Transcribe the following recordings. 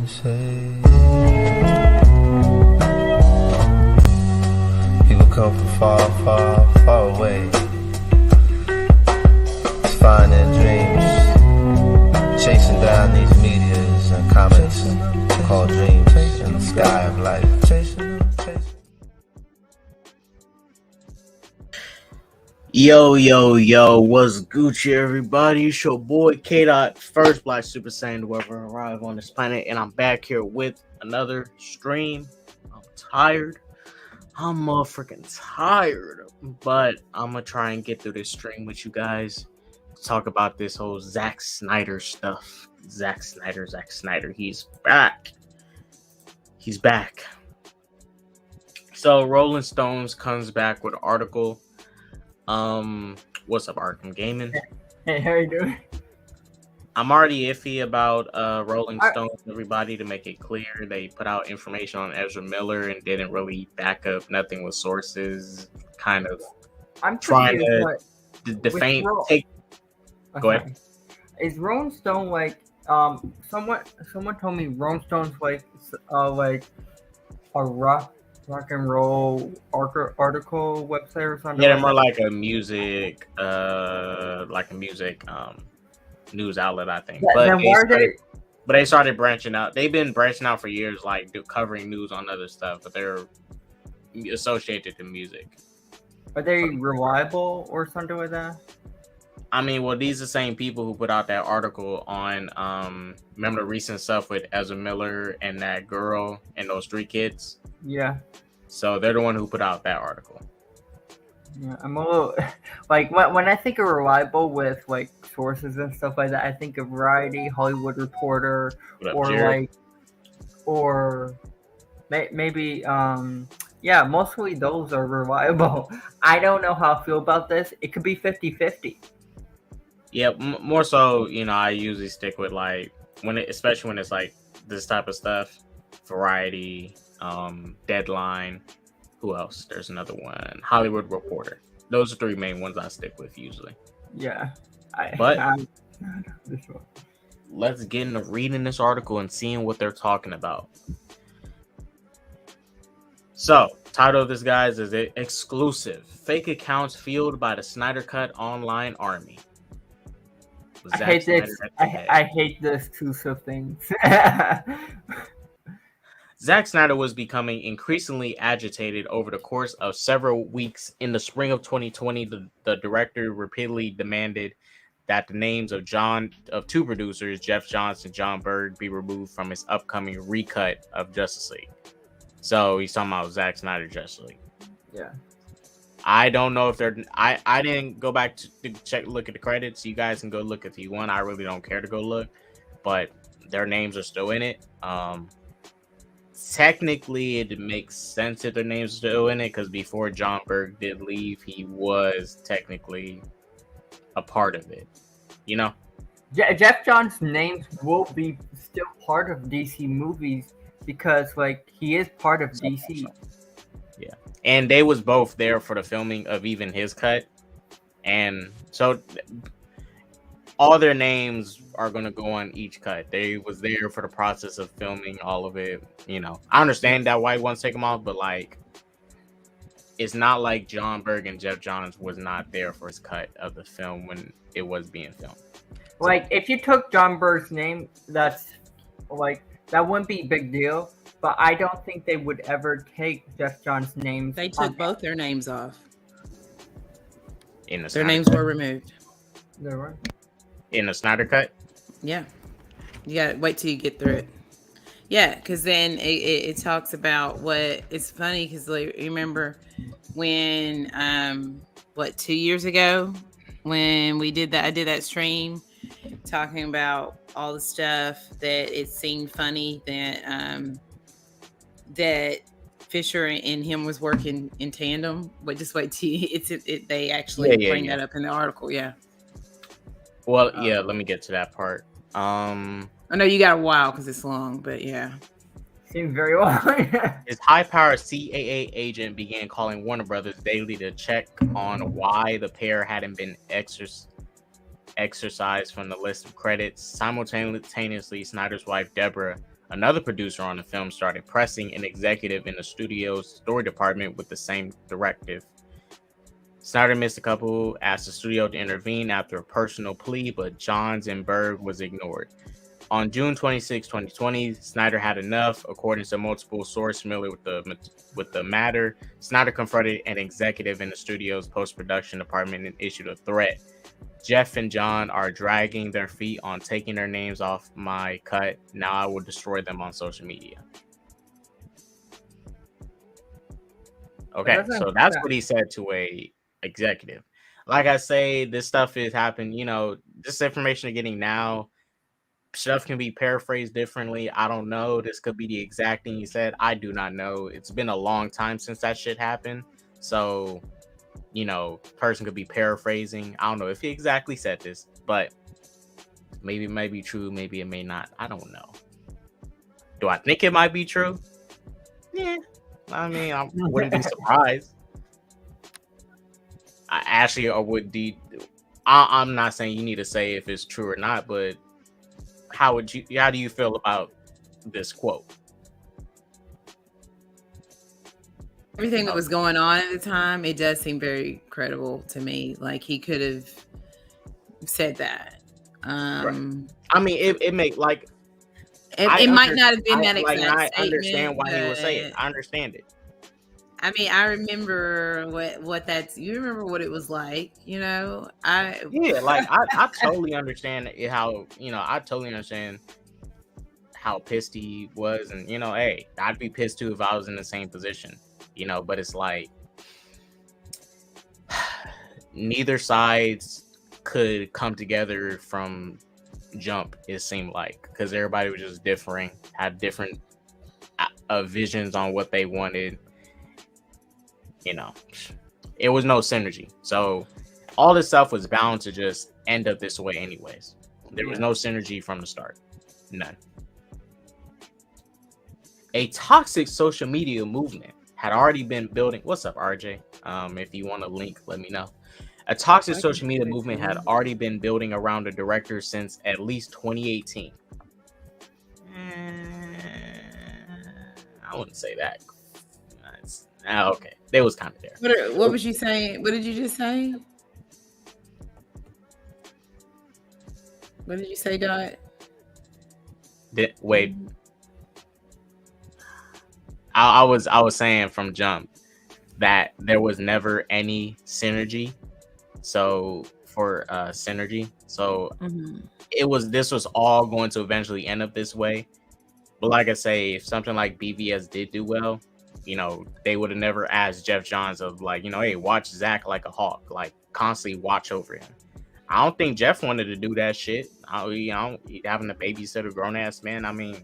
to say. People come from far, far, far away to find their dreams, chasing down these meteors and comets called dreams in the sky of life. Yo, what's Gucci, everybody? It's your boy K-Dot, first Black Super Saiyan to ever arrive on this planet, and I'm back here with another stream. I'm tired. I'm freaking tired, but I'm gonna try and get through this stream with you guys. Talk about this whole Zack Snyder stuff. Zack Snyder, he's back. He's back. So Rolling Stones comes back with an article. What's up, Arkham Gaming? Hey, how you doing? I'm already iffy about Rolling Stones, everybody, to make it clear. They put out information on Ezra Miller and didn't really back up nothing with sources, kind of I'm trying to defame. Go ahead. Is Rolling Stone like someone told me Rolling Stone's like a rock and roll article website or something? Yeah, they're more like a music news outlet, I think. But they started branching out. They've been branching out for years, like covering news on other stuff, but they're associated to music. Are they reliable or something like that? I mean, well, these are the same people who put out that article on remember the recent stuff with Ezra Miller and that girl and those 3 kids? Yeah. So they're the one who put out that article. Yeah, I'm a little like when I think of reliable with like sources and stuff like that, I think of Variety, Hollywood Reporter, maybe mostly those are reliable. I don't know how I feel about this. It could be 50-50. Yeah, more so, I usually stick with like especially when it's like this type of stuff, Variety, Deadline. Who else? There's another one, Hollywood Reporter. Those are 3 main ones I stick with usually. Yeah, let's get into reading this article and seeing what they're talking about. So, title of this, guys, is Exclusive: Fake Accounts Fueled by the Snyder Cut Online Army. I hate the exclusive things. Zack Snyder was becoming increasingly agitated over the course of several weeks. In the spring of 2020, the director repeatedly demanded that the names of 2 producers, Jeff Johns and John Berg, be removed from his upcoming recut of Justice League. So he's talking about Zack Snyder Justice League. Yeah. I don't know if they're. I didn't go back to look at the credits. You guys can go look if you want. I really don't care to go look, but their names are still in it. Technically, it makes sense if their names are still in it because before John Berg did leave, he was technically a part of it. Jeff Johns' names will be still part of DC movies because, like, he is part of DC. Yeah, and they was both there for the filming of even his cut, and so all their names are going to go on each cut. They was there for the process of filming all of it. I understand that why he wants to take them off, but like, it's not like John Berg and Jeff Johns was not there for his cut of the film when it was being filmed. Like, if you took John Berg's name, that wouldn't be a big deal. But I don't think they would ever take Jeff Johns' name. They took both their names off. Their names were removed. They were? In the Snyder Cut? Yeah. You gotta wait till you get through it. Yeah, because then it talks about what it's funny because like, remember when 2 years ago when we did that, I did that stream talking about all the stuff that it seemed funny that Fisher and him was working in tandem. But just wait till they actually bring that up in the article. Yeah. Well, let me get to that part. I know you got a while because it's long, but yeah. Seems very long. His high-powered CAA agent began calling Warner Brothers daily to check on why the pair hadn't been exercised from the list of credits. Simultaneously, Snyder's wife, Deborah, Another producer on the film started pressing an executive in the studio's story department with the same directive. Snyder missed a couple, asked the studio to intervene after a personal plea, but Johns and Berg was ignored. On June 26, 2020, Snyder had enough. According to multiple sources familiar with the matter, Snyder confronted an executive in the studio's post-production department and issued a threat. Jeff and John are dragging their feet on taking their names off my cut. Now I will destroy them on social media. Okay, so that's what he said to a executive. Like I say, this stuff is happening. You know, this information you're getting now, stuff can be paraphrased differently. I don't know. This could be the exact thing he said. I do not know. It's been a long time since that shit happened. So, you know, person could be paraphrasing. I don't know if he exactly said this, but maybe it may be true. Maybe it may not. I don't know. Do I think it might be true? Yeah. I mean, I wouldn't be surprised. I'm not saying you need to say if it's true or not, but how do you feel about this quote? Everything that was going on at the time, it does seem very credible to me. Like he could have said that. Right. I mean, it make like it might not have been that exact I statement, understand why he would say it. I understand it. I mean, I remember what that's. You remember what it was like, you know? I totally understand how, you know, I totally understand how pissed he was, and you know, hey, I'd be pissed too if I was in the same position, you know. But it's like neither sides could come together from jump. It seemed like because everybody was just differing, had different visions on what they wanted. You know, it was no synergy. So all this stuff was bound to just end up this way anyways. There was no synergy from the start. None. A toxic social media movement had already been building. What's up, RJ? If you want a link, let me know. A toxic social media movement had already been building around the director since at least 2018. I wouldn't say that. Okay. They was kind of there. What was you saying? What did you just say? What did you say, Dot? Wait. I was saying from jump that there was never any synergy. So for synergy. So this was all going to eventually end up this way. But like I say, if something like BVS did do well, you know, they would have never asked Jeff Johns of like, you know, hey, watch Zach like a hawk, like constantly watch over him. I don't think Jeff wanted to do that shit. Having a babysitter grown ass man. I mean,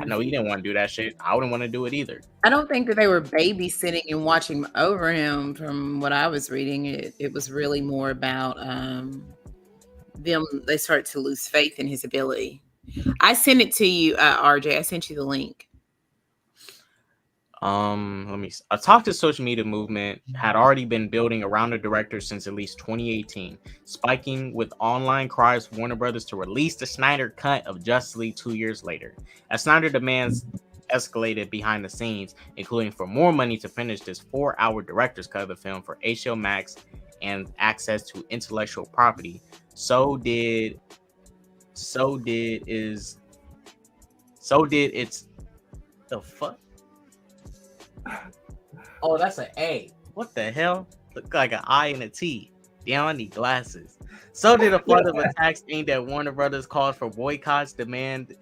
I know he didn't want to do that shit. I wouldn't want to do it either. I don't think that they were babysitting and watching over him. From what I was reading, it was really more about them. They started to lose faith in his ability. I sent it to you, RJ. I sent you the link. A toxic social media movement had already been building around the director since at least 2018, spiking with online cries for Warner Brothers to release the Snyder cut of Justice League 2 years later. As Snyder demands escalated behind the scenes, including for more money to finish this 4-hour director's cut of the film for HBO Max and access to intellectual property, so did its the fuck? Oh, that's an A. What the hell? Look like an I and a T. Damn, I need glasses. So did a flood of attacks aimed at Warner Brothers, calls for boycotts, demands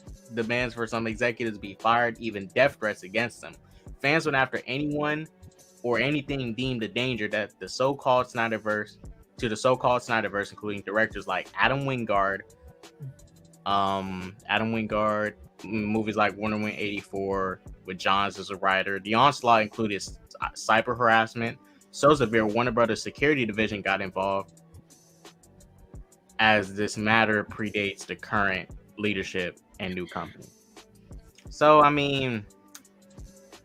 for some executives to be fired, even death threats against them. Fans went after anyone or anything deemed a danger to the so-called Snyderverse, including directors like Adam Wingard, movies like Wonder Woman 84 with Johns as a writer. The onslaught included cyber harassment. So severe, Warner Brothers security division got involved, as this matter predates the current leadership and new company. So, I mean,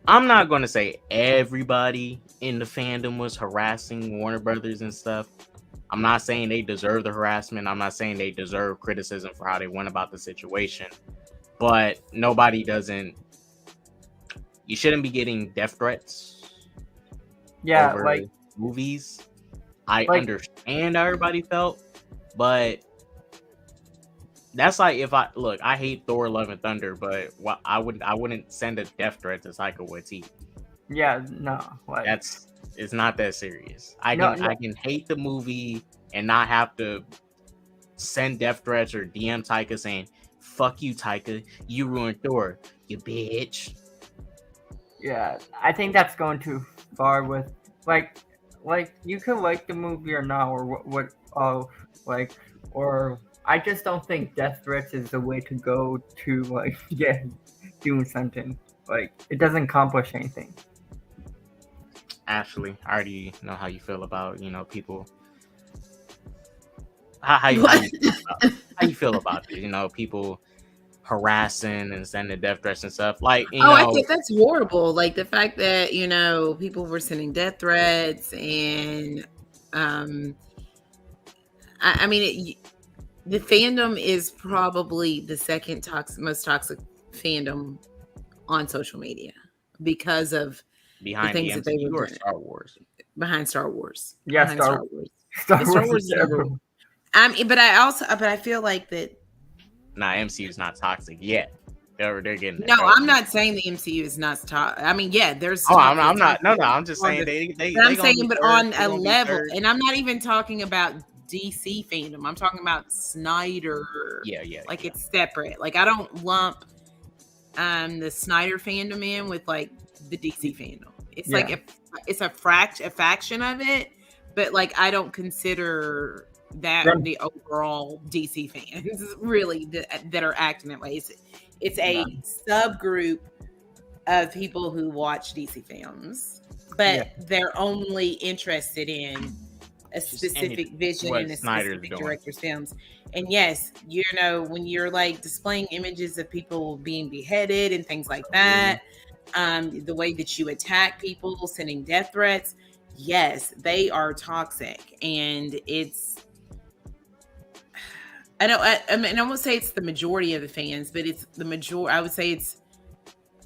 I'm not going to say everybody in the fandom was harassing Warner Brothers and stuff. I'm not saying they deserve the harassment. I'm not saying they deserve criticism for how they went about the situation. but nobody doesn't. You shouldn't be getting death threats Yeah, over like movies. I Like- understand how everybody felt, but that's like if I hate Thor: Love and Thunder, but I wouldn't send a death threat to Taika Waititi. yeah, no, like It's not that serious. I No, can hate the movie and not have to send death threats or DM Taika saying, "Fuck you, Taika, you ruined Thor, you bitch." yeah, I think that's going too far with like you could like the movie or not or what like or I just don't think death threats is the way to go to like doing something. Like it doesn't accomplish anything. Ashley, I already know how you feel about people. How you feel about it? People harassing and sending death threats and stuff. Like, I think that's horrible. Like the fact that people were sending death threats, and I mean, the fandom is probably the second most toxic fandom on social media because of behind the things that they were or doing. Star Wars. Behind Star Wars. Yeah, Behind Star Wars. Star Wars is is terrible. but I feel like that. Nah, MCU is not toxic yet. They're getting No, I'm not saying the MCU is not toxic. I mean, yeah, there's. Oh, I'm not. No, I'm just saying But I'm saying, but on a level, and I'm not even talking about DC fandom. I'm talking about Snyder. Yeah. Like it's separate. Like I don't lump the Snyder fandom in with like the DC fandom. It's like it's a faction of it, but like I don't consider that the overall DC fans really that are acting that way. It's a subgroup of people who watch DC films, but they're only interested in a specific vision and a specific director's films. And yes, when you're like displaying images of people being beheaded and things like that, the way that you attack people, sending death threats, yes, they are toxic. And I won't say it's the majority of the fans, but it's the majority. I would say it's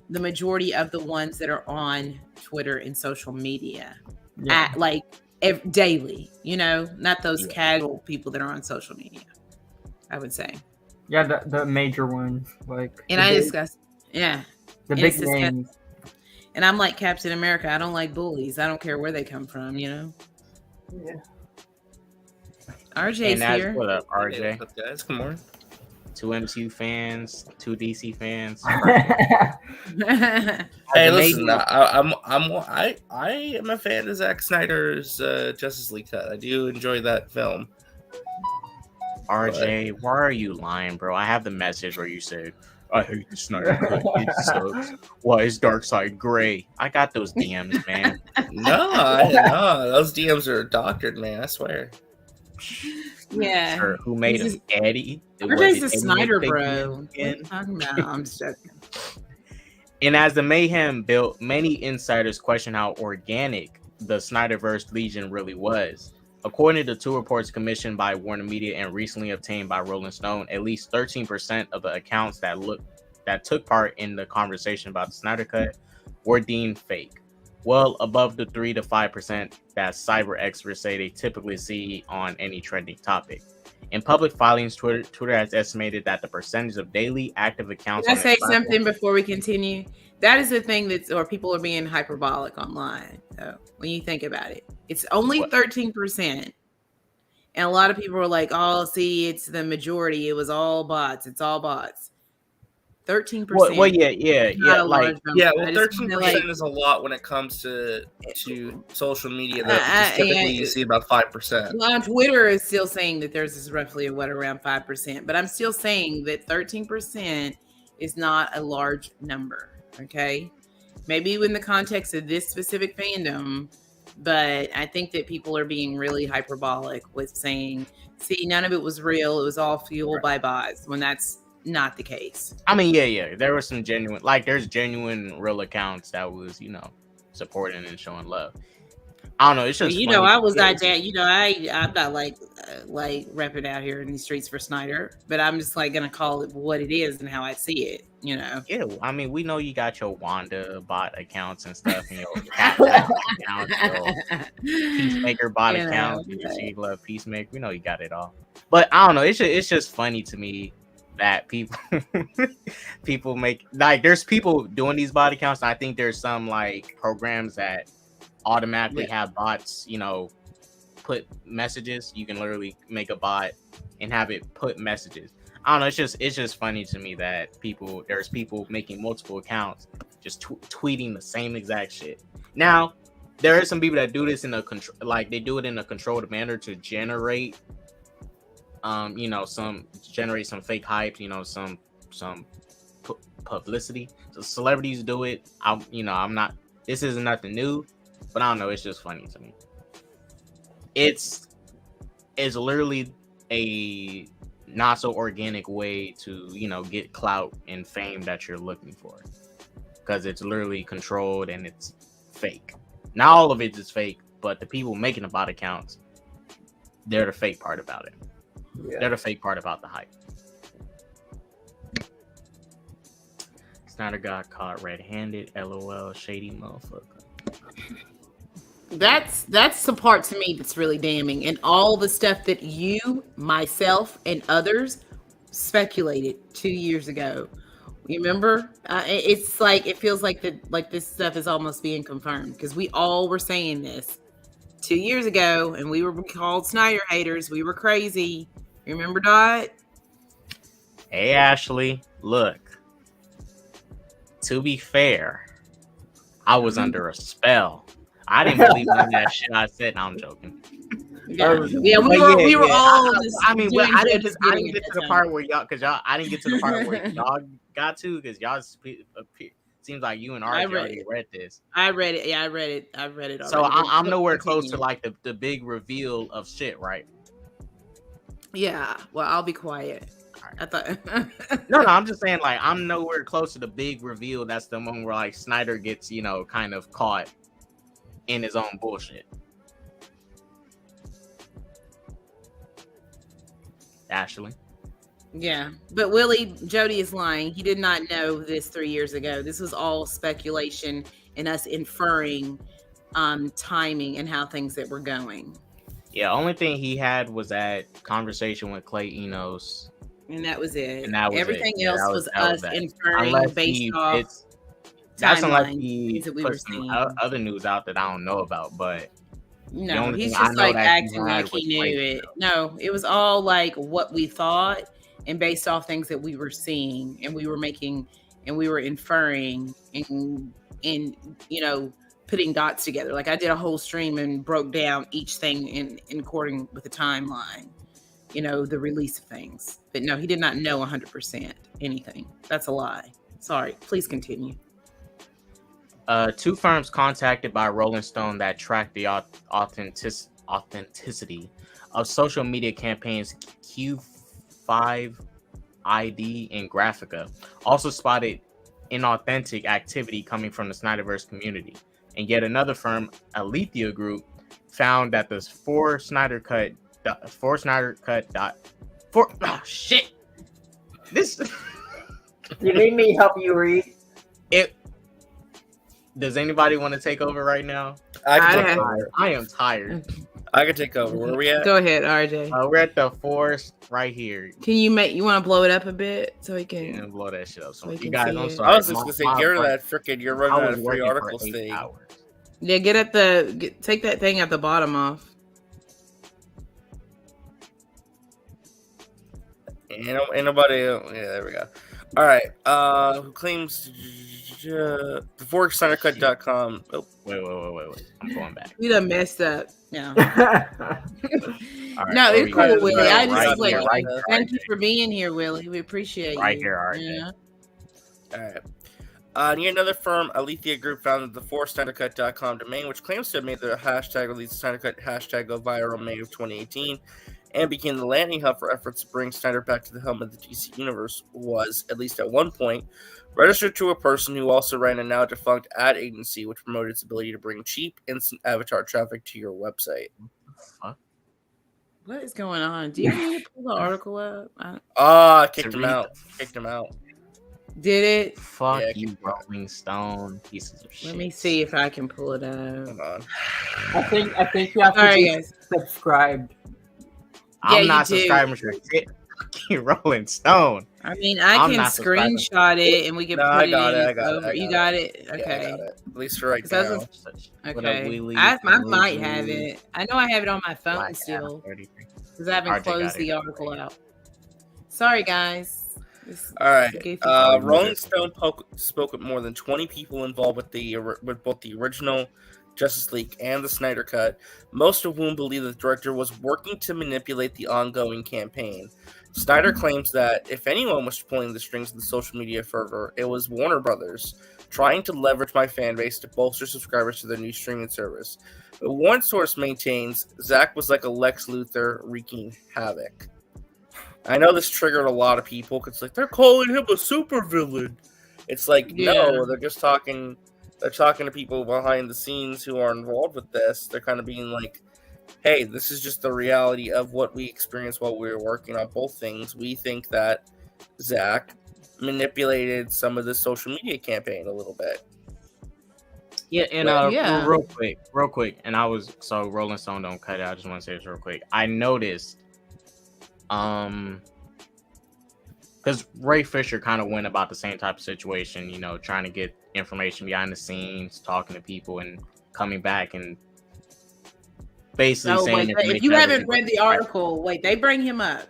the majority of the ones that are on Twitter and social media daily, not those casual people that are on social media, I would say. Yeah, the major ones. And I discuss, the big names. And I'm like Captain America. I don't like bullies. I don't care where they come from, Yeah. RJ's here. What up, RJ? Hey, what's up, guys? Good morning. 2 MCU fans, 2 DC fans. Hey, listen, I am a fan of Zack Snyder's Justice League cut. I do enjoy that film. RJ, why are you lying, bro? I have the message where you said, "I hate the Snyder cut. It sucks. Why is Darkseid gray?" I got those DMs, man. No, those DMs are doctored, man. I swear. Yeah. Sure, who made him? Eddie? RJ's a Snyder bro. What are you talking about? I'm just joking. And as the mayhem built, many insiders question how organic the Snyderverse Legion really was. According to 2 reports commissioned by Warner Media and recently obtained by Rolling Stone, at least 13% of the accounts that took part in the conversation about the Snyder Cut were deemed fake, well above the 3 to 5% that cyber experts say they typically see on any trending topic. In public filings, Twitter has estimated that the percentage of daily active accounts. Can I say something before we continue? That is the thing or people are being hyperbolic online. So when you think about it, it's only 13%. And a lot of people are like, "Oh, see, it's the majority. It was all bots. It's all bots." 13%. Well, yeah. Well, 13% is a lot when it comes to social media. Typically, you see about 5%. Well, on Twitter is still saying that there's this roughly around 5%, but I'm still saying that 13% is not a large number. Okay, maybe in the context of this specific fandom, but I think that people are being really hyperbolic with saying, "See, none of it was real. It was all fueled by bots," when that's not the case. I mean, yeah. There was some there's genuine real accounts that was, supporting and showing love. I don't know. It's just funny. I was like that. I'm not like repping out here in the streets for Snyder, but I'm just like gonna call it what it is and how I see it. Yeah, I mean, we know you got your Wanda bot accounts and stuff, and your Cat accounts, your Peacemaker bot accounts. You love Peacemaker. We know you got it all. But I don't know. It's just funny to me that people make like there's people doing these bot accounts. And I think there's some like programs that automatically have bots, put messages. You can literally make a bot and have it put messages. I don't know. It's just funny to me that there's people making multiple accounts, just tweeting the same exact shit. Now, there are some people that do this in a they do it in a controlled manner to generate, some fake hype, some publicity. So celebrities do it. I'm not. This isn't nothing new, but I don't know. It's just funny to me. It's literally a not so organic way to get clout and fame that you're looking for, because it's literally controlled and it's fake. Not all of it is fake, but the people making the bot accounts, they're the fake part about it. They're the fake part about the hype. Snyder got caught red-handed. LOL, shady motherfucker. That's the part to me that's really damning, and all the stuff that you, myself, and others speculated 2 years ago. Remember, it's like it feels like this stuff is almost being confirmed, because we all were saying this 2 years ago, and we were called Snyder haters. We were crazy. Remember, Dot? Hey, Ashley, look. To be fair, I was under a spell. I didn't believe in that shit I said. No, I'm joking. Yeah, we were all. I didn't get to the part where I didn't get to the part where y'all got to, because y'all seems like you and RJ already read this. I read it. Yeah, I read it already. So I'm nowhere close to like the big reveal of shit, right? Yeah. Well, I'll be quiet. I thought. No, I'm just saying, like, I'm nowhere close to the big reveal. That's the moment where like Snyder gets, kind of caught in his own bullshit. Ashley. Yeah, but Willie, Jody is lying. He did not know this 3 years ago. This was all speculation and us inferring timing and how things that were going. Yeah, only thing he had was that conversation with Clay Enos. And that was it. And that was everything it. else was us inferring based off that's unless he put some other news out that I don't know about, but no, he's just like acting like he knew it. No, it was all like what we thought and based off things that we were seeing and we were making and we were inferring and putting dots together. Like I did a whole stream and broke down each thing in according with the timeline, the release of things. But no, he did not know 100% anything. That's a lie. Sorry. Please continue. Two firms contacted by Rolling Stone that track the authenticity of social media campaigns Q5ID and Graphica also spotted inauthentic activity coming from the Snyderverse community. And yet another firm, Alethea Group, found that the shit. This. You need me help you read? Does anybody want to take over right now? I am tired. I can take over. Where are we at? Go ahead, RJ. We're at the forest right here. Can you want to blow it up a bit so we can blow that shit up? So you guys, I'm sorry. I was just gonna say, get rid of that freaking. You're running out of free articles thing. Yeah, take that thing at the bottom off. Ain't nobody. Yeah, there we go. All right. Who claims before SnyderCut.com? Oh. Wait. I'm going back. You done messed up. Yeah. Right, no, it's cool, Willie. I just thank you for being here, Willie. We appreciate you. Right here, RJ. Yeah. All right. Yet another firm, Alethea Group, founded the SnyderCut.com domain, which claims to have made the hashtag release SnyderCut hashtag go viral in May of 2018. and became the landing hub for efforts to bring Snyder back to the helm of the DC Universe, was, at least at one point, registered to a person who also ran a now defunct ad agency which promoted its ability to bring cheap, instant avatar traffic to your website. What is going on? Do you want me to pull the article up? Kicked him out. Kicked him out. Did it? Fuck you, Rolling Stone, pieces of shit. Let me see if I can pull it up. Hold on. I think you have to be subscribed. I'm not subscribing to fucking Rolling Stone. I mean, I can screenshot it and we can put I got it. You got it? Okay. Yeah, I got it. At least for right now. Okay. I might have it. I know I have it on my phone still. Because I haven't closed the article out. Sorry, guys. All right. Rolling Stone spoke with more than 20 people involved with both the original Justice League and the Snyder Cut, most of whom believe the director was working to manipulate the ongoing campaign. Snyder claims that if anyone was pulling the strings of the social media fervor, it was Warner Brothers, trying to leverage my fan base to bolster subscribers to their new streaming service. But one source maintains Zack was like a Lex Luthor wreaking havoc. I know this triggered a lot of people because they're calling him a supervillain. It's like, no, they're just talking. They're talking to people behind the scenes who are involved with this. They're kind of being like, hey, this is just the reality of what we experienced while we were working on both things. We think that Zack manipulated some of the social media campaign a little bit. Yeah, and real quick, and so Rolling Stone don't cut it. I just want to say this real quick. I noticed, because Ray Fisher kind of went about the same type of situation, trying to get information behind the scenes, talking to people, and coming back and basically saying. If you haven't read the article, they bring him up.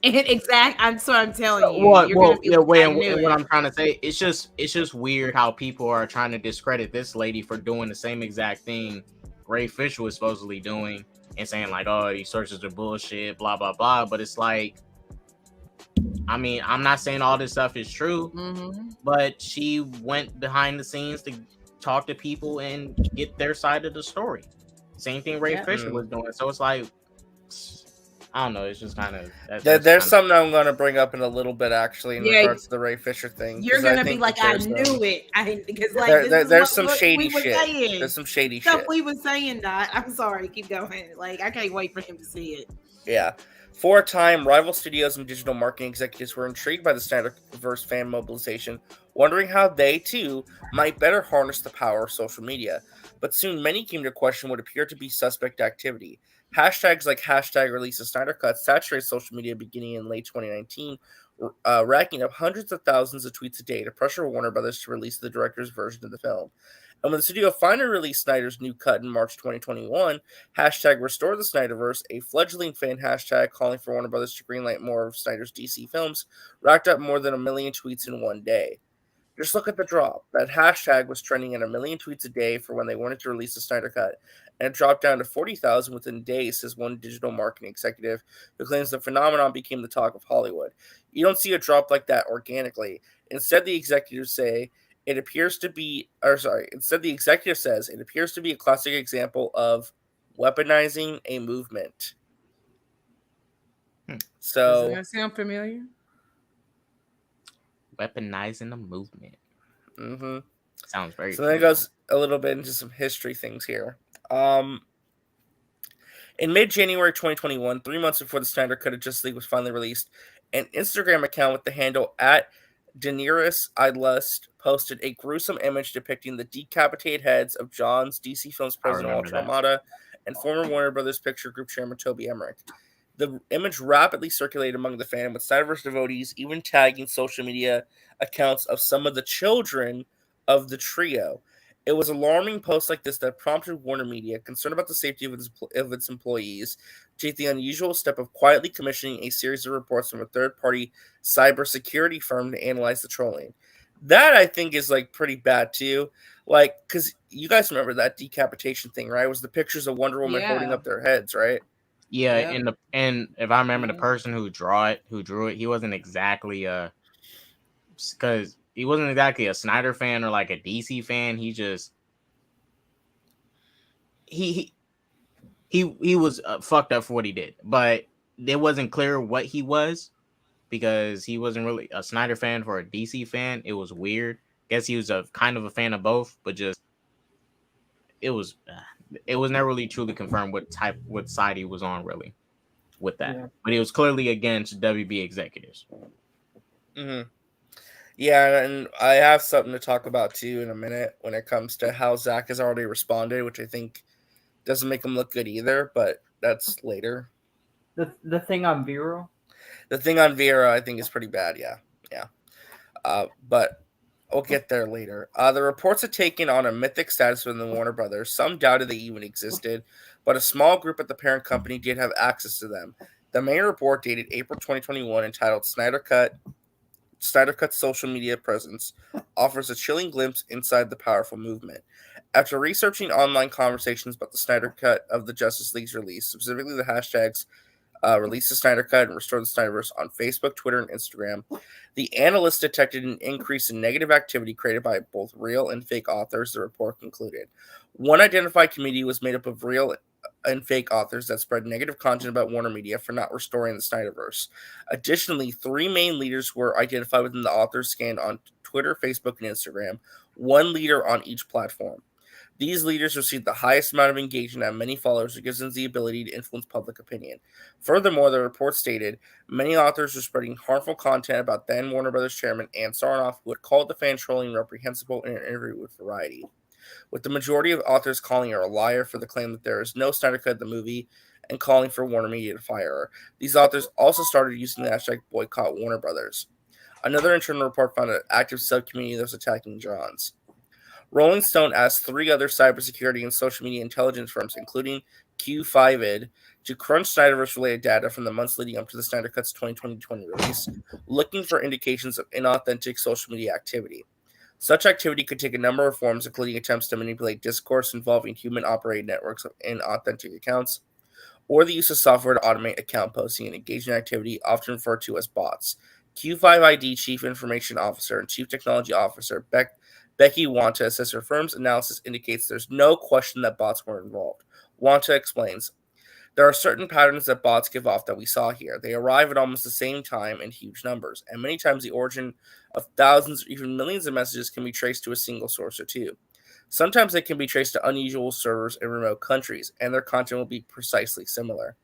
I'm telling you. What I'm trying to say, it's just weird how people are trying to discredit this lady for doing the same exact thing Ray Fisher was supposedly doing, and saying like, oh, these sources are bullshit, blah blah blah. But it's like, I mean, I'm not saying all this stuff is true, but she went behind the scenes to talk to people and get their side of the story. Same thing Ray Fisher was doing. So it's like, I don't know. It's just kind of. There's something I'm going to bring up in a little bit, actually, in regards to the Ray Fisher thing. You're going to be like, I knew it. Because there's some shady shit. There's some shady shit. Stuff we were saying, Dot. I'm sorry. Keep going. I can't wait for him to see it. Yeah. For a time, rival studios and digital marketing executives were intrigued by the Snyderverse fan mobilization, wondering how they, too, might better harness the power of social media. But soon many came to question what appeared to be suspect activity. Hashtags like #release a Snyder Cut saturated social media beginning in late 2019, racking up hundreds of thousands of tweets a day to pressure Warner Brothers to release the director's version of the film. And when the studio finally released Snyder's new cut in March 2021, #Restore the Snyderverse, a fledgling fan hashtag calling for Warner Brothers to greenlight more of Snyder's DC films, racked up more than 1 million tweets in one day. Just look at the drop. That hashtag was trending at 1 million tweets a day for when they wanted to release the Snyder Cut, and it dropped down to 40,000 within days, says one digital marketing executive who claims the phenomenon became the talk of Hollywood. You don't see a drop like that organically. Instead, the executives say it appears to be, instead the executive says it appears to be a classic example of weaponizing a movement. So, does that sound familiar? Weaponizing a movement. Sounds very. So then it goes a little bit into some history things here. In mid-January 2021, 3 months before the Snyder Cut of Justice League was finally released, an Instagram account with the handle @Daenerys I Lust posted a gruesome image depicting the decapitated heads of John's DC Films president Walter Hamada and former Warner Brothers Picture Group chairman Toby Emmerich. The image rapidly circulated among the fandom, with Snyderverse devotees even tagging social media accounts of some of the children of the trio. It was alarming posts like this that prompted Warner Media, concerned about the safety of its employees, to take the unusual step of quietly commissioning a series of reports from a third-party cybersecurity firm to analyze the trolling. That, I think, is pretty bad too. Because you guys remember that decapitation thing, right? It was the pictures of Wonder Woman holding up their heads, right? Yeah, and if I remember, the person who drew it, he wasn't exactly because he wasn't exactly a Snyder fan or like a DC fan. He just he was fucked up for what he did. But it wasn't clear what he was because he wasn't really a Snyder fan for a DC fan. It was weird. Guess he was a kind of a fan of both, but just it was never really truly confirmed what side he was on really with that. Yeah. But he was clearly against WB executives. Mm-hmm. Yeah, and I have something to talk about too in a minute when it comes to how Zach has already responded, which I think doesn't make him look good either, but that's later. The thing on Vero. The thing on Vera, I think, is pretty bad. Yeah. But we'll get there later. The reports had taken on a mythic status within the Warner Brothers. Some doubted they even existed, but a small group at the parent company did have access to them. The main report, dated April 2021, entitled Snyder Cut's social media presence, offers a chilling glimpse inside the powerful movement. After researching online conversations about the Snyder Cut of the Justice League's release, specifically the hashtags release the Snyder Cut and restore the Snyderverse on Facebook, Twitter, and Instagram, the analysts detected an increase in negative activity created by both real and fake authors, the report concluded. One identified community was made up of real and fake authors that spread negative content about Warner Media for not restoring the Snyderverse. Additionally, 3 main leaders were identified within the authors scanned on Twitter, Facebook, and Instagram, one leader on each platform. These leaders received the highest amount of engagement and many followers, which gives them the ability to influence public opinion. Furthermore, the report stated many authors were spreading harmful content about then Warner Brothers chairman Ann Sarnoff, who had called the fan trolling reprehensible in an interview with Variety, with the majority of authors calling her a liar for the claim that there is no Snyder Cut of the movie and calling for Warner Media to fire her. These authors also started using the hashtag boycott Warner Brothers. Another internal report found an active subcommunity that was attacking Johns. Rolling Stone asked 3 other cybersecurity and social media intelligence firms, including Q5id, to crunch Snyderverse-related data from the months leading up to the Snyder Cut's 2020 release, looking for indications of inauthentic social media activity. Such activity could take a number of forms, including attempts to manipulate discourse involving human-operated networks of inauthentic accounts, or the use of software to automate account posting and engagement activity, often referred to as bots. Q5ID Chief Information Officer and Chief Technology Officer Becky Wanta says her firm's analysis indicates there's no question that bots were involved. Wanta explains, there are certain patterns that bots give off that we saw here. They arrive at almost the same time in huge numbers, and many times the origin of thousands or even millions of messages can be traced to a single source or two. Sometimes they can be traced to unusual servers in remote countries, and their content will be precisely similar.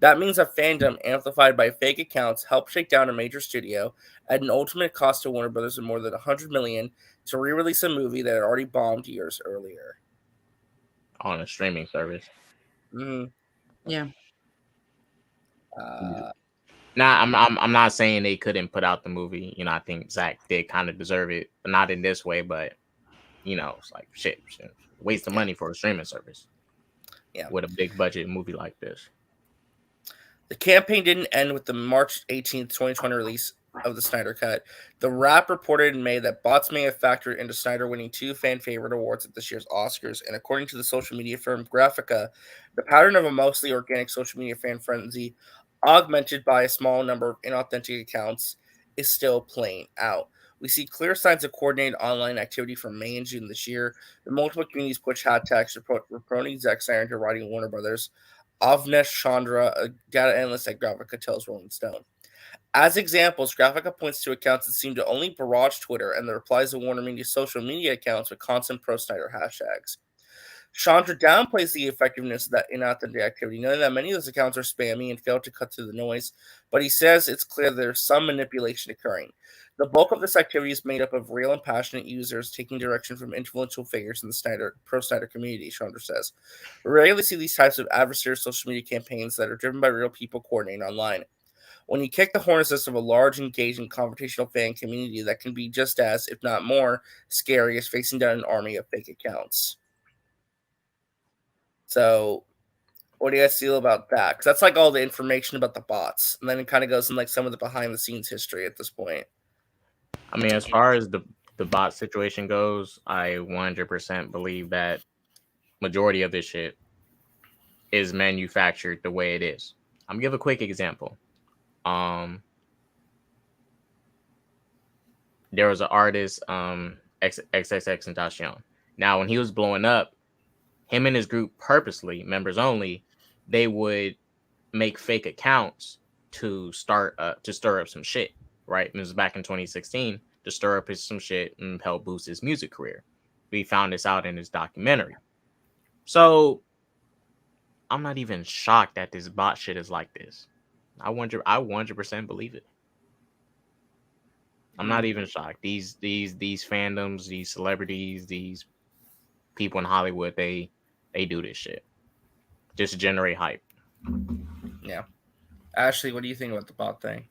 That means that fandom, amplified by fake accounts, helped shake down a major studio at an ultimate cost to Warner Brothers of more than $100 million to re-release a movie that had already bombed years earlier on a streaming service. Mm-hmm. Yeah. Now, I'm not saying they couldn't put out the movie. You know, I think Zach did kind of deserve it, but not in this way. But you know, it's like shit waste of money for a streaming service. Yeah, with a big budget movie like this. The campaign didn't end with the March 18th, 2020 release of the Snyder Cut. The Wrap reported in May that bots may have factored into Snyder winning 2 fan favorite awards at this year's Oscars, and according to the social media firm Graphica, the pattern of a mostly organic social media fan frenzy, augmented by a small number of inauthentic accounts, is still playing out. We see clear signs of coordinated online activity from May and June this year. The multiple communities push hashtags promoting Zack Snyder to writing Warner Brothers. Avnesh Chandra, a data analyst at Graphica, tells Rolling Stone. As examples, Graphica points to accounts that seem to only barrage Twitter and the replies of Warner Media's social media accounts with constant pro-Snyder hashtags. Chandra downplays the effectiveness of that inauthentic activity, knowing that many of those accounts are spammy and fail to cut through the noise, but he says it's clear that there's some manipulation occurring. The bulk of this activity is made up of real and passionate users taking direction from influential figures in the pro-Snyder community, Chandra says. We rarely see these types of adversarial social media campaigns that are driven by real people coordinating online. When you kick the hornet's nest of a large, engaged, and confrontational fan community, that can be just as, if not more, scary as facing down an army of fake accounts. So, what do you guys feel about that? Because that's like all the information about the bots, and then it kind of goes in like some of the behind-the-scenes history at this point. I mean, as far as the bot situation goes, I 100% believe that majority of this shit is manufactured the way it is. I'm gonna give a quick example. There was an artist, XXXTentacion. Now, when he was blowing up, him and his group purposely, members only, they would make fake accounts to stir up some shit, right? And it was back in 2016 to stir up some shit and help boost his music career. We found this out in his documentary. So I'm not even shocked that this bot shit is like this. I 100% believe it. I'm not even shocked. These fandoms, these celebrities, these people in Hollywood, they do this shit just to generate hype. Yeah. Ashley, what do you think about the bot thing?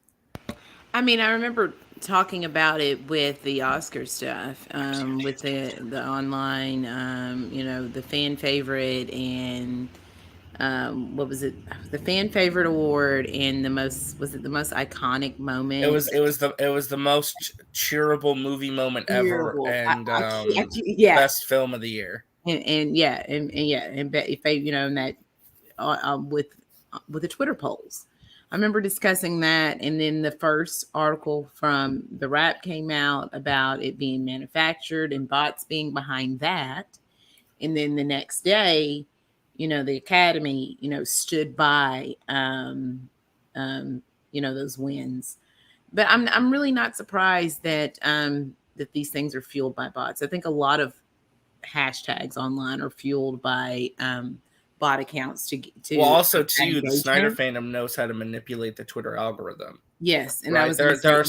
I mean, I remember talking about it with the Oscar stuff, with the online, the fan favorite and what was it? The fan favorite award and the most iconic moment? It was the most cheerable movie moment ever, and best film of the year. And if they, and that with the Twitter polls. I remember discussing that, and then the first article from The Wrap came out about it being manufactured and bots being behind that. And then the next day, the Academy, stood by, those wins. But I'm really not surprised that that these things are fueled by bots. I think a lot of hashtags online are fueled by bot accounts to well, also too, the Snyder fandom knows how to manipulate the Twitter algorithm. Yes, and right? There are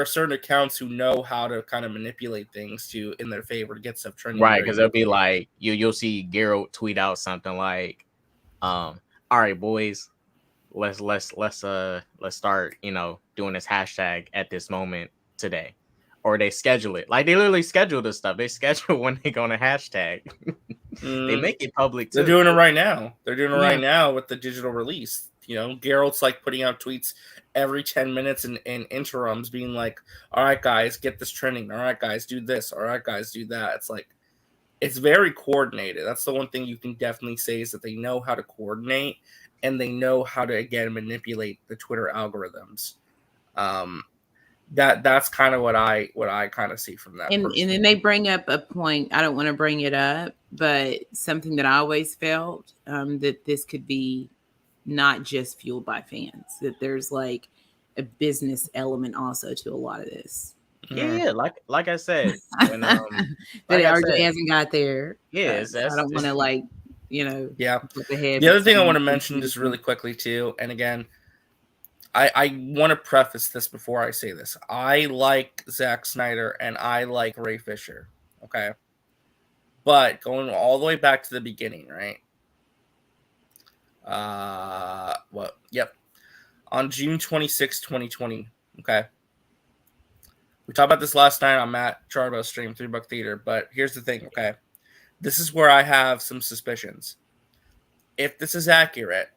certain accounts who know how to kind of manipulate things in their favor to get stuff trending. Right, because they'll be like, you'll see Geralt tweet out something like, "All right, boys, let's start, doing this hashtag at this moment today." Or they schedule it. Like, they literally schedule this stuff. They schedule when they're going to hashtag. They make it public, too. They're doing it right now. They're doing it right now with the digital release. Geralt's, like, putting out tweets every 10 minutes in interims being like, all right, guys, get this trending. All right, guys, do this. All right, guys, do that. It's like, it's very coordinated. That's the one thing you can definitely say is that they know how to coordinate and they know how to, again, manipulate the Twitter algorithms. That's kind of what I kind of see from that. And then they bring up a point. I don't want to bring it up, but something that I always felt that this could be not just fueled by fans. That there's like a business element also to a lot of this. Yeah. Like I said, when, but it RJ hasn't got there. Yeah, I don't want to Yeah. put the head. The other thing I want to mention just really quickly too, and again, I want to preface this before I say this. I like Zack Snyder and I like Ray Fisher. Okay. But going all the way back to the beginning, right? Yep. On June 26, 2020. Okay. We talked about this last night on Matt Charbo's stream, $3 Theater. But here's the thing, okay? This is where I have some suspicions. If this is accurate,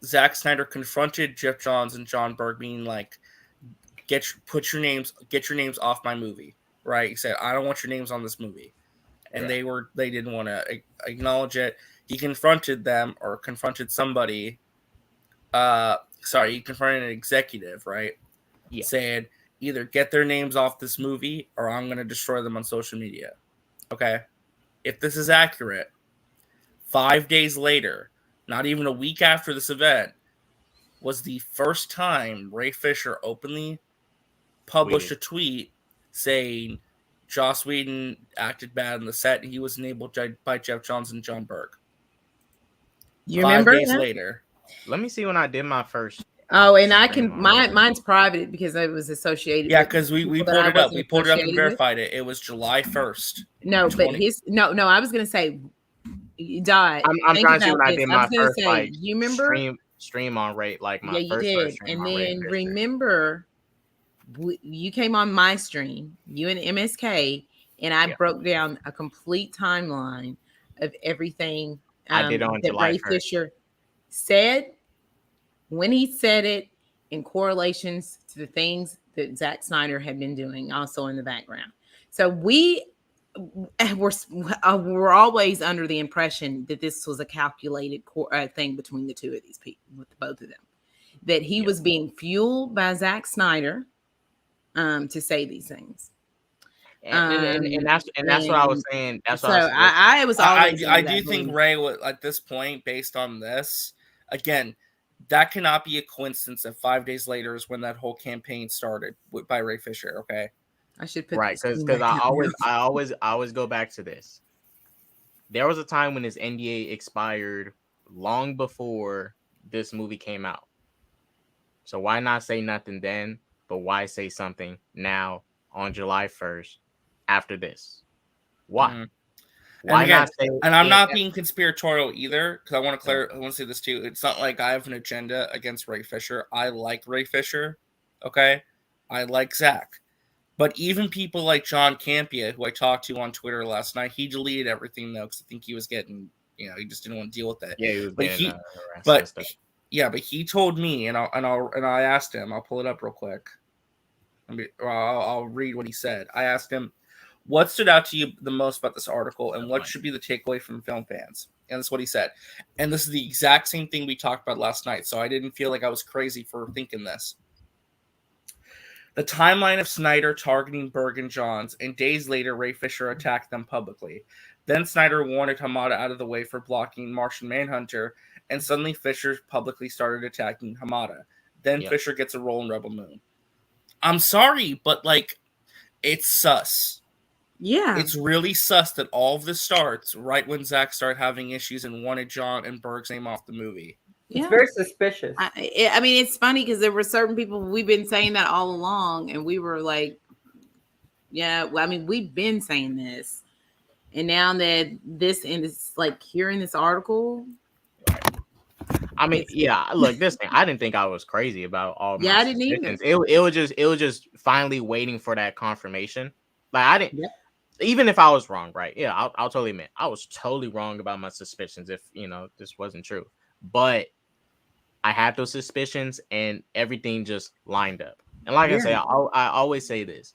Zack Snyder confronted Jeff Johns and John Berg, being like, get your names off my movie, right? He said, I don't want your names on this movie. And they didn't want to acknowledge it. He confronted them or confronted somebody. He confronted an executive, right? Yeah. Saying, either get their names off this movie or I'm going to destroy them on social media. Okay. If this is accurate, 5 days later, not even a week after this event, was the first time Ray Fisher openly published a tweet saying Joss Whedon acted bad on the set and he was enabled by Jeff Johns and John Berg. You remember 5 days later. Let me see when I did my first. Oh, and I can mine's private because it was associated. Yeah, because we pulled it up. We pulled it up and verified it. It was July 1st. No, but I was gonna say died. I'm trying to see when I did my first you remember stream on rate, like my you did. And then remember you came on my stream, you and MSK, and I broke down a complete timeline of everything I did on that July Ray 1st. Fisher said when he said it in correlations to the things that Zack Snyder had been doing also in the background. So we're always under the impression that this was a calculated thing between the two of these people, with both of them, that he was being fueled by Zack Snyder to say these things. And that's what I was saying. That's what I do think Ray would, at this point, based on this, again, that cannot be a coincidence that 5 days later is when that whole campaign started by Ray Fisher. Okay, I should put Right, this because thing because back up now. I always go back to this. There was a time when his NDA expired long before this movie came out. So why not say nothing then? But why say something now on July 1st after this? Why? Mm-hmm. And Why again, not say? and I'm not being conspiratorial either, because I want to say this too. It's not like I have an agenda against Ray Fisher. I like Ray Fisher. Okay, I like Zach. But even people like John Campia, who I talked to on Twitter last night, he deleted everything though because I think he was getting, he just didn't want to deal with it. Yeah, he was But getting harassed and but stuff. but he told me, and I asked him. I'll pull it up real quick. I'll read what he said. I asked him, "What stood out to you the most about this article, and what should be the takeaway from film fans?" And that's what he said. And this is the exact same thing we talked about last night. So I didn't feel like I was crazy for thinking this. The timeline of Snyder targeting Berg and Johns, and days later, Ray Fisher attacked them publicly. Then Snyder wanted Hamada out of the way for blocking Martian Manhunter, and suddenly Fisher publicly started attacking Hamada. Then Fisher gets a role in Rebel Moon. I'm sorry, but it's sus. Yeah. It's really sus that all of this starts right when Zach started having issues and wanted John and Berg's name off the movie. It's very suspicious. I mean, it's funny because there were certain people, we've been saying that all along, and we were like, yeah, well, I mean, we've been saying this. And now that this, and it's like hearing this article. I mean, yeah, look, this thing, I didn't think I was crazy about all my I didn't either. It was just finally waiting for that confirmation. Like, I didn't, even if I was wrong, right? Yeah, I'll totally admit, I was totally wrong about my suspicions if, this wasn't true. But I had those suspicions and everything just lined up. And like I say, I always say this.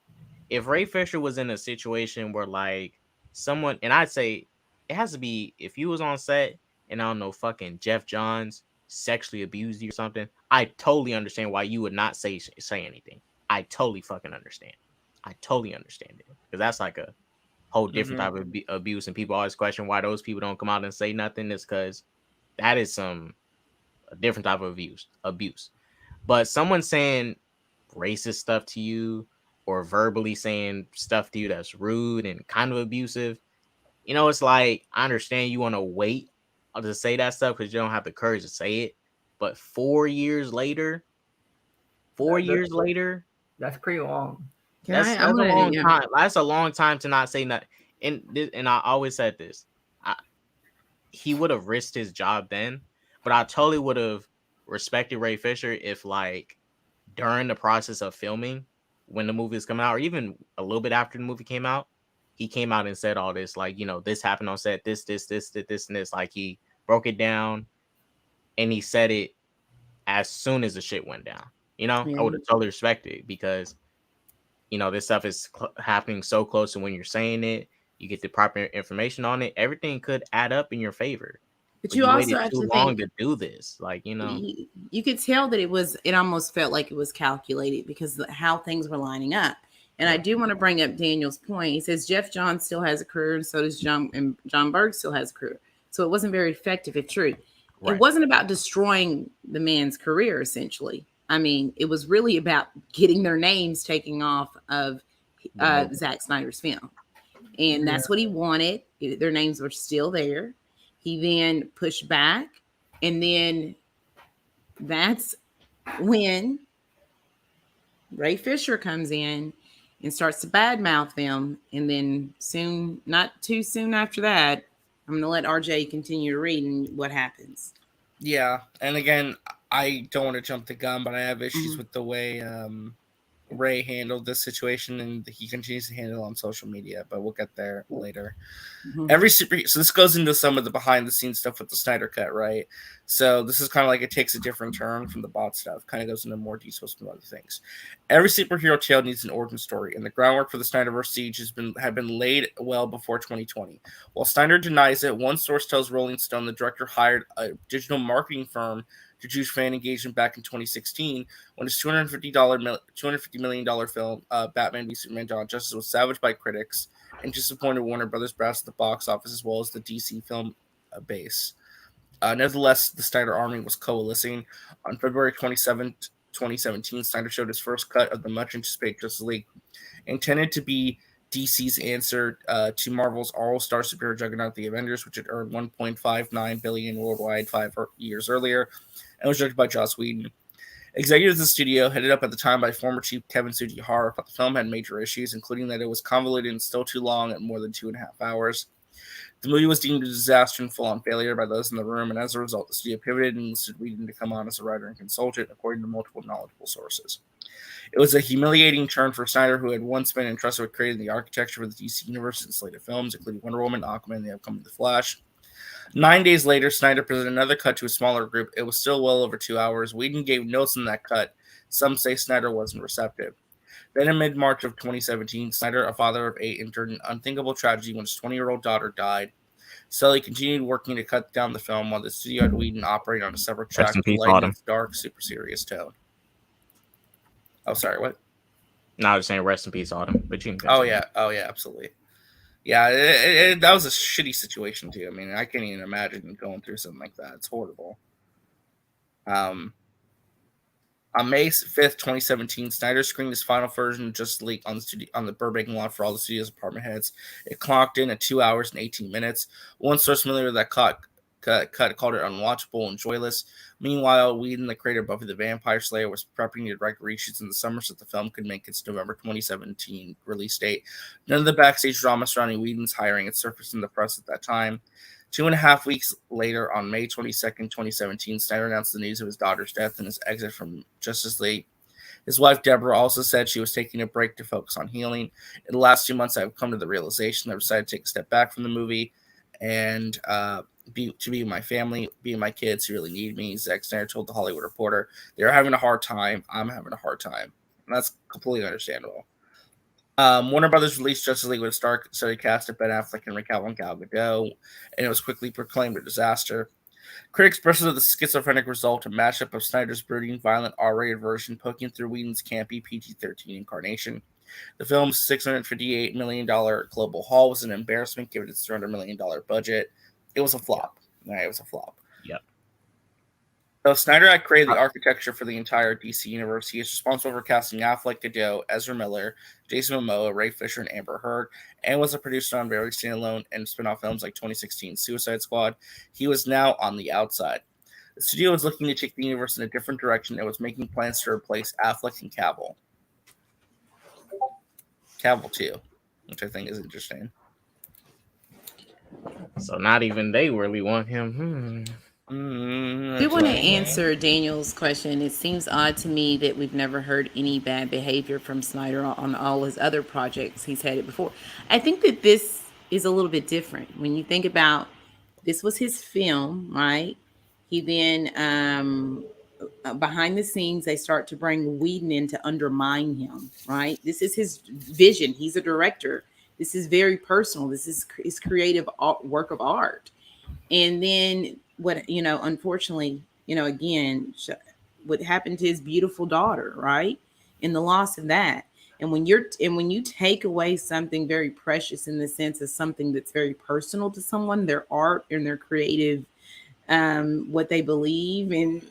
If Ray Fisher was in a situation where someone, and I'd say it has to be, if you was on set and I don't know, fucking Jeff Johns sexually abused you or something, I totally understand why you would not say anything. I totally fucking understand. I totally understand it. Because that's like a whole different type of abuse. And people always question why those people don't come out and say nothing. It's because that is a different type of abuse. But someone saying racist stuff to you or verbally saying stuff to you that's rude and kind of abusive, it's like, I understand you want to wait to say that stuff because you don't have the courage to say it. But 4 years later, that's pretty long. That's a long time. That's a long time to not say nothing. And I always said this. He would have risked his job then, but I totally would have respected Ray Fisher if, during the process of filming, when the movie is coming out, or even a little bit after the movie came out, he came out and said all this, this happened on set, this, and this. Like, he broke it down, and he said it as soon as the shit went down. I would have totally respected it because, this stuff is happening so close to when you're saying it. You get the proper information on it. Everything could add up in your favor. But you also waited have too to long think, to do this. You could tell that it almost felt like it was calculated because how things were lining up. And I do want to bring up Daniel's point. He says Jeff Johns still has a career, and so does John Berg still has a career. So it wasn't very effective, if true. Right. It wasn't about destroying the man's career, essentially. I mean, it was really about getting their names taken off of Zack Snyder's film. And that's what he wanted. Their names were still there. He then pushed back. And then that's when Ray Fisher comes in and starts to badmouth them. And then not too soon after that, I'm going to let RJ continue to read and what happens. Yeah. And again, I don't want to jump the gun, but I have issues with the way Ray handled this situation, and he continues to handle it on social media, but we'll get there later. So this goes into some of the behind the scenes stuff with the Snyder Cut, right? So this is kind of like it takes a different turn from the bot stuff, kind of goes into more details from other things. Every superhero tale needs an origin story, and the groundwork for the Snyderverse siege had been laid well before 2020. While Snyder denies it, one source tells Rolling Stone the director hired a digital marketing firm to juice fan engagement back in 2016 when his $250 million film, Batman v Superman Dawn of Justice, was savaged by critics and disappointed Warner Brothers brass at the box office as well as the DC film base. Nevertheless, the Snyder Army was coalescing. On February 27th, 2017, Snyder showed his first cut of the much-anticipated Justice League, intended to be DC's answer to Marvel's all-star superhero juggernaut, The Avengers, which had earned $1.59 billion worldwide 5 years earlier, and was directed by Joss Whedon. Executives of the studio, headed up at the time by former chief Kevin Sugihara, thought the film had major issues, including that it was convoluted and still too long at more than 2.5 hours. The movie was deemed a disaster and full-on failure by those in the room, and as a result, the studio pivoted and enlisted Whedon to come on as a writer and consultant, according to multiple knowledgeable sources. It was a humiliating turn for Snyder, who had once been entrusted with creating the architecture for the DC Universe and slated films, including Wonder Woman, Aquaman, and the upcoming The Flash. 9 days later, Snyder presented another cut to a smaller group. It was still well over 2 hours. Whedon gave notes on that cut. Some say Snyder wasn't receptive. Then in mid-March of 2017, Snyder, a father of 8, endured an unthinkable tragedy when his 20-year-old daughter died. Sully continued working to cut down the film while the studio had Whedon operate on a separate track to lighten its dark, super serious tone. Oh, sorry, what? No, I was saying rest in peace, Autumn. But you can oh yeah, absolutely. Yeah, that was a shitty situation too. I mean, I can't even imagine going through something like that. It's horrible. On May 5th, 2017, Snyder screened his final version of Justice League on the Burbank lot for all the studio's apartment heads. It clocked in at 2 hours and 18 minutes. One source familiar with that cut called it unwatchable and joyless. Meanwhile, Whedon, the creator of Buffy the Vampire Slayer, was prepping to direct reshoots in the summer so that the film could make its November 2017 release date. None of the backstage drama surrounding Whedon's hiring had surfaced in the press at that time. 2.5 weeks later, on May 22nd, 2017, Snyder announced the news of his daughter's death and his exit from Justice League. His wife, Deborah, also said she was taking a break to focus on healing. In the last 2 months, I've come to the realization that I've decided to take a step back from the movie and be with my family, be with my kids who really need me. Zack Snyder told The Hollywood Reporter, they're having a hard time. I'm having a hard time. And that's completely understandable. Warner Brothers released Justice League with a star-studded cast of Ben Affleck, Henry Cavill, and Gal Gadot, and it was quickly proclaimed a disaster. Critics bristled at the schizophrenic result, a mashup of Snyder's brooding, violent R-rated version poking through Whedon's campy PG-13 incarnation. The film's $658 million global haul was an embarrassment given its $300 million budget. It was a flop. Right, it was a flop. Yep. So Snyder had created the architecture for the entire DC universe. He is responsible for casting Affleck, Gadot, Ezra Miller, Jason Momoa, Ray Fisher, and Amber Heard, and was a producer on various standalone and spin-off films like 2016 Suicide Squad. He was now on the outside. The studio was looking to take the universe in a different direction and was making plans to replace Affleck and Cavill. Cavill too, which I think is interesting. So not even they really want him. We want to answer Daniel's question. It seems odd to me that we've never heard any bad behavior from Snyder on all his other projects. He's had it before. I think that this is a little bit different. When you think about, this was his film, right? He then, behind the scenes, they start to bring Whedon in to undermine him, right? This is his vision. He's a director. This is very personal. This is his creative work of art. And then what, unfortunately, again, what happened to his beautiful daughter, right? And the loss of that. And when you take away something very precious in the sense of something that's very personal to someone, their art and their creative, what they believe and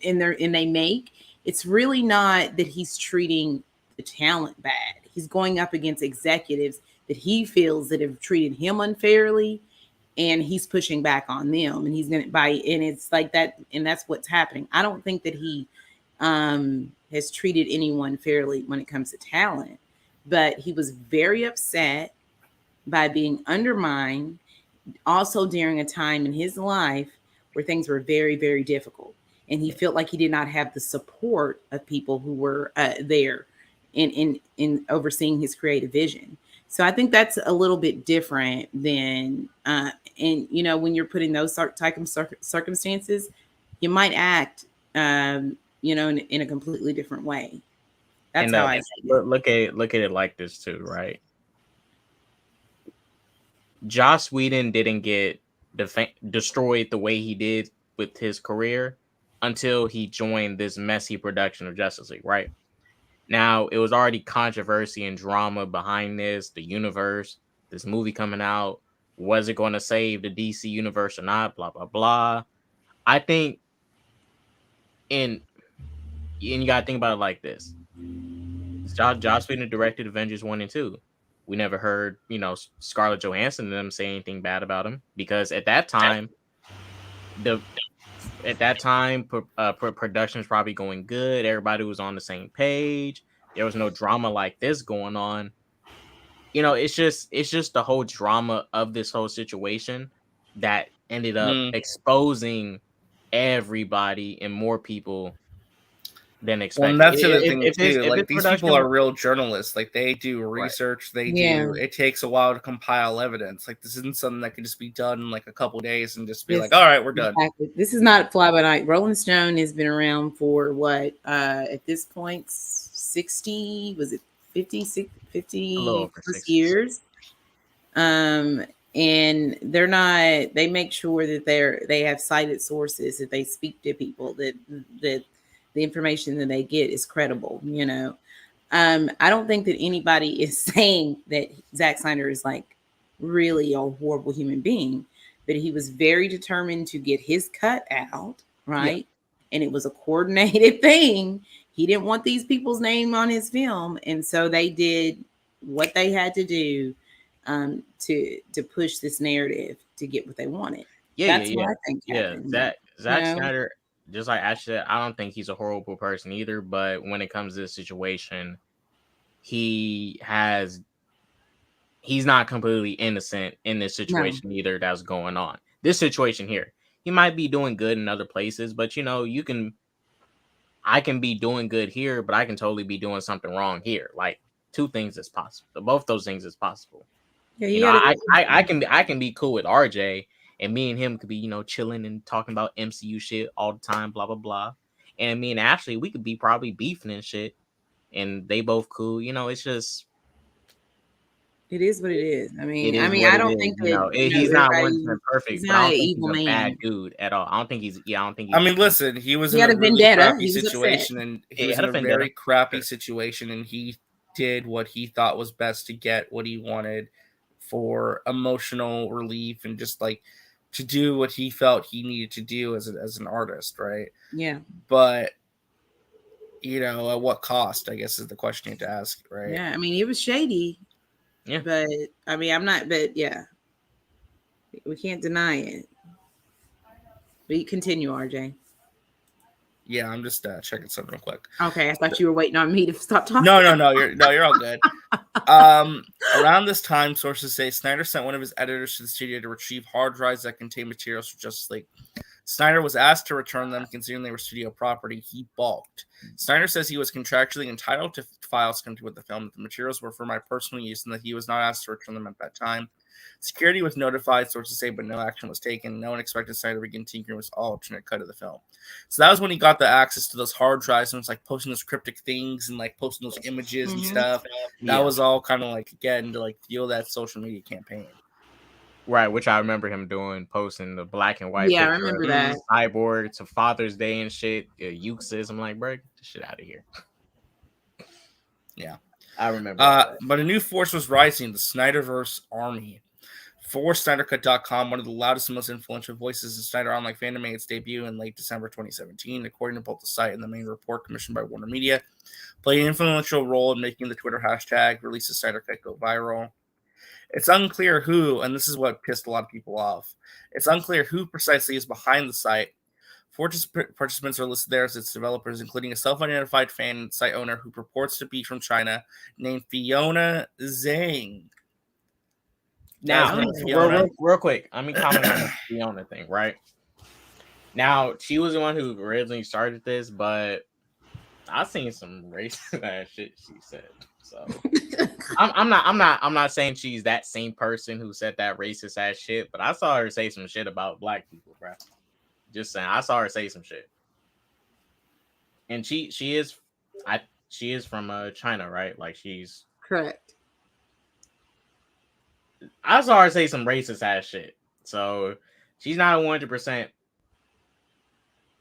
they make, it's really not that he's treating the talent bad. He's going up against executives that he feels that have treated him unfairly, and he's pushing back on them, and he's gonna buy, and it's like that, and that's what's happening. I don't think that he has treated anyone fairly when it comes to talent, but he was very upset by being undermined, also during a time in his life where things were very, very difficult, and he felt like he did not have the support of people who were there in overseeing his creative vision. So I think that's a little bit different than, and when you're put in those type of circumstances, you might act, in a completely different way. That's how I see it. Look at it like this too, right? Joss Whedon didn't get destroyed the way he did with his career until he joined this messy production of Justice League, right? Now, it was already controversy and drama behind this, the universe, this movie coming out. Was it going to save the DC universe or not? Blah, blah, blah. I think and you gotta think about it like this. Joss Whedon directed Avengers 1 and 2. We never heard, Scarlett Johansson and them say anything bad about him because at that time, production was probably going good. Everybody was on the same page. There was no drama like this going on. It's just the whole drama of this whole situation that ended up exposing everybody and more people than Well, expected. and that's the other thing If too. Like, this these people production, are real journalists. Like, they do research. They Yeah. do. It takes a while to compile evidence. Like, this isn't something that can just be done in like a couple days and just be like, all right, we're done. Exactly. This is not fly by night. Rolling Stone has been around for what? At this point, 60? Was it 50 plus years? And they're not. They make sure that they have cited sources, that they speak to people, that the information that they get is credible. I don't think that anybody is saying that Zack Snyder is like really a horrible human being, but he was very determined to get his cut out, right? Yeah. And it was a coordinated thing. He didn't want these people's name on his film, and so they did what they had to do to push this narrative to get what they wanted. That's what I think happened. Zack Snyder, just like Ash said, I don't think he's a horrible person either. But when it comes to this situation, he's not completely innocent in this situation either that's going on. This situation here, he might be doing good in other places, but I can be doing good here, but I can totally be doing something wrong here. Like, two things is possible. Both those things is possible. Yeah, I can be cool with RJ, and me and him could be, chilling and talking about MCU shit all the time, blah blah blah. And me and Ashley, we could be probably beefing and shit, and they both cool. It's just, it is what it is. I don't think that he's not 100% perfect. He's but I not don't an think evil he's a man. bad dude at all. I don't think he's. Listen, he was in a really crappy situation, and he was in a very crappy situation, and he did what he thought was best to get what he wanted for emotional relief and just like to do what he felt he needed to do as an artist, right? Yeah. But at what cost, I guess, is the question you have to ask, right? Yeah, it was shady. Yeah. But yeah. We can't deny it. But you continue, RJ. Yeah, I'm just checking something real quick. Okay, I thought you were waiting on me to stop talking. No, you're all good. Around this time, sources say Snyder sent one of his editors to the studio to retrieve hard drives that contain materials for Justice League. Snyder was asked to return them, considering they were studio property. He balked. Snyder says he was contractually entitled to files connected with the film, that the materials were for my personal use, and that he was not asked to return them at that time. Security was notified, sources say, but no action was taken. No one expected Snyder to begin tinkering with all alternate cut of the film. So that was when he got the access to those hard drives and was like posting those cryptic things and like posting those images and stuff. That was all kind of like, again, to like fuel that social media campaign. Right, which I remember him doing, posting the black and white. Yeah, I remember that. Cyborg to Father's Day and shit. Uxes. I'm like, bro, get the shit out of here. Yeah, I remember. But a new force was rising, the Snyderverse army. For SnyderCut.com, one of the loudest and most influential voices in Snyder Online fandom made its debut in late December 2017, according to both the site and the main report commissioned by Warner Media. Played an influential role in making the Twitter hashtag release of SnyderCut go viral. It's unclear who, and this is what pissed a lot of people off, it's unclear who precisely is behind the site. 4 participants are listed there as its developers, including a self-identified fan and site owner who purports to be from China named Fiona Zhang. Now, real quick, let me comment on the Fiona thing, right? Now, she was the one who originally started this, but I've seen some racist ass shit she said. So I'm not saying she's that same person who said that racist ass shit, but I saw her say some shit about black people, bro. Just saying, I saw her say some shit, and she is from China, right? Like, she's correct. I saw her say some racist ass shit, so she's not a 100%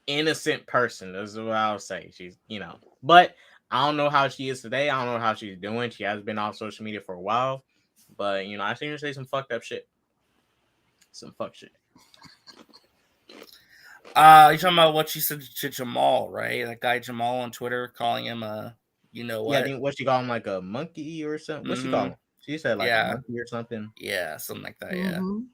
innocent person. That's what I'll say. She's, but I don't know how she is today. I don't know how she's doing. She has been off social media for a while, but I seen her say some fucked up shit. Some fuck shit. You're talking about what she said to Jamal, right? That guy Jamal on Twitter calling him you know Yeah, I what? think what she call him, like a monkey or something. What she call him? She said like a Yeah. monkey or something. Yeah, something like that. Yeah. Mhm.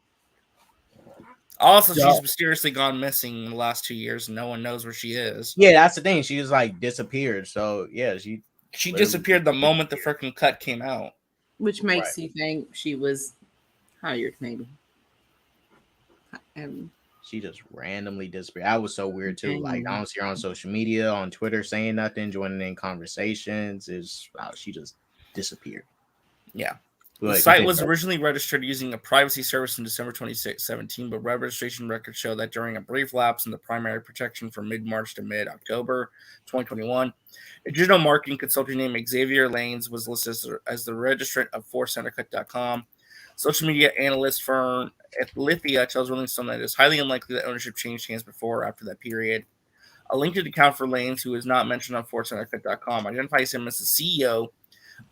Also, Yeah. she's mysteriously gone missing in the last 2 years, and no one knows where she is. Yeah, that's the thing. She just like disappeared. So yeah, she She literally disappeared the moment the freaking cut came out. Which makes you think she was hired, maybe. She just randomly disappeared. That was so weird too. Like I Dang. don't see her on social media, on Twitter saying nothing, joining in conversations. She just disappeared. Yeah. Go The ahead, site continue. was originally registered using a privacy service in December 2017, but web registration records show that during a brief lapse in the primary protection from mid-March to mid-October 2021, a digital marketing consultant named Xavier Lanes was listed as the registrant of forcentercut.com. Social media analyst firm Lithia tells Rolling Stone that it is highly unlikely that ownership changed hands before or after that period. A LinkedIn account for Lanes, who is not mentioned on forcentercut.com, identifies him as the CEO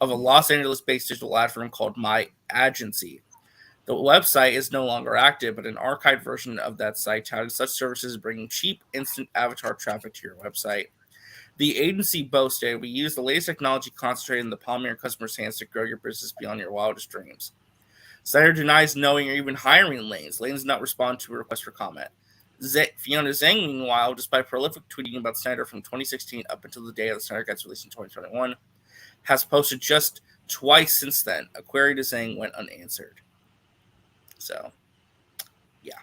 of a Los Angeles-based digital ad firm called My Agency. The website is no longer active, but an archived version of that site touted such services bringing cheap, instant avatar traffic to your website. The agency boasted, "We use the latest technology concentrated in the palm of your customers' hands to grow your business beyond your wildest dreams." Snyder denies knowing or even hiring Lanes. Lanes did not respond to a request for comment. Fiona Zhang, meanwhile, despite prolific tweeting about Snyder from 2016 up until the day of the Snyder Cut's release in 2021, has posted just twice since then. A query to Zhang went unanswered. So, yeah.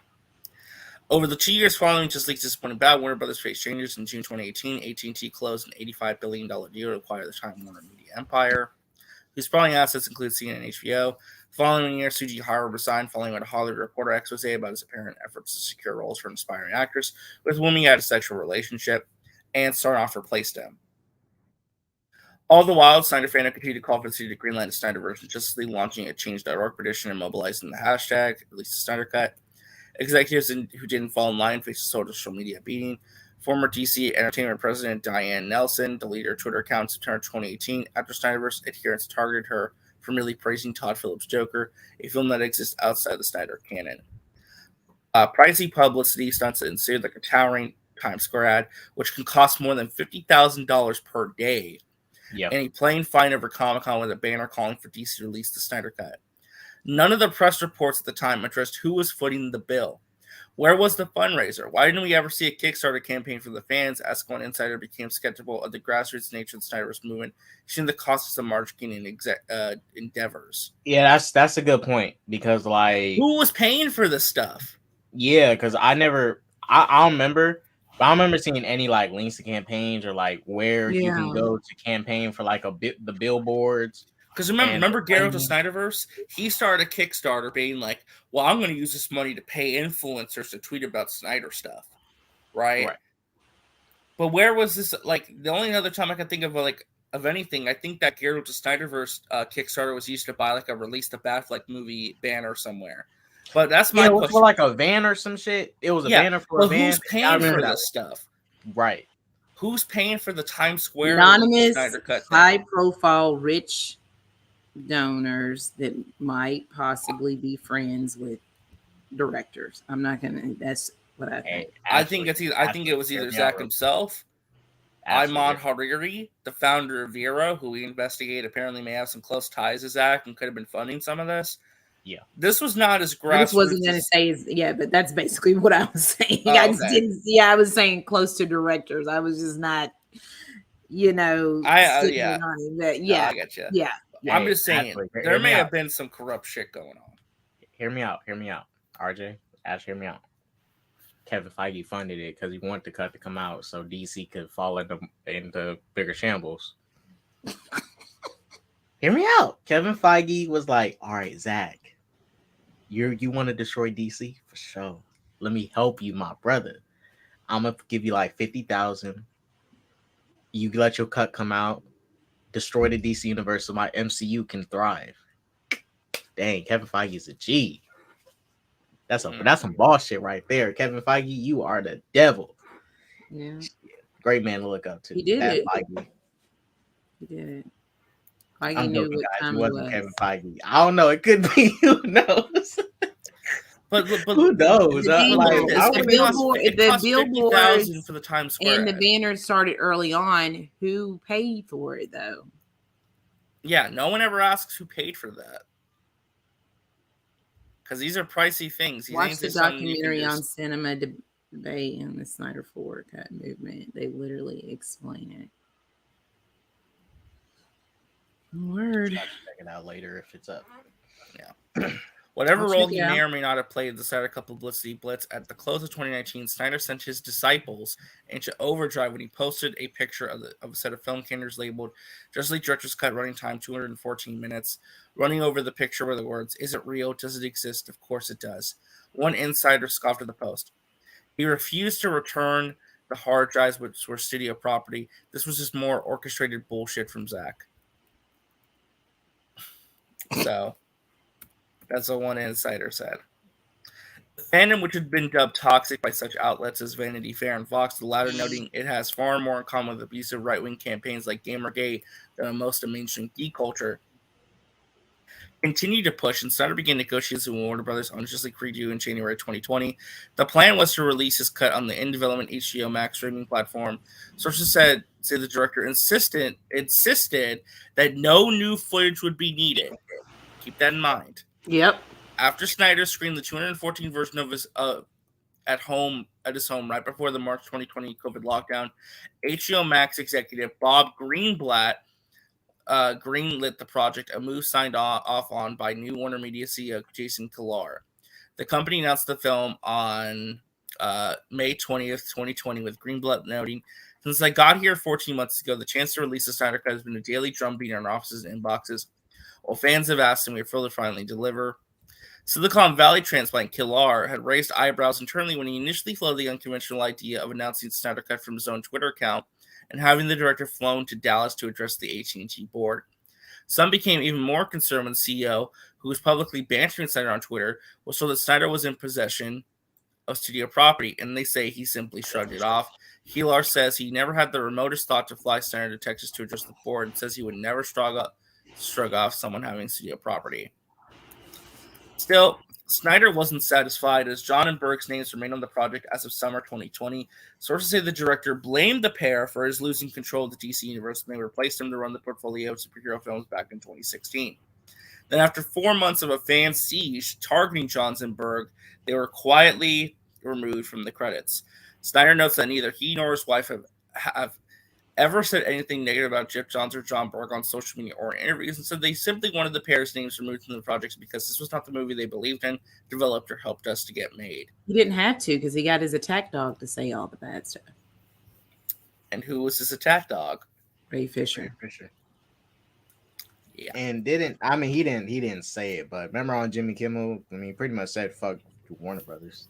Over the 2 years following Just League's disappointing bout, Warner Brothers faced changes. In June 2018, AT&T closed an $85 billion deal to acquire the Time Warner Media empire, whose sprawling assets include CNN and HBO. Following year, Suji Hara resigned following a Hollywood Reporter expose about his apparent efforts to secure roles for an aspiring actress with whom he had a sexual relationship, and Sarnoff replaced him. All the while, Snyder fandom continued to call for the city to greenlight a Snyder version, Justice League, launching a Change.org petition and mobilizing the hashtag, release the Snyder Cut. Executives who didn't fall in line faced a social media beating. Former DC Entertainment President Diane Nelson deleted her Twitter account in September 2018 after Snyderverse adherents targeted her for merely praising Todd Phillips' Joker, a film that exists outside the Snyder canon. Pricey publicity stunts ensued, like a towering Times Square ad, which can cost more than $50,000 per day. Yeah. And a plain fine over Comic-Con with a banner calling for DC to release the Snyder Cut. None of the press reports at the time addressed who was footing the bill. Where was the fundraiser? Why didn't we ever see a Kickstarter campaign for the fans? Asked one insider became skeptical of the grassroots nature of the Snyderverse movement, seeing the costs of marketing endeavors. Yeah, that's a good point, because like who was paying for this stuff? Yeah, because I don't remember. But I don't remember seeing any like links to campaigns or like where you can go to campaign for like the billboards. Because remember Garrett to Snyderverse? He started a Kickstarter being like, well, I'm going to use this money to pay influencers to tweet about Snyder stuff. Right? But where was this? Like, the only other time I can think of, like, of anything, I think that Garrett to Snyderverse Kickstarter was used to buy like a Release the Batfleck movie banner somewhere. But that's my question. It was for like a van or some shit. It was a banner for a van. Who's paying for this stuff? Right. Who's paying for the Times Square anonymous, Snyder Cut high-profile, rich donors that might possibly be friends with directors? I'm not gonna. That's what I think. I think it was either Zach himself, Ayman Hariri, the founder of Vero, who we investigate apparently may have some close ties to Zach and could have been funding some of this. Yeah, this was not as grassroots. I just wasn't going to say but that's basically what I was saying. I just didn't. Yeah, I was saying close to directors. I was just not, I get you. Yeah, I'm just saying there may have been some corrupt shit going on. Hear me out, RJ. Ash, hear me out. Kevin Feige funded it because he wanted the cut to come out so DC could fall into bigger shambles. Hear me out. Kevin Feige was like, all right, Zach, you want to destroy DC? For sure. Let me help you, my brother. I'm going to give you like $50,000. You let your cut come out, destroy the DC universe so my MCU can thrive. Dang, Kevin Feige is a G. That's some bullshit right there. Kevin Feige, you are the devil. Yeah. Great man to look up to. He did it. Feige. He did it. Feige knew what time it was. Kevin Feige. I don't know. It could be. Who knows? But Who knows? The Like, billboard, I the would billboard, it the cost billboards $50,000 for the Times Square and the ad. banners started early on. Who paid for it though? Yeah, no one ever asks who paid for that. Because these are pricey things. These Watch ain't the just something you can documentary on just... cinema debate and the Snyder Four Cut movement. They literally explain it. Word. I'll check it out later if it's up. Yeah. Whatever I'll role check he it out. may or may not have played in the Snyder Cut publicity blitz at the close of 2019, Snyder sent his disciples into overdrive when he posted a picture of a set of film cameras labeled Justice League Director's Cut running time 214 minutes. Running over the picture were the words, "Is it real? Does it exist? Of course it does." One insider scoffed at the post. He refused to return the hard drives, which were studio property. This was just more orchestrated bullshit from Zach. So... that's what one insider said. The fandom, which had been dubbed toxic by such outlets as Vanity Fair and Vox, the latter noting it has far more in common with abusive right-wing campaigns like Gamergate than most of mainstream geek culture, continued to push and started to begin negotiations with Warner Brothers on Justice League Redo in January 2020. The plan was to release his cut on the in-development HBO Max streaming platform. Sources said the director insisted that no new footage would be needed. Keep that in mind. Yep. After Snyder screened the 214 version of his at his home right before the March 2020 COVID lockdown, HBO Max executive Bob Greenblatt greenlit the project, a move signed off on by new Warner Media CEO Jason Kilar. The company announced the film on May 20th, 2020, with Greenblatt noting, "Since I got here 14 months ago, the chance to release the Snyder Cut has been a daily drumbeat in our offices and inboxes. While fans have asked, and we will finally deliver." Silicon Valley transplant Kilar had raised eyebrows internally when he initially floated the unconventional idea of announcing Snyder Cut from his own Twitter account and having the director flown to Dallas to address the AT&T board. Some became even more concerned when the CEO, who was publicly bantering Snyder on Twitter, was told that Snyder was in possession of studio property, and they say he simply shrugged it off. Kilar says he never had the remotest thought to fly Snyder to Texas to address the board and says he would never shrug off someone having studio property. Still, Snyder wasn't satisfied, as John and Berg's names remain on the project as of summer 2020. Sources say the director blamed the pair for his losing control of the DC universe, and they replaced him to run the portfolio of superhero films back in 2016. Then, after 4 months of a fan siege targeting Johns and Berg, they were quietly removed from the credits. Snyder notes that neither he nor his wife have ever said anything negative about Jeff Johns or John Berg on social media or in interviews, and said they simply wanted the pair's names removed from the projects because this was not the movie they believed in, developed, or helped us to get made. He didn't have to because he got his attack dog to say all the bad stuff. And who was his attack dog? Ray Fisher. Ray Fisher. Yeah. And he didn't say it, but remember on Jimmy Kimmel, he pretty much said fuck Warner Brothers.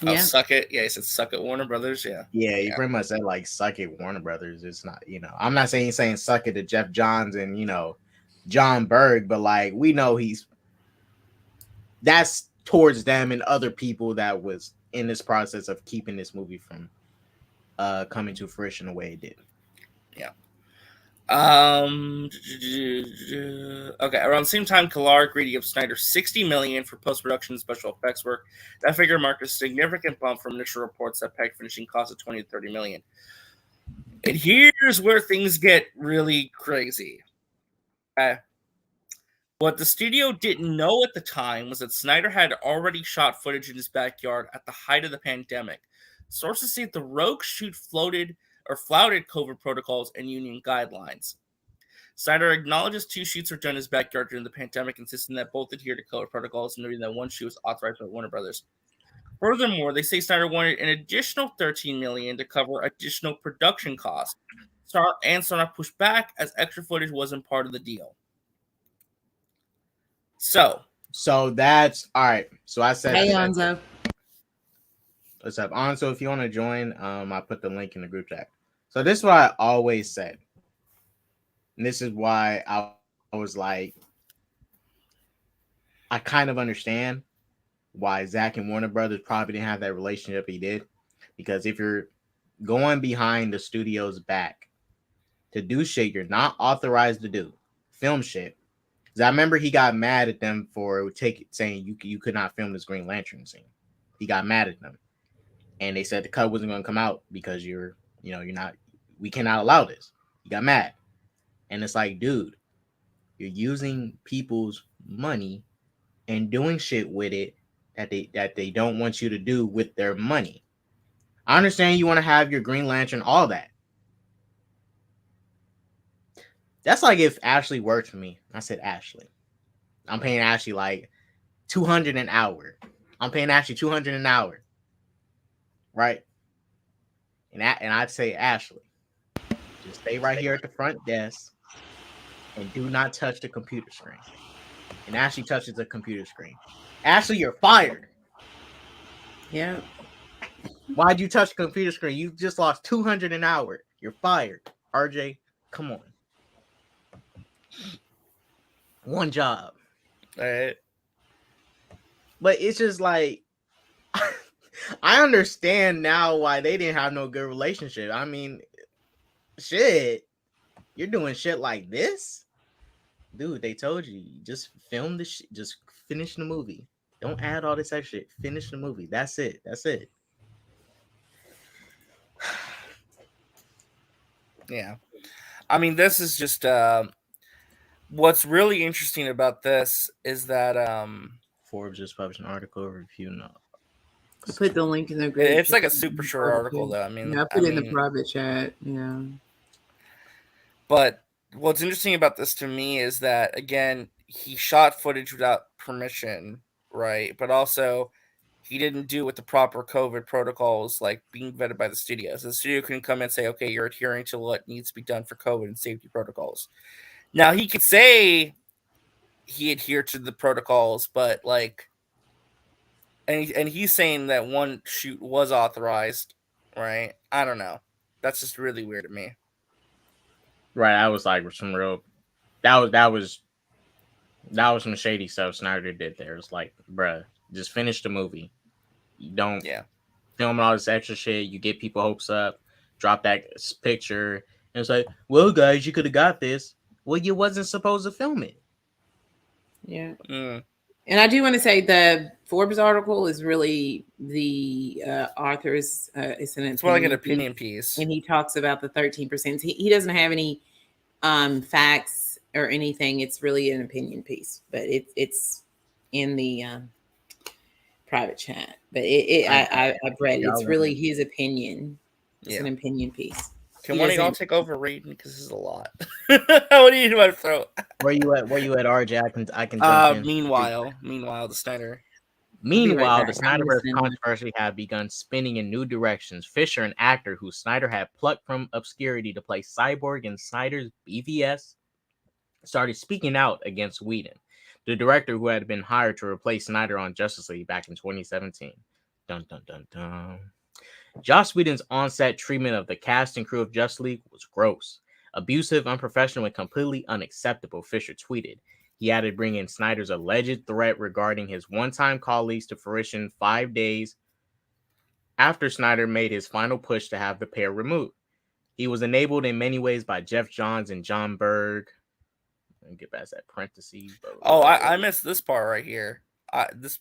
Oh, Yeah. suck it. Yeah, he said suck it, Warner Brothers. Yeah. Yeah, he pretty much said like suck it, Warner Brothers. It's not, I'm not saying he's saying suck it to Jeff Johns and John Berg, but like we know that's towards them and other people that was in this process of keeping this movie from coming to fruition the way it did. Yeah. Okay, around the same time, Kilar agreed to give Snyder $60 million for post-production and special effects work. That figure marked a significant bump from initial reports that pegged finishing costs of $20 to $30 million. And here's where things get really crazy. What the studio didn't know at the time was that Snyder had already shot footage in his backyard at the height of the pandemic. Sources say the rogue shoot flouted COVID protocols and union guidelines. Snyder acknowledges 2 shoots were done in his backyard during the pandemic, insisting that both adhere to COVID protocols, and noting that 1 shoot was authorized by Warner Brothers. Furthermore, they say Snyder wanted an additional $13 million to cover additional production costs. Snyder pushed back as extra footage wasn't part of the deal. So that's all right. So I said, Hey, Anzo. What's up, Anzo? If you want to join, I put the link in the group chat. So this is what I always said, and this is why I was like, I kind of understand why Zach and Warner Brothers probably didn't have that relationship he did, because if you're going behind the studio's back to do shit you're not authorized to do, film shit, Because I remember he got mad at them for saying you could not film this Green Lantern scene. He got mad at them, and they said the cut wasn't going to come out because you're not. We cannot allow this. He got mad, and it's like, dude, you're using people's money and doing shit with it that they don't want you to do with their money. I understand you want to have your Green Lantern, all that. That's like if Ashley worked for me. I said, Ashley, I'm paying Ashley like $200 an hour. I'm paying Ashley $200 an hour, right? And I'd say, Ashley, just stay right here at the front desk and do not touch the computer screen. And Ashley touches the computer screen. Ashley, you're fired. Yeah. Why'd you touch the computer screen? You just lost $200 an hour. You're fired. RJ, come on. One job. All right. But it's just like, I understand now why they didn't have no good relationship. I mean, shit. You're doing shit like this? Dude, they told you. Just film the shit. Just finish the movie. Don't add all this extra shit. Finish the movie. That's it. That's it. Yeah. I mean, this is just what's really interesting about this is that Forbes just published an article review. No, I put the link in the group. it's like a super short article, though. I mean, yeah, I put it in the private chat. Yeah. But what's interesting about this to me is that, again, he shot footage without permission, right? But also, he didn't do it with the proper COVID protocols, like being vetted by the studio. So the studio couldn't come in and say, okay, you're adhering to what needs to be done for COVID and safety protocols. Now, he could say he adhered to the protocols, but like, and he's saying that one shoot was authorized, right? I don't know. That's just really weird to me. right. I was like some real. That was some shady stuff Snyder did there. It's like, bruh, just finish the movie. You don't film all this extra shit. You get people hopes up. Drop that picture, and it's like, well, guys, you could have got this. Well, you wasn't supposed to film it. Yeah. And I do want to say the Forbes article is really the author's. It's more like an opinion piece, and he talks about the 13%. He doesn't have any facts or anything. It's really an opinion piece, but it's in the private chat. But I've read it. It's really his opinion. It's an opinion piece. Can one of y'all take over reading, because this is a lot? What do you want to throw? Where you at, RJ? I can jump in. Meanwhile, the Snyder. Meanwhile, the Snyderverse controversy had begun spinning in new directions. Fisher, an actor who Snyder had plucked from obscurity to play Cyborg in Snyder's BVS, started speaking out against Whedon, the director who had been hired to replace Snyder on Justice League back in 2017. Dun dun dun dun. Joss Whedon's on-set treatment of the cast and crew of Justice League was gross, abusive, unprofessional, and completely unacceptable, Fisher tweeted. He added bringing Snyder's alleged threat regarding his one-time colleagues to fruition 5 days after Snyder made his final push to have the pair removed. He was enabled in many ways by Jeff Johns and John Berg. Let me get past that parentheses. Oh, I missed this part right here.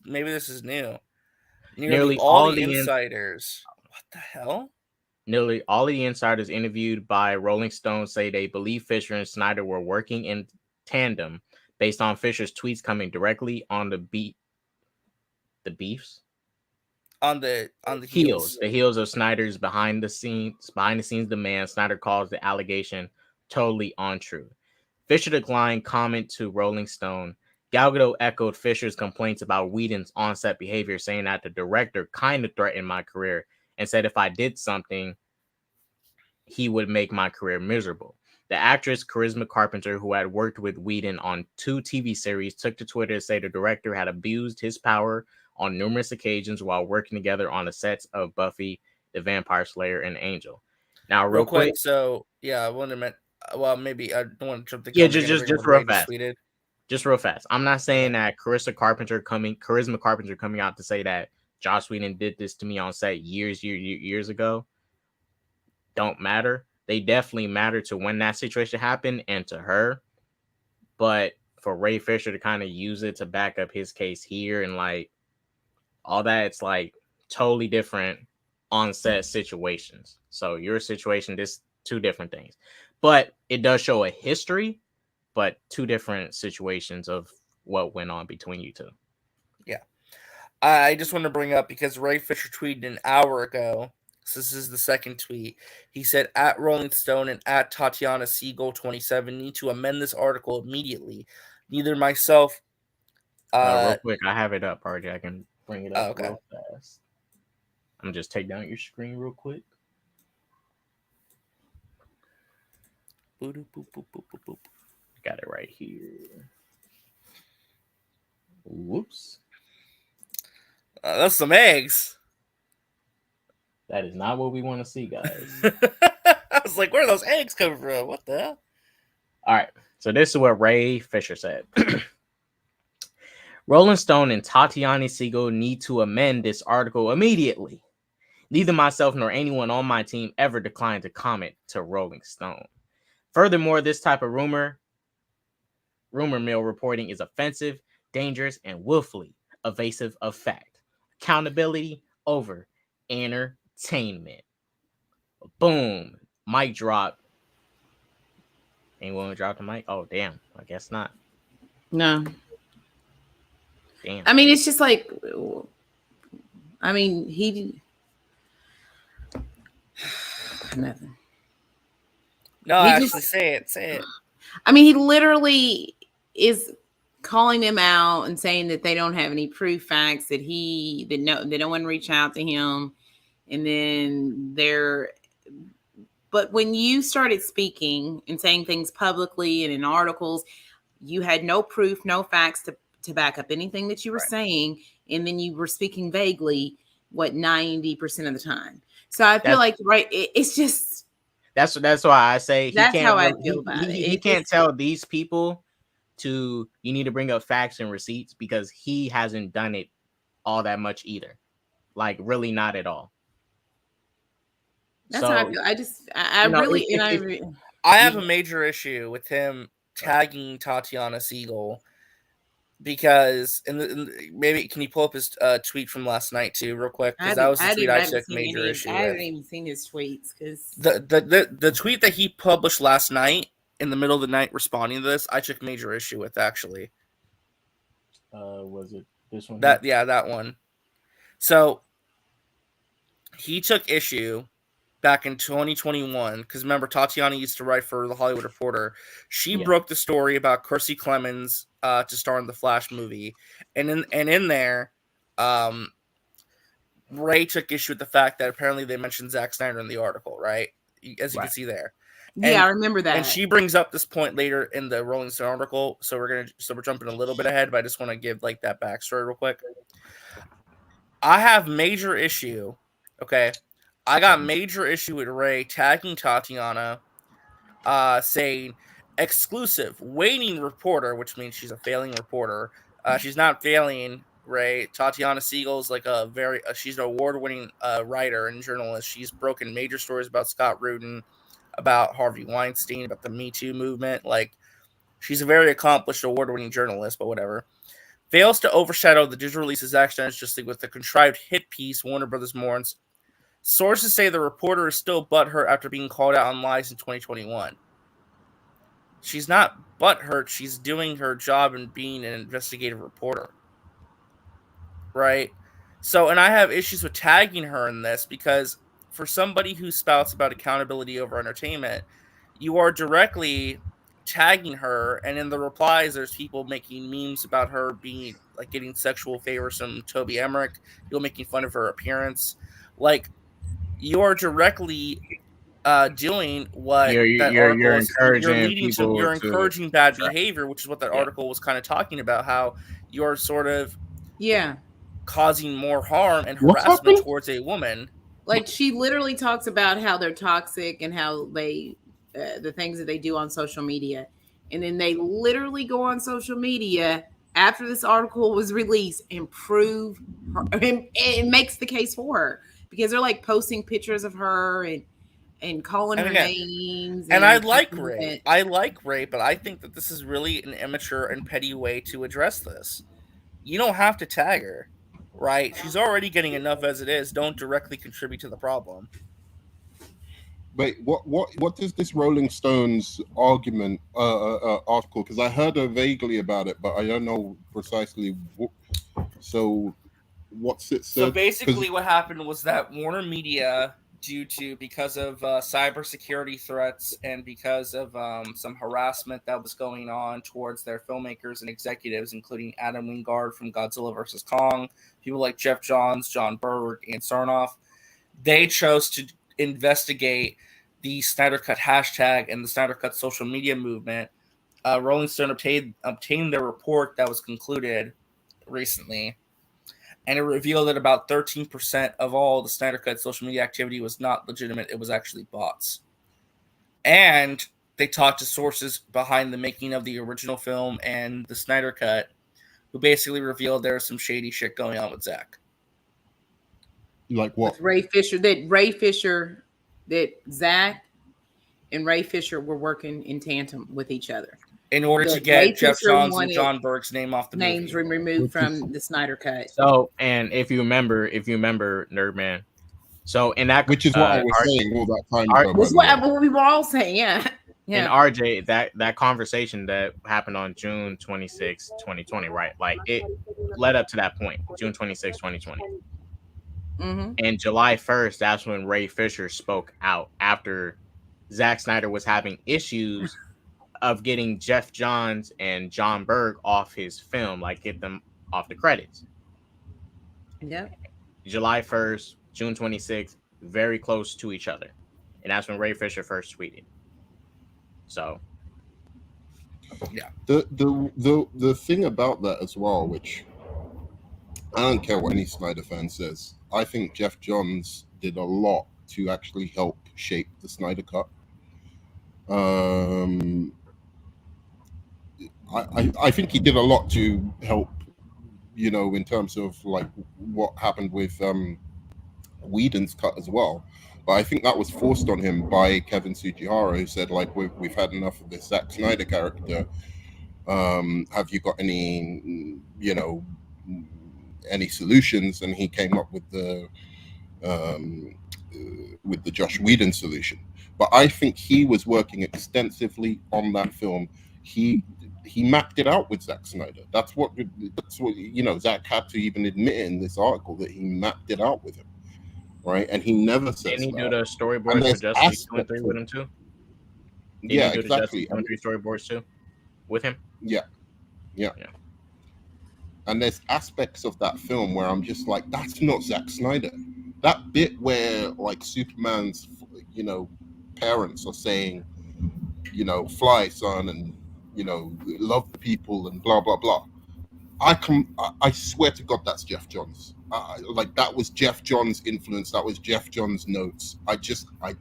Maybe this is new. Nearly all the insiders. What the hell? Nearly all of the insiders interviewed by Rolling Stone say they believe Fisher and Snyder were working in tandem based on Fisher's tweets coming directly on the beefs? On the heels. The heels of Snyder's behind the scenes demand. Snyder calls the allegation totally untrue. Fisher declined comment to Rolling Stone. Gal Gadot echoed Fisher's complaints about Whedon's on-set behavior, saying that the director kind of threatened my career and said if I did something, he would make my career miserable. The actress Charisma Carpenter, who had worked with Whedon on 2 TV series, took to Twitter to say the director had abused his power on numerous occasions while working together on the sets of Buffy, the Vampire Slayer, and Angel. Now, real quick. So, yeah, I want to maybe I don't want to jump the gun. Yeah, just real fast. Just real fast. I'm not saying that Charisma Carpenter coming out to say that Joss Whedon did this to me on set years ago don't matter. They definitely matter to when that situation happened and to her. But for Ray Fisher to kind of use it to back up his case here and like all that, it's like totally different on set situations. So your situation, this two different things, but it does show a history, but two different situations of what went on between you two. Yeah. I just want to bring up because Ray Fisher tweeted an hour ago. So this is the second tweet. He said, at Rolling Stone and at Tatiana Siegel 27 need to amend this article immediately. Neither myself. Real quick, I have it up, RJ. I can bring it up okay. real fast. I'm just take down your screen real quick. Boop, boop, boop, boop, boop, boop. Got it right here. Whoops. That's some eggs. That is not what we want to see, guys. I was like, where are those eggs coming from? What the hell? All right. So this is what Ray Fisher said. Rolling Stone and Tatiana Siegel need to amend this article immediately. Neither myself nor anyone on my team ever declined to comment to Rolling Stone. Furthermore, this type of rumor mill reporting is offensive, dangerous, and willfully evasive of fact. Accountability over entertainment. Boom. Mic drop. Anyone drop the mic? Oh, damn. I guess not. No. Damn. I mean, it's just like, I mean, nothing. No, He actually, just- say it. I mean, he literally is calling them out and saying that they don't have any proof facts, that no one reached out to him. And then but when you started speaking and saying things publicly and in articles, you had no proof, no facts to back up anything that you were saying. And then you were speaking vaguely, 90% of the time. So I feel like, right, it's just. That's why I say that's how I feel about it. He can't tell these people you need to bring up facts and receipts because he hasn't done it all that much either. Like really not at all. That's how I feel. I have a major issue with him tagging Tatiana Siegel because maybe can you pull up his tweet from last night too, real quick? Because that was the tweet I took major issue with. I haven't even seen his tweets because the tweet that he published last night in the middle of the night responding to this, I took major issue with actually. Was it this one? That one. So he took issue back in 2021 because remember Tatiana used to write for the Hollywood Reporter. She broke the story about Kiersey Clemons to star in the Flash movie, and in there, Ray took issue with the fact that apparently they mentioned Zack Snyder in the article, right? As you can see there. I remember that. And she brings up this point later in the Rolling Stone article. So we're jumping a little bit ahead, but I just want to give like that backstory real quick. I have major issue. Okay. I got major issue with Ray tagging Tatiana, saying exclusive waiting reporter, which means she's a failing reporter. She's not failing, Ray. Tatiana Siegel's like she's an award-winning writer and journalist. She's broken major stories about Scott Rudin, about Harvey Weinstein, about the Me Too movement. Like, she's a very accomplished award-winning journalist, but whatever. Fails to overshadow the digital release of Zack Snyder's Justice League with the contrived hit piece Warner Brothers mourns. Sources say the reporter is still butthurt after being called out on lies in 2021. She's not butthurt. She's doing her job and being an investigative reporter. Right? So, and I have issues with tagging her in this because for somebody who spouts about accountability over entertainment, you are directly tagging her, and in the replies, there's people making memes about her being like getting sexual favors from Toby Emmerich, people making fun of her appearance. Like, you are directly doing what you're encouraging you're encouraging bad behavior, which is what that article was kind of talking about. How you're sort of causing more harm and harassment towards a woman. Like, she literally talks about how they're toxic and how they the things that they do on social media, and then they literally go on social media after this article was released and prove her, and makes the case for her. Because they're like posting pictures of her and and calling And her again, names. And I like thinking Ray. that- I like Ray, but I think that this is really an immature and petty way to address this. You don't have to tag her, right? She's already getting enough as it is. Don't directly contribute to the problem. Wait, what does this Rolling Stones argument article? Because I heard vaguely about it, but I don't know precisely. So, what's it said? So basically, what happened was that Warner Media, because of cybersecurity threats and because of some harassment that was going on towards their filmmakers and executives, including Adam Wingard from Godzilla vs. Kong, people like Jeff Johns, John Berg, and Sarnoff, they chose to investigate the Snyder Cut hashtag and the Snyder Cut social media movement. Rolling Stone obtained their report that was concluded recently, and it revealed that about 13% of all the Snyder Cut social media activity was not legitimate. It was actually bots. And they talked to sources behind the making of the original film and the Snyder Cut, who basically revealed there was some shady shit going on with Zack. Like what? With that Zach and Ray Fisher were working in tandem with each other. In order to get Jeff Johns and John Berg's name off the names movie. removed from the Snyder Cut. So, and if you remember, Nerdman, so in that, which is what I was saying all that time ago. That's what we were all saying, yeah. And RJ, that conversation that happened on June 26, 2020, right? Like it led up to that point, June 26, 2020. Mm-hmm. And July 1st, that's when Ray Fisher spoke out after Zack Snyder was having issues of getting Jeff Johns and John Berg off his film, like get them off the credits. Yeah. July 1st, June 26th, very close to each other. And that's when Ray Fisher first tweeted. So yeah. The thing about that as well, which I don't care what any Snyder fan says, I think Jeff Johns did a lot to actually help shape the Snyder Cut. I think he did a lot to help, in terms of like what happened with Whedon's cut as well. But I think that was forced on him by Kevin Tsujihara, who said, like, we've had enough of this Zack Snyder character. Have you got any, any solutions? And he came up with the Joss Whedon solution. But I think he was working extensively on that film. He mapped it out with Zack Snyder. That's what Zack had to even admit in this article that he mapped it out with him, right? And he never says. Didn't he do the storyboards for Justice 2 and 3 with him too? Yeah, exactly. 2 and 3 storyboards too with him. Yeah. And there's aspects of that film where I'm just like, that's not Zack Snyder. That bit where like Superman's, parents are saying, fly, son, and love the people and blah blah blah. I swear to God, that's Jeff Johns. Like that was Jeff Johns' influence. That was Jeff Johns' notes. I just have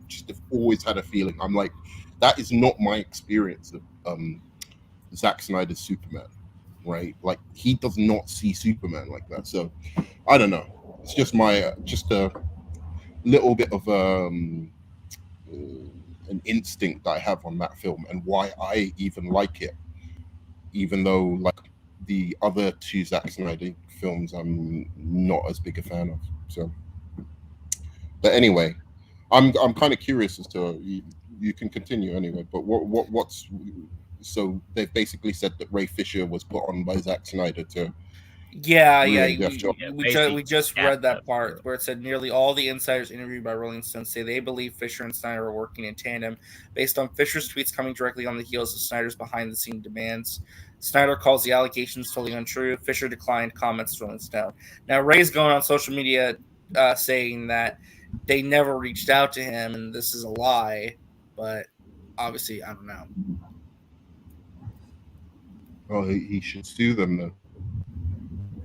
always had a feeling. I'm like, that is not my experience of Zack Snyder's Superman, right? Like he does not see Superman like that. So I don't know. It's just just a little bit of an instinct that I have on that film and why I even like it, even though like the other two Zack Snyder films I'm not as big a fan of. So, but anyway, I'm kind of curious as to you can continue anyway. But what's so they've basically said that Ray Fisher was put on by Zack Snyder to. We just read that part where it said nearly all the insiders interviewed by Rolling Stone say they believe Fisher and Snyder are working in tandem based on Fisher's tweets coming directly on the heels of Snyder's behind-the-scene demands. Snyder calls the allegations totally untrue. Fisher declined comments to Rolling Stone. Now, Ray's going on social media saying that they never reached out to him and this is a lie, but obviously, I don't know. Oh, he should sue them then.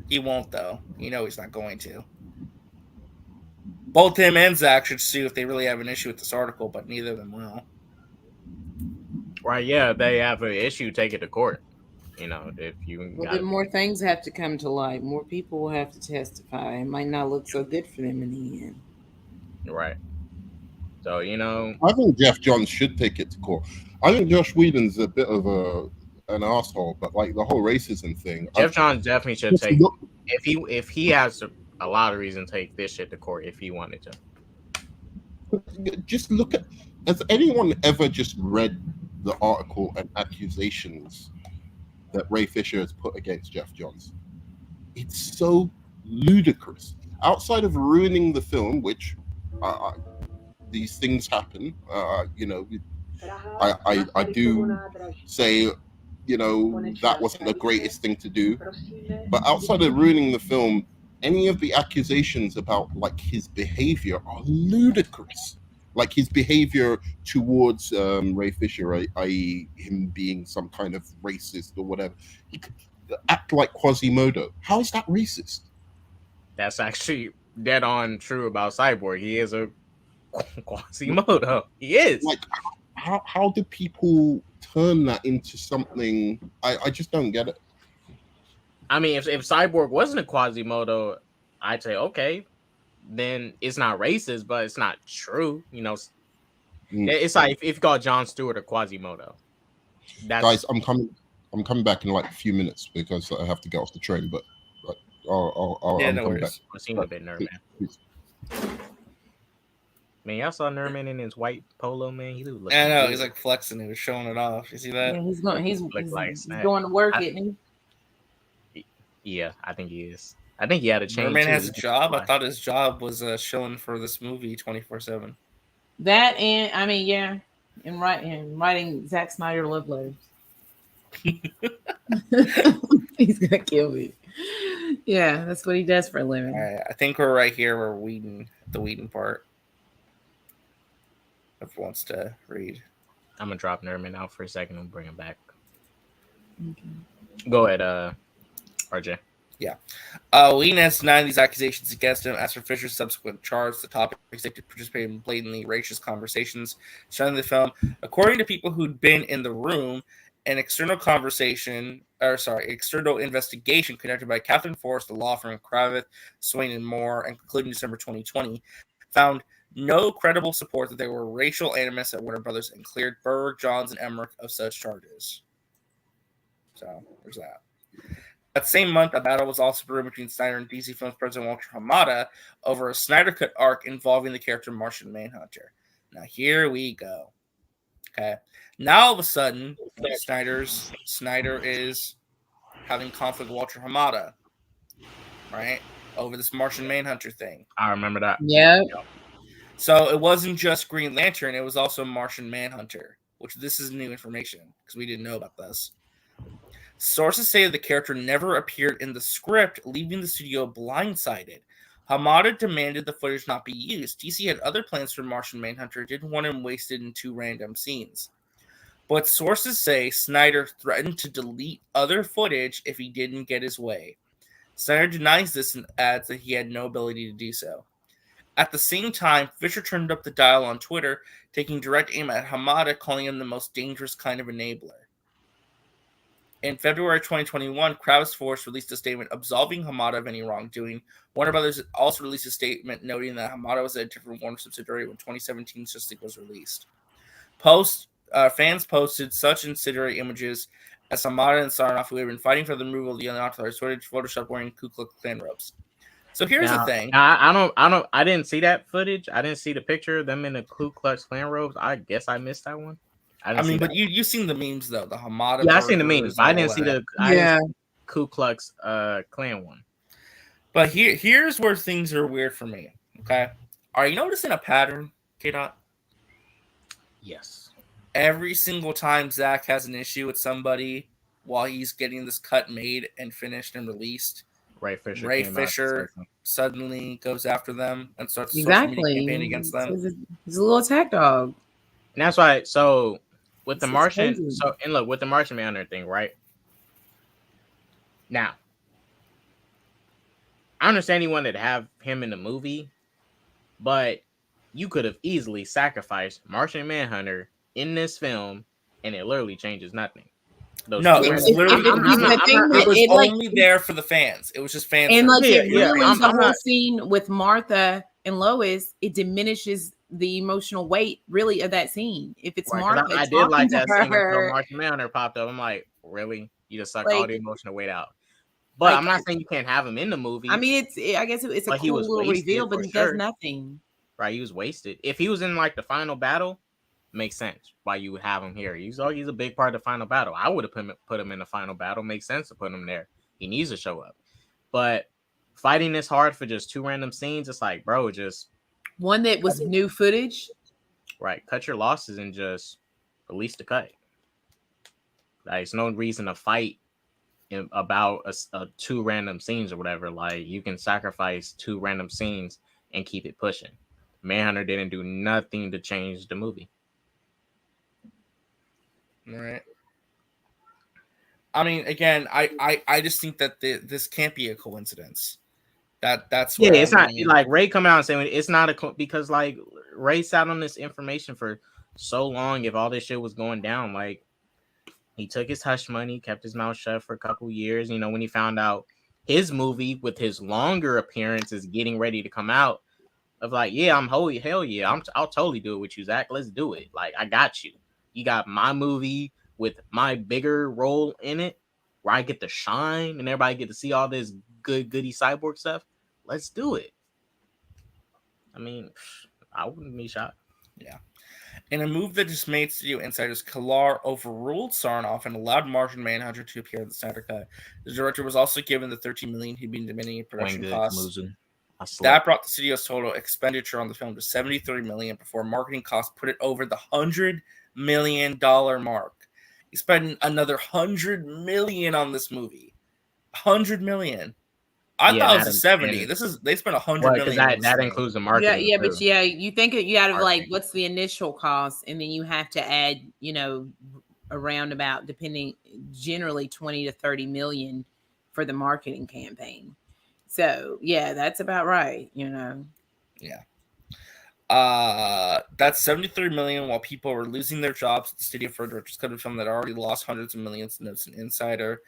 He won't, though. He's not going to. Both him and Zack should sue if they really have an issue with this article, but neither of them will. Right, yeah, they have an issue, take it to court. If you... Well, then more things have to come to light. More people will have to testify. It might not look so good for them in the end. Right. So I think Jeff Johns should take it to court. I think Josh Whedon's a bit of an asshole, but like the whole racism thing. Jeff Johns definitely should Just take look- if he has a lot of reason to take this shit to court if he wanted to. Just look at. Has anyone ever just read the article and accusations that Ray Fisher has put against Jeff Johns? It's so ludicrous. Outside of ruining the film, which these things happen, I do say, that wasn't the greatest thing to do. But outside of ruining the film, any of the accusations about like his behavior are ludicrous. Like his behavior towards Ray Fisher, i.e., him being some kind of racist or whatever. He could act like Quasimodo. How is that racist? That's actually dead on true about Cyborg. He is a Quasimodo. He is. Like, how do people turn that into something? I just don't get it. I mean, if Cyborg wasn't a Quasimodo, I'd say okay, then it's not racist, but it's not true. It's like if you call Jon Stewart a Quasimodo. Guys, I'm coming back in like a few minutes because I have to get off the train. But I'll no come back. I seen a bit Nerman. Man, y'all saw Nerman in his white polo, man. He looked. I know good. he's like flexing. He was showing it off. You see that? Yeah, he's going. He's going to work, isn't he? Yeah, I think he is. I think he had a change. Merman has a job. I thought his job was showing for this movie 24/7. That and I mean, yeah, and writing Zack Snyder love letters. He's gonna kill me. Yeah, that's what he does for a living. All right, I think we're right here where the Whedon part. If wants to read, I'm gonna drop Nerman out for a second and bring him back. Okay. Go ahead, RJ. Yeah. Whedon has denied these accusations against him. As for Fisher's subsequent charge, the top executive participated in blatantly racist conversations surrounding the film. According to people who'd been in the room, an external investigation conducted by Catherine Forrest, the law firm Kravitz, Swain and Moore, and concluding December 2020, found no credible support that there were racial animus at Warner Brothers and cleared Berg, Johns, and Emmerich of such charges. So, there's that. That same month, a battle was also brewing between Snyder and DC Films president Walter Hamada over a Snyder Cut arc involving the character Martian Manhunter. Now, here we go. Okay. Now, all of a sudden, Snyder is having conflict with Walter Hamada, right? Over this Martian Manhunter thing. I remember that. Yeah. So, it wasn't just Green Lantern, it was also Martian Manhunter, which this is new information because we didn't know about this. Sources say the character never appeared in the script, leaving the studio blindsided. Hamada demanded the footage not be used. DC had other plans for Martian Manhunter, didn't want him wasted in 2 random scenes. But sources say Snyder threatened to delete other footage if he didn't get his way. Snyder denies this and adds that he had no ability to do so. At the same time, Fisher turned up the dial on Twitter, taking direct aim at Hamada, calling him the most dangerous kind of enabler. In February 2021, Kravitz Force released a statement absolving Hamada of any wrongdoing. Warner Brothers also released a statement noting that Hamada was at a different Warner subsidiary when 2017 Justice League was released. Fans posted such incendiary images as Hamada and Sarnoff, who had been fighting for the removal of the unauthorized footage, photoshopped wearing Ku Klux Klan robes. So here's the thing. I didn't see that footage. I didn't see the picture of them in the Ku Klux Klan robes. I guess I missed that one. But you've seen the memes though, the Hamada. Yeah, I seen the memes, but I didn't see the Ku Klux Klan one. But here's where things are weird for me. Okay, are you noticing a pattern, K-Dot? Yes. Every single time Zach has an issue with somebody while he's getting this cut made and finished and released, Ray Fisher suddenly goes after them and starts a social Exactly. media campaign against them. He's a little attack dog. And that's why. So with the This is Martian, crazy. with the Martian Manhunter thing, right? Now, I understand you wanted to have him in the movie, but you could have easily sacrificed Martian Manhunter in this film, and it literally changes nothing. It was literally it was only there for the fans. It was just fans. And like it Yeah, ruins the I'm whole not- scene with Martha and Lois. It diminishes the emotional weight really of that scene. If it's Right, 'cause Martha I did talking like to that scene until her, Martian Manhunter popped up. I'm like, really? You just suck all the like, emotional weight out. But I'm like, not saying you can't have him in the movie. I mean, I guess it's a But he cool was little wasted reveal, but for he does sure. nothing. Right, he was wasted. If he was in like the final battle, makes sense why you would have him here. He's a big part of the final battle. I would have put him in the final battle. Makes sense to put him there. He needs to show up. But fighting this hard for just 2 random scenes, it's like, bro, just One that was new footage. right, cut your losses and just release the cut. There's no reason to fight about a 2 random scenes or whatever. Like, you can sacrifice 2 random scenes and keep it pushing. Manhunter didn't do nothing to change the movie. Right. I mean, again, I just think that this can't be a coincidence. That's Yeah, where it's I'm not getting- like Ray coming out and saying it's not because like Ray sat on this information for so long. If all this shit was going down, like, he took his hush money, kept his mouth shut for a couple years. You know, when he found out his movie with his longer appearances getting ready to come out, of like, yeah, I'm holy hell yeah, I'll totally do it with you, Zach. Let's do it. Like, I got you. You got my movie with my bigger role in it, where I get to shine and everybody get to see all this goody cyborg stuff. Let's do it. I mean, I wouldn't be shocked. Yeah. In a move that just made studio insiders, Kalar overruled Sarnoff and allowed Martian Manhunter to appear in the Snyder Cut. The director was also given the $13 million he'd been demanding in production costs. That brought the studio's total expenditure on the film to $73 million before marketing costs put it over the $100 million mark. He spent another $100 million on this movie. $100 million. I thought it was a 70. They spent $100 million. That includes the marketing. Yeah, but yeah, you think you got to like, what's the initial cost, and then you have to add, around about, depending, generally 20 to 30 million for the marketing campaign. So yeah, that's about right. Yeah. That's $73 million while people were losing their jobs at the studio for a director's cut of a film that already lost hundreds of millions, notes an insider.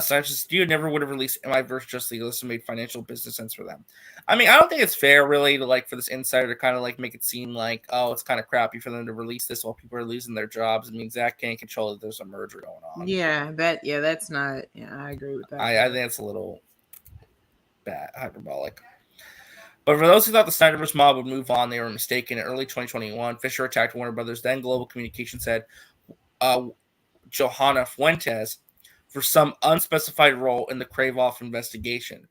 Snyder's studio never would have released MI vs. Justice League unless it made financial business sense for them. I mean, I don't think it's fair, really, to like for this insider to kind of like make it seem like, oh, it's kind of crappy for them to release this while people are losing their jobs. I mean, Zach can't control that there's a merger going on. Yeah, that's not. Yeah, I agree with that. I think it's a little bad, hyperbolic. But for those who thought the Snyderverse mob would move on, they were mistaken. In early 2021, Fisher attacked Warner Brothers, then Global Communications head Johanna Fuentes, for some unspecified role in the Kravoff investigation.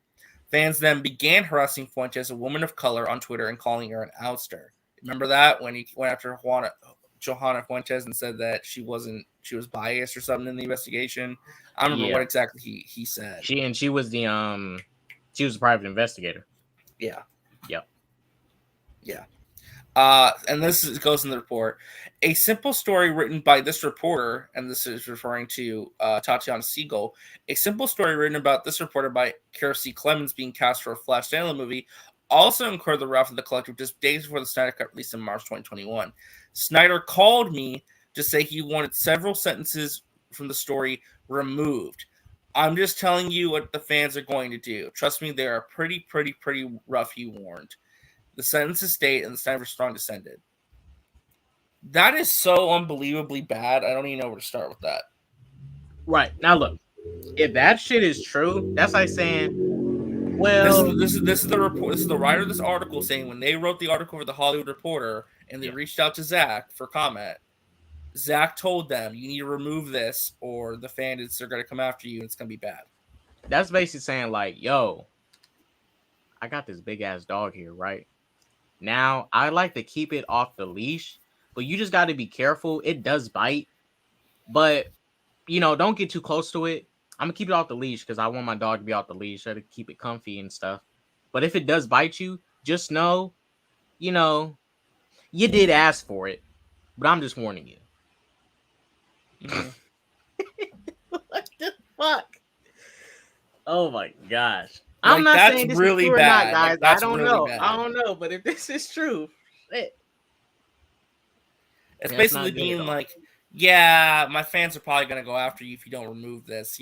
Fans then began harassing Fuentes, a woman of color, on Twitter and calling her an ouster. Remember that when he went after Johanna Fuentes and said that she was biased or something in the investigation? I don't remember what exactly he said. She was the she was a private investigator. Yeah. Yep. Yeah. And this goes in the report. A simple story written by this reporter, and this is referring to Tatiana Siegel, a simple story written about this reporter by Kara C. Clemens being cast for a Flash standalone movie, also incurred the wrath of the collective just days before the Snyder Cut released in March 2021. Snyder called me to say he wanted several sentences from the story removed. I'm just telling you what the fans are going to do. Trust me, they are pretty rough, he warned. The sentences state, and the Snyder's strong descended. That is so unbelievably bad. I don't even know where to start with that. Right. Now look, if that shit is true, that's like saying, well, this is the report. This is the writer of this article saying when they wrote the article for the Hollywood Reporter and they reached out to Zach for comment, Zach told them, you need to remove this or the fans are going to come after you and it's going to be bad. That's basically saying like, yo, I got this big ass dog here, right? Now, I like to keep it off the leash, but you just got to be careful. It does bite, but, don't get too close to it. I'm going to keep it off the leash because I want my dog to be off the leash. I to keep it comfy and stuff. But if it does bite you, just know, you did ask for it, but I'm just warning you. What the fuck? Oh, my gosh. I'm not saying this really is true bad. or not, guys. That's I don't really know. bad. I don't know. But if this is true, shit. It's basically being like, yeah, my fans are probably going to go after you if you don't remove this.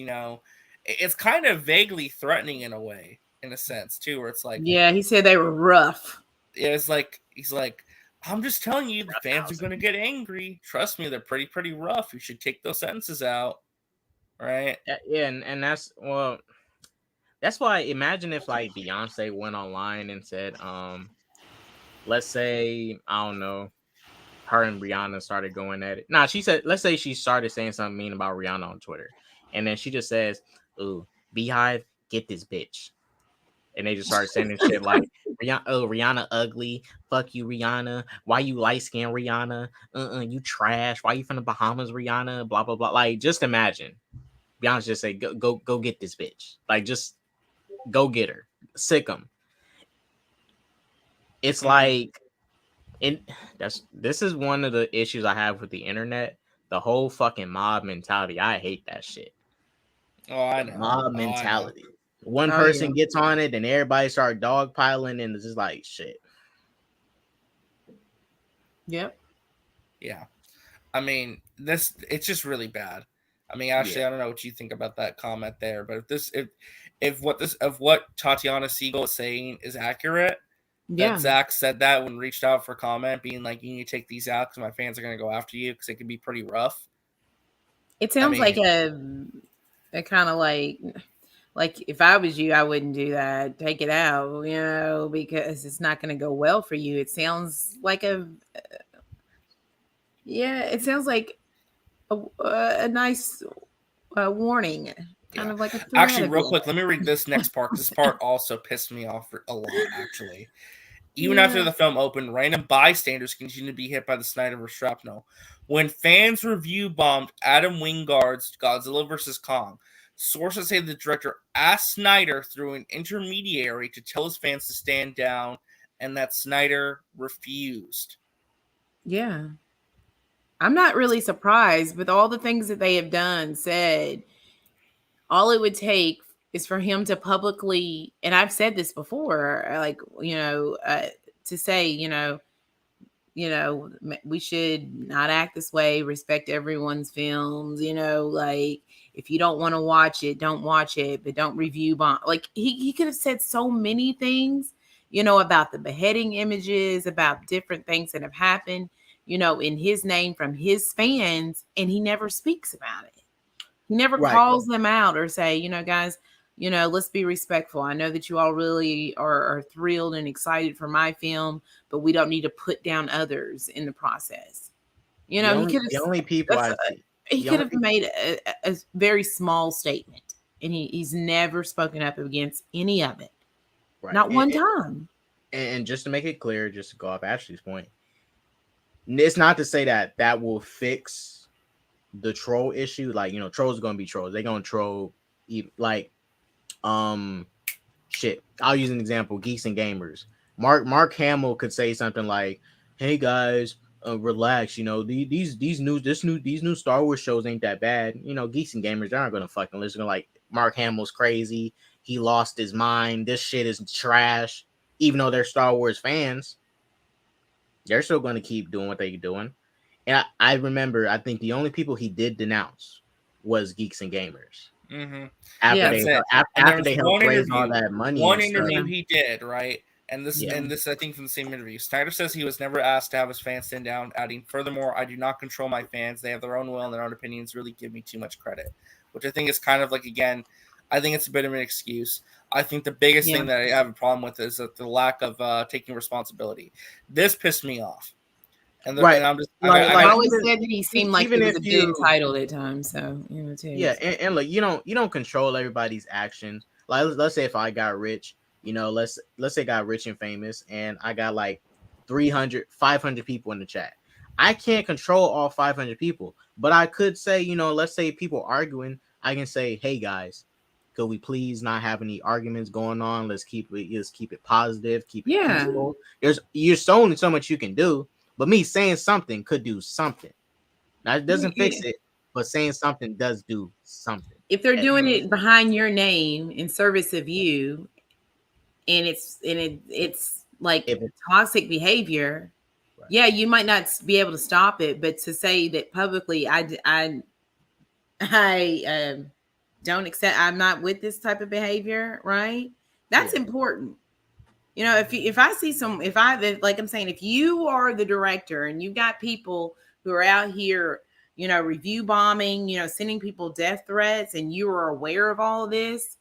It's kind of vaguely threatening in a way, in a sense, too, where it's like, yeah, he said they were rough. Yeah, it's like, he's like, I'm just telling you, the fans are going to get angry. Trust me, they're pretty rough. You should take those sentences out, right? Yeah, and that's that's why imagine if like Beyonce went online and said, let's say, I don't know, her and Rihanna started going at it. Nah, she said, let's say she started saying something mean about Rihanna on Twitter. And then she just says, ooh, Beehive, get this bitch. And they just started sending shit like, Rihanna ugly. Fuck you, Rihanna. Why you light skinned Rihanna? You trash. Why you from the Bahamas, Rihanna? Blah, blah, blah. Like, just imagine. Beyonce just say, go get this bitch. Like, just go get her. Sick 'em. It's like, this is one of the issues I have with the internet. The whole fucking mob mentality. I hate that shit. Oh, I know. Mob mentality. One Oh, person yeah. gets on it, and everybody start dogpiling, and it's just like shit. Yep. Yeah. I mean, it's just really bad. I mean, actually, Yeah. I don't know what you think about that comment there, but if what Tatiana Siegel is saying is accurate, Yeah. that Zach said that when reached out for a comment, being like, "You need to take these out because my fans are going to go after you because it can be pretty rough." It sounds like a kind of like if I was you, I wouldn't do that. Take it out, because it's not going to go well for you. It sounds like it sounds like a nice warning, kind of like a threat. Actually, real quick, let me read this next part. This part also pissed me off a lot, actually. Even after the film opened, random bystanders continue to be hit by the Snyder shrapnel. When fans review bombed Adam Wingard's Godzilla vs. Kong, sources say the director asked Snyder through an intermediary to tell his fans to stand down, and that Snyder refused. Yeah. I'm not really surprised with all the things that they have said. All it would take is for him to publicly, and I've said this before, like, to say, we should not act this way, respect everyone's films, like, if you don't want to watch it, don't watch it, but don't review bomb. Like, he could have said so many things, about the beheading images, about different things that have happened, in his name from his fans, and he never speaks about it. He never calls them out or say, guys, let's be respectful. I know that you all really are thrilled and excited for my film, but we don't need to put down others in the process. He could have. The only people he could have made a very small statement, and he's never spoken up against any of it. Right. Not one time. And just to make it clear, just to go off Ashley's point, it's not to say that will fix the troll issue. Like, trolls are gonna be trolls. They're gonna troll, like, shit. I'll use an example: Geeks and Gamers. Mark Hamill could say something like, "Hey guys, relax. These new Star Wars shows ain't that bad. Geeks and Gamers, they aren't gonna fucking listen. Like, Mark Hamill's crazy. He lost his mind. This shit is trash. Even though they're Star Wars fans, they're still gonna keep doing what they're doing." And I remember, I think the only people he did denounce was Geeks and Gamers. Mm-hmm. After they helped raise all that money. One interview he did, right? And this, I think, from the same interview. Snyder says he was never asked to have his fans stand down, adding, "Furthermore, I do not control my fans. They have their own will and their own opinions. Really give me too much credit." Which I think is kind of like, again, I think it's a bit of an excuse. I think the biggest thing that I have a problem with is that the lack of taking responsibility. This pissed me off. And I'm just, I always said that he seemed like he was a bit entitled at times. So and like, you don't control everybody's actions. Like, let's say if I got rich, let's say I got rich and famous, and I got like 300, 500 people in the chat. I can't control all 500 people, but I could say, let's say people arguing, I can say, "Hey guys, could we please not have any arguments going on? Let's keep it positive, keep it peaceful." There's only so much you can do. But me saying something could do something. Now, it doesn't fix it, but saying something does do something. If they're doing it behind your name in service of you, and it's like toxic behavior, you might not be able to stop it. But to say that publicly, I don't accept. I'm not with this type of behavior. Right? That's important. You know, if I see some, like I'm saying, if you are the director and you've got people who are out here, you know, review bombing, you know, sending people death threats, and you are aware of all of this,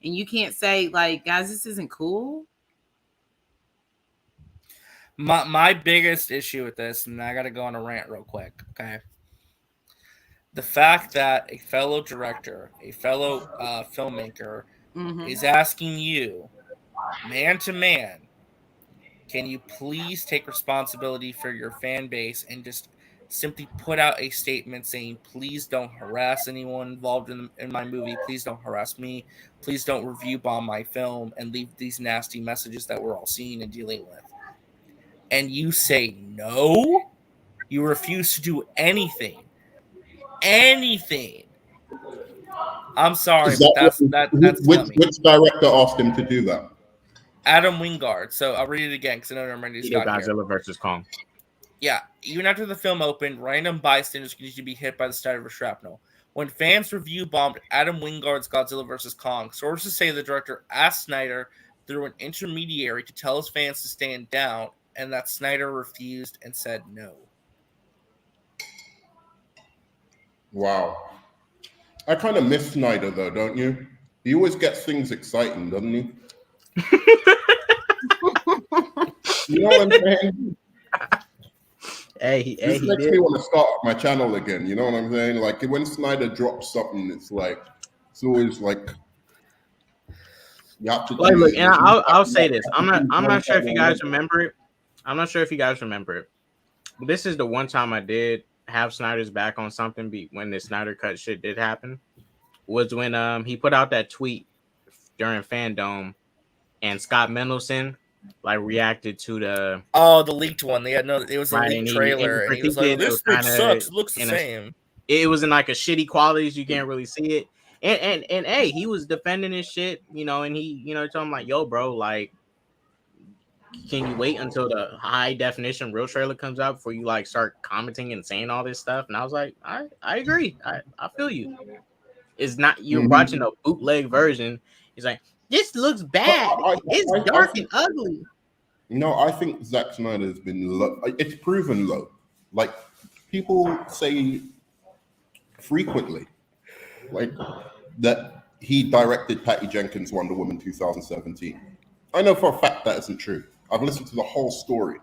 and you can't say like, guys, this isn't cool. My biggest issue with this, and I got to go on a rant real quick, okay? The fact that a fellow director, a fellow filmmaker, is asking you, man to man, can you please take responsibility for your fan base and just simply put out a statement saying, please don't harass anyone involved in my movie. Please don't harass me. Please don't review bomb my film and leave these nasty messages that we're all seeing and dealing with. And you say no? You refuse to do anything. Anything. I'm sorry, but that's which director asked him to do that? Adam Wingard. So I'll read it again because I know everybody's got Godzilla versus Kong. Yeah, even after the film opened, random bystanders continued to be hit by the Snyder shrapnel. When fans review bombed Adam Wingard's Godzilla vs. Kong, sources say the director asked Snyder through an intermediary to tell his fans to stand down, and that Snyder refused and said no. Wow. I kind of miss Snyder, though, don't you? He always gets things exciting, doesn't he? You know what I'm saying? This makes me want to start my channel again. You know what I'm saying? Like when Snyder drops something, it's always like you have to. Like, look, and I'll say this. I'm not sure if you guys remember it. I'm not sure if you guys remember it. This is the one time I did have Snyder's back on something. When the Snyder cut shit did happen, was when he put out that tweet during Fandom, and Scott Mendelson like reacted to the leaked one. They had it was a leaked trailer, and he was like, "This thing sucks. It looks the same." It was in like a shitty quality, so you can't really see it. And hey, he was defending his shit, you know, and he, you know, told him like, "Yo, bro, like, can you wait until the high definition real trailer comes out before you like start commenting and saying all this stuff?" And I was like, I agree. I feel you. It's not you're watching a bootleg version. He's like, this looks bad. It's dark and ugly. No, I think Zack Snyder has been low. It's proven low. Like people say frequently, like that he directed Patty Jenkins' Wonder Woman 2017. I know for a fact that isn't true. I've listened to the whole story,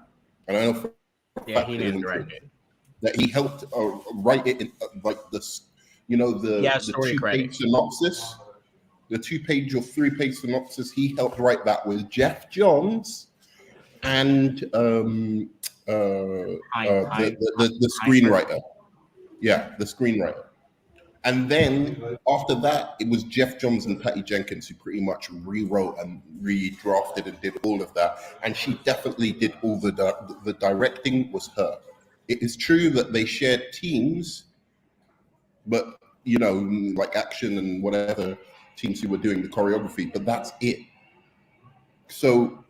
and I know for a fact he didn't direct it. That he helped write it in like this. You know the 2-page synopsis. The 2-page or 3-page synopsis, he helped write that with Jeff Johns and the screenwriter. Yeah, the screenwriter. And then after that, it was Jeff Johns and Patty Jenkins who pretty much rewrote and redrafted and did all of that. And she definitely did all the directing was her. It is true that they shared teams, but you know, like action and whatever teams who were doing the choreography, but that's it. So,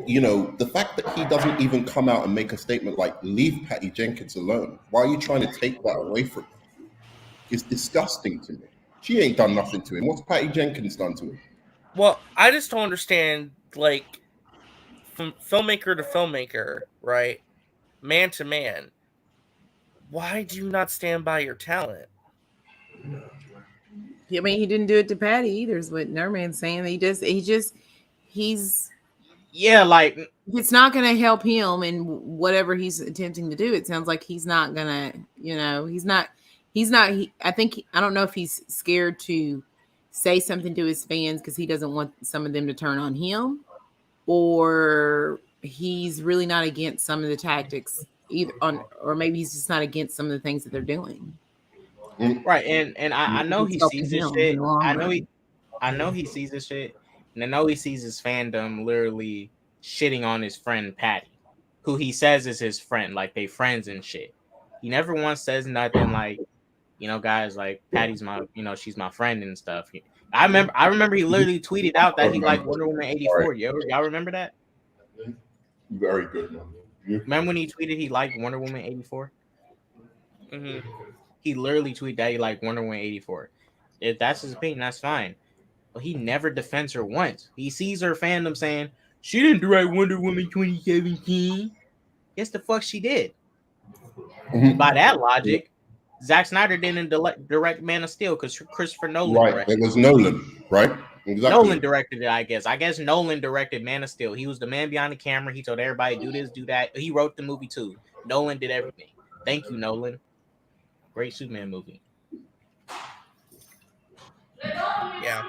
you know, the fact that he doesn't even come out and make a statement like, leave Patty Jenkins alone. Why are you trying to take that away from him? It's disgusting to me. She ain't done nothing to him. What's Patty Jenkins done to him? Well, I just don't understand, like, from filmmaker to filmmaker, right? Man to man. Why do you not stand by your talent? I mean, he didn't do it to Patty either, is what Nerman's saying. He's like it's not going to help him in whatever he's attempting to do. It sounds like he's not going to, you know, I don't know if he's scared to say something to his fans because he doesn't want some of them to turn on him, or he's really not against some of the tactics either or maybe he's just not against some of the things that they're doing. Right, and I know he sees this shit. I know he sees this shit, and I know he sees his fandom literally shitting on his friend Patty, who he says is his friend, like they friends and shit. He never once says nothing like, you know, guys, like Patty's my, you know, she's my friend and stuff. I remember he literally tweeted out that he liked Wonder Woman 84. Y'all remember that? Very good, man. Remember when he tweeted he liked Wonder Woman 84? Mm-hmm. He literally tweeted that he liked Wonder Woman 84. If that's his opinion, that's fine. But he never defends her once. He sees her fandom saying, She didn't direct Wonder Woman 2017. Yes, the fuck she did. Mhm. By that logic, Zack Snyder didn't direct Man of Steel because Christopher Nolan Right. directed It was Nolan, right? Exactly. Nolan directed it, I guess. I guess Nolan directed Man of Steel. He was the man behind the camera. He told everybody, do this, do that. He wrote the movie too. Nolan did everything. Thank you, Nolan. Great Superman movie. Yeah.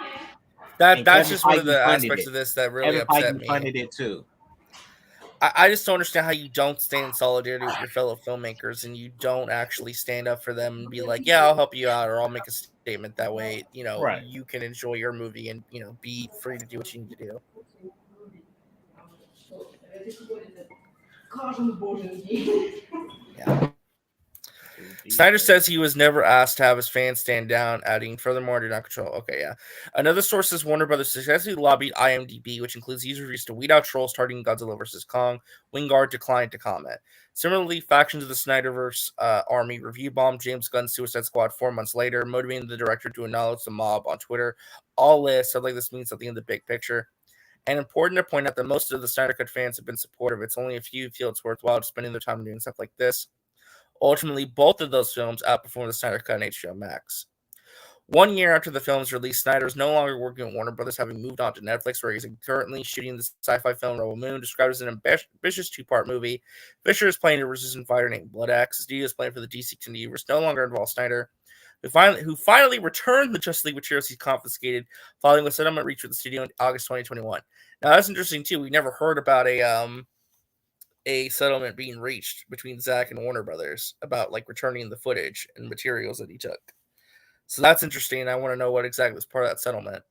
And That's Kevin just one of Feige the funded aspects it. of this that really Kevin upset Feige me. funded it too. I just don't understand how you don't stand in solidarity with your fellow filmmakers and you don't actually stand up for them and be like, yeah, I'll help you out, or I'll make a statement. That way, you know, Right. you can enjoy your movie and, you know, be free to do what you need to do. Yeah. Snyder says he was never asked to have his fans stand down, adding, furthermore, do not control. Okay, yeah. Another source says Warner Brothers successfully lobbied IMDb, which includes user reviews, to weed out trolls targeting Godzilla vs. Kong. Wingard declined to comment. Similarly, factions of the Snyderverse army review bombed James Gunn's Suicide Squad 4 months later, motivating the director to acknowledge the mob on Twitter. All this sounds like this means something in the big picture. And important to point out that most of the Snyder Cut fans have been supportive. It's only a few who feel it's worthwhile spending their time doing stuff like this. Ultimately, both of those films outperformed the Snyder Cut on HBO Max. 1 year after the film's release, Snyder is no longer working at Warner Brothers, having moved on to Netflix, where he's currently shooting the sci-fi film Rebel Moon, described as an ambitious two-part movie. Fisher is playing a resistant fighter named Blood Axe. The studio is playing for the DC Extended Universe, no longer involves Snyder, who finally returned the Justice League materials he confiscated following a settlement reached with the studio in August 2021. Now, that's interesting, too. We never heard about a settlement being reached between Zack and Warner Brothers about like returning the footage and materials that he took. So that's interesting. I want to know what exactly was part of that settlement.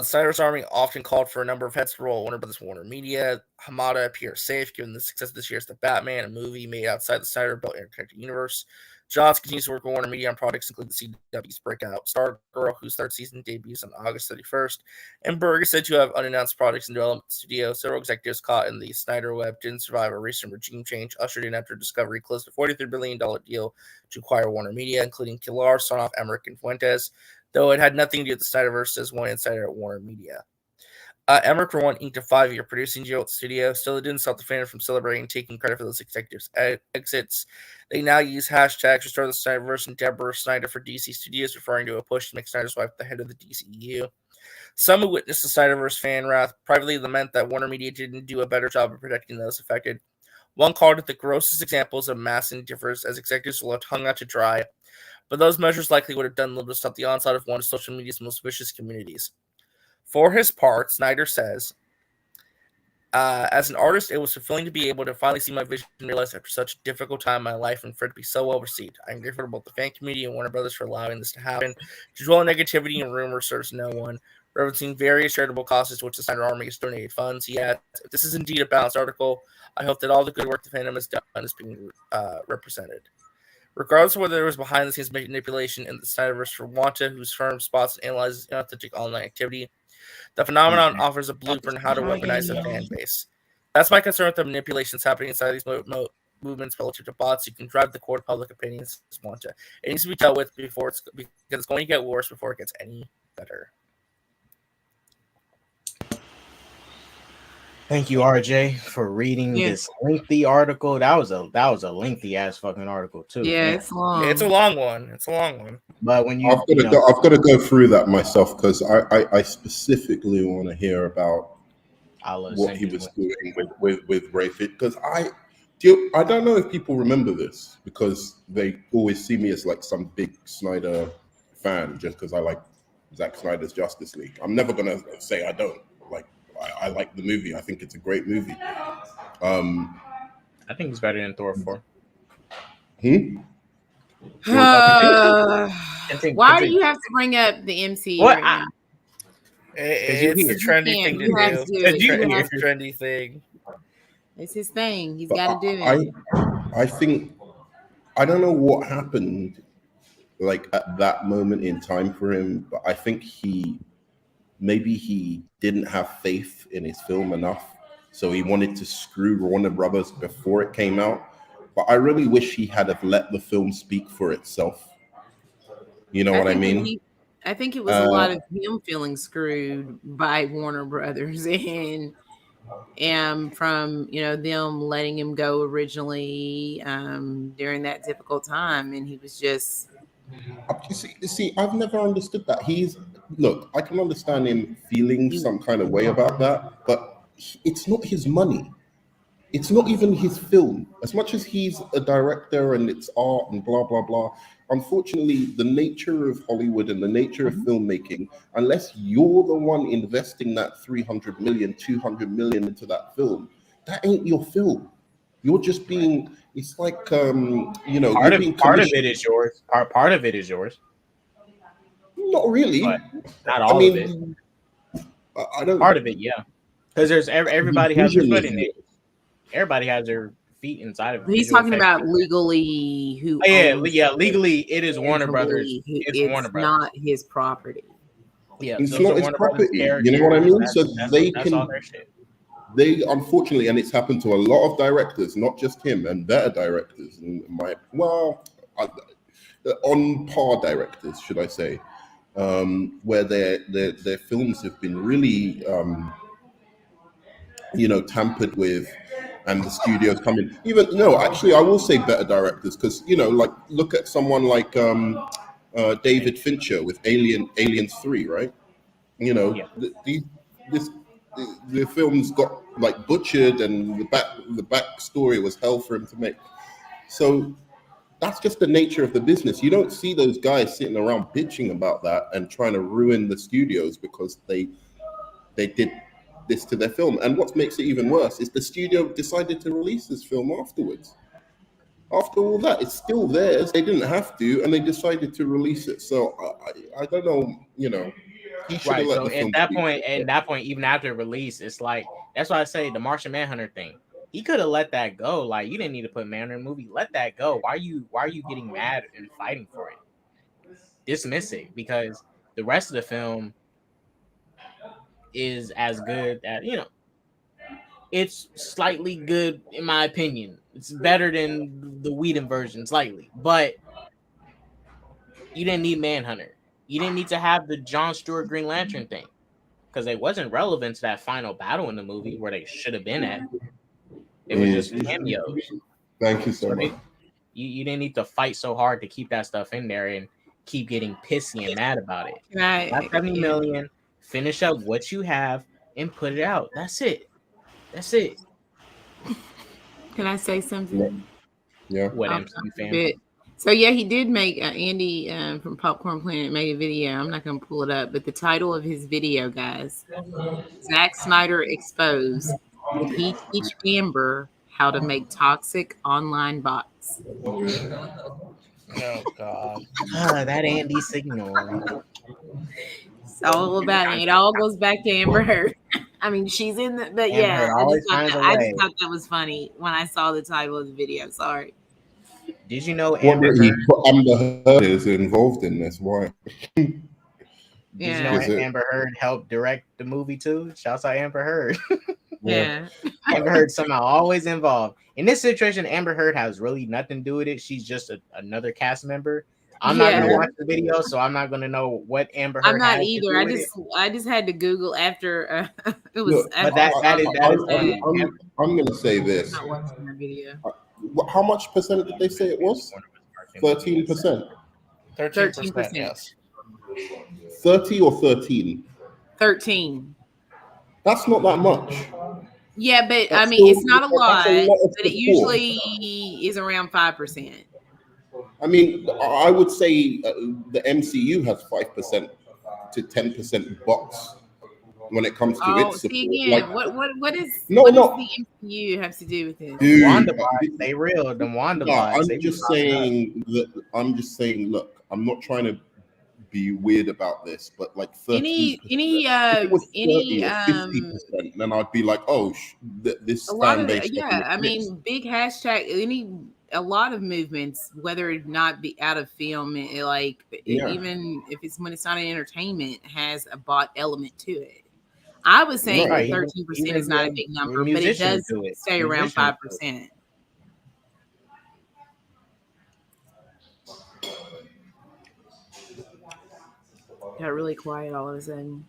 Snyder's army often called for a number of heads to roll Warner Brothers, Warner Media. Hamada appears safe given the success of this year's The Batman, a movie made outside the Snyder-built interconnected universe. Johns continues to work with Warner Media on projects including the CW's breakout Stargirl, whose third season debuts on August 31st. And Berg is said to have unannounced projects in development studio. Several executives caught in the Snyder web didn't survive a recent regime change ushered in after Discovery closed a $43 billion deal to acquire Warner Media, including Killar, Sonoff, Emmerich, and Fuentes, though it had nothing to do with the Snyderverse, says one insider at Warner Media. Emmerich for one inked a 5-year producing deal at the studio. Still, it didn't stop the fandom from celebrating and taking credit for those executives' exits. They now use hashtags Restore the Snyderverse and Deborah Snyder for DC Studios, referring to a push to make Snyder's wife the head of the DCEU. Some who witnessed the Snyderverse fan wrath privately lament that Warner Media didn't do a better job of protecting those affected. One called it the grossest examples of mass indifference, as executives were left hung out to dry. But those measures likely would have done little to stop the onslaught of one of social media's most vicious communities. For his part, Snyder says, as an artist, it was fulfilling to be able to finally see my vision realized after such a difficult time in my life and for it to be so well received. I'm grateful to both the fan community and Warner Brothers for allowing this to happen. To dwell on negativity and rumors serves no one. Referencing various charitable causes to which the Snyder Army has donated funds, he adds, if this is indeed a balanced article, I hope that all the good work the fandom has done is being represented. Regardless of whether there was behind-the-scenes manipulation in the Snyderverse for Wanta, whose firm spots and analyzes inauthentic online activity, the phenomenon offers a blueprint on how to weaponize a fan base. That's my concern with the manipulations happening inside these movements relative to bots. You can drive the court of public opinions as Wanta. It needs to be dealt with because it's going to get worse before it gets any better. Thank you, RJ, for reading this lengthy article. That was a lengthy ass fucking article too. Yeah, man. it's long. It's a long one. But when I've got to go through that myself because I specifically want to hear about what he was doing with Rayford, because I don't know if people remember this because they always see me as like some big Snyder fan just because I like Zack Snyder's Justice League. I'm never gonna say I don't like. I like the movie. I think it's a great movie. I think it's better than Thor 4. Why do you have to bring up the MCU right now? It's a trendy thing to do. It's a trendy thing. It's his thing. He's got to do it. I think I don't know what happened like at that moment in time for him, but I think maybe he didn't have faith in his film enough, so he wanted to screw Warner Brothers before it came out. But I really wish he had have let the film speak for itself. You know what I mean? I think it was a lot of him feeling screwed by Warner Brothers and from them letting him go originally during that difficult time, and he was just You see, I've never understood that. Look, I can understand him feeling some kind of way about that, but it's not his money. It's not even his film. As much as he's a director and it's art and blah, blah, blah, unfortunately, the nature of Hollywood and the nature of filmmaking, unless you're the one investing that 300 million, 200 million into that film, that ain't your film. You're just being, it's like, Part you're of being part of commissioned. it is yours. Part of it is yours, Not really. but not I all of it. mean, I don't. Part of it, yeah. Because there's everybody The has their vision foot is in it. Everybody has their feet inside of he's visual talking effects. about legally who Oh, yeah, owns yeah. it. Legally, it is Warner Brothers. Legally, It's Warner Brothers. not his property. Yeah, It's those not are his Warner Brothers property. characters. You know what I mean? So That's they all their shit. they unfortunately, and it's happened to a lot of directors, not just him, and better directors, and on par directors, should I say, where their films have been really, tampered with, and the studios come in. Even no, actually, I will say better directors because like look at someone like David Fincher with Aliens 3, right? Yeah. The films got like butchered, and the backstory was hell for him to make. So that's just the nature of the business. You don't see those guys sitting around bitching about that and trying to ruin the studios because they did this to their film. And what makes it even worse is the studio decided to release this film afterwards. After all that, it's still theirs. They didn't have to, and they decided to release it. So I don't know. He should have Right. let So the film. at that point, even after release, it's like that's why I say the Martian Manhunter thing. He could have let that go. Like you didn't need to put Manhunter in the movie. Let that go. Why are you getting mad and fighting for it? Dismiss it because the rest of the film is as good as it's slightly good in my opinion. It's better than the Whedon version slightly, but you didn't need Manhunter. You didn't need to have the John Stewart Green Lantern thing because it wasn't relevant to that final battle in the movie where they should have been at. It was just cameos. Thank you so much. You didn't need to fight so hard to keep that stuff in there and keep getting pissy and mad about it. That 70 million, finish up what you have and put it out. That's it. Can I say something? Yeah. What MCU fan? So yeah, he did make Andy from Popcorn Planet made a video. I'm not going to pull it up, but the title of his video, guys, Zack Snyder exposed. Did he teach Amber how to make toxic online bots? Oh God. That Andy signal. It's all about it. It all goes back to Amber Heard. I mean, she's in the, but Amber yeah, Heard always finds a I way. just thought that was funny when I saw the title of the video. Sorry. Did you know What Amber did he Heard? put Amber Heard is involved in this? Why? Did you know Is it- Amber Heard helped direct the movie too? Shouts out Amber Heard. Yeah. Amber Heard somehow always involved. In this situation, Amber Heard has really nothing to do with it. She's just another cast member. I'm not gonna watch the video, so I'm not gonna know what Amber Heard. I'm not has either. To do with I just had to Google after it was. Look, after I'm going to say this. not watching the video. How much percent did they say it was? 13%. 13%. Yes. 30 or 13? 13. That's not that much. Yeah, but That's I mean, it's still- not a lot, that's a lot of but it support. usually is around 5%. I mean, I would say the MCU has 5% to 10% box when it comes to its support. See again, what does No, what no. does the MCU have to do with this? Dude, Wanda vibes, they real. The Wanda no, vibes. I'm they just be saying that. I'm just saying. Look, I'm not trying to be weird about this, but like 30%. If it was 30 or 50%, then I'd be like, oh, this a lot fan of base. yeah, I mean, big hashtag a lot of movements, whether it not be out of film, even if it's when it's not an entertainment, has a bot element to it. I was saying Right. 13% is not a big number, but it does stay around 5%. got really quiet all of a sudden.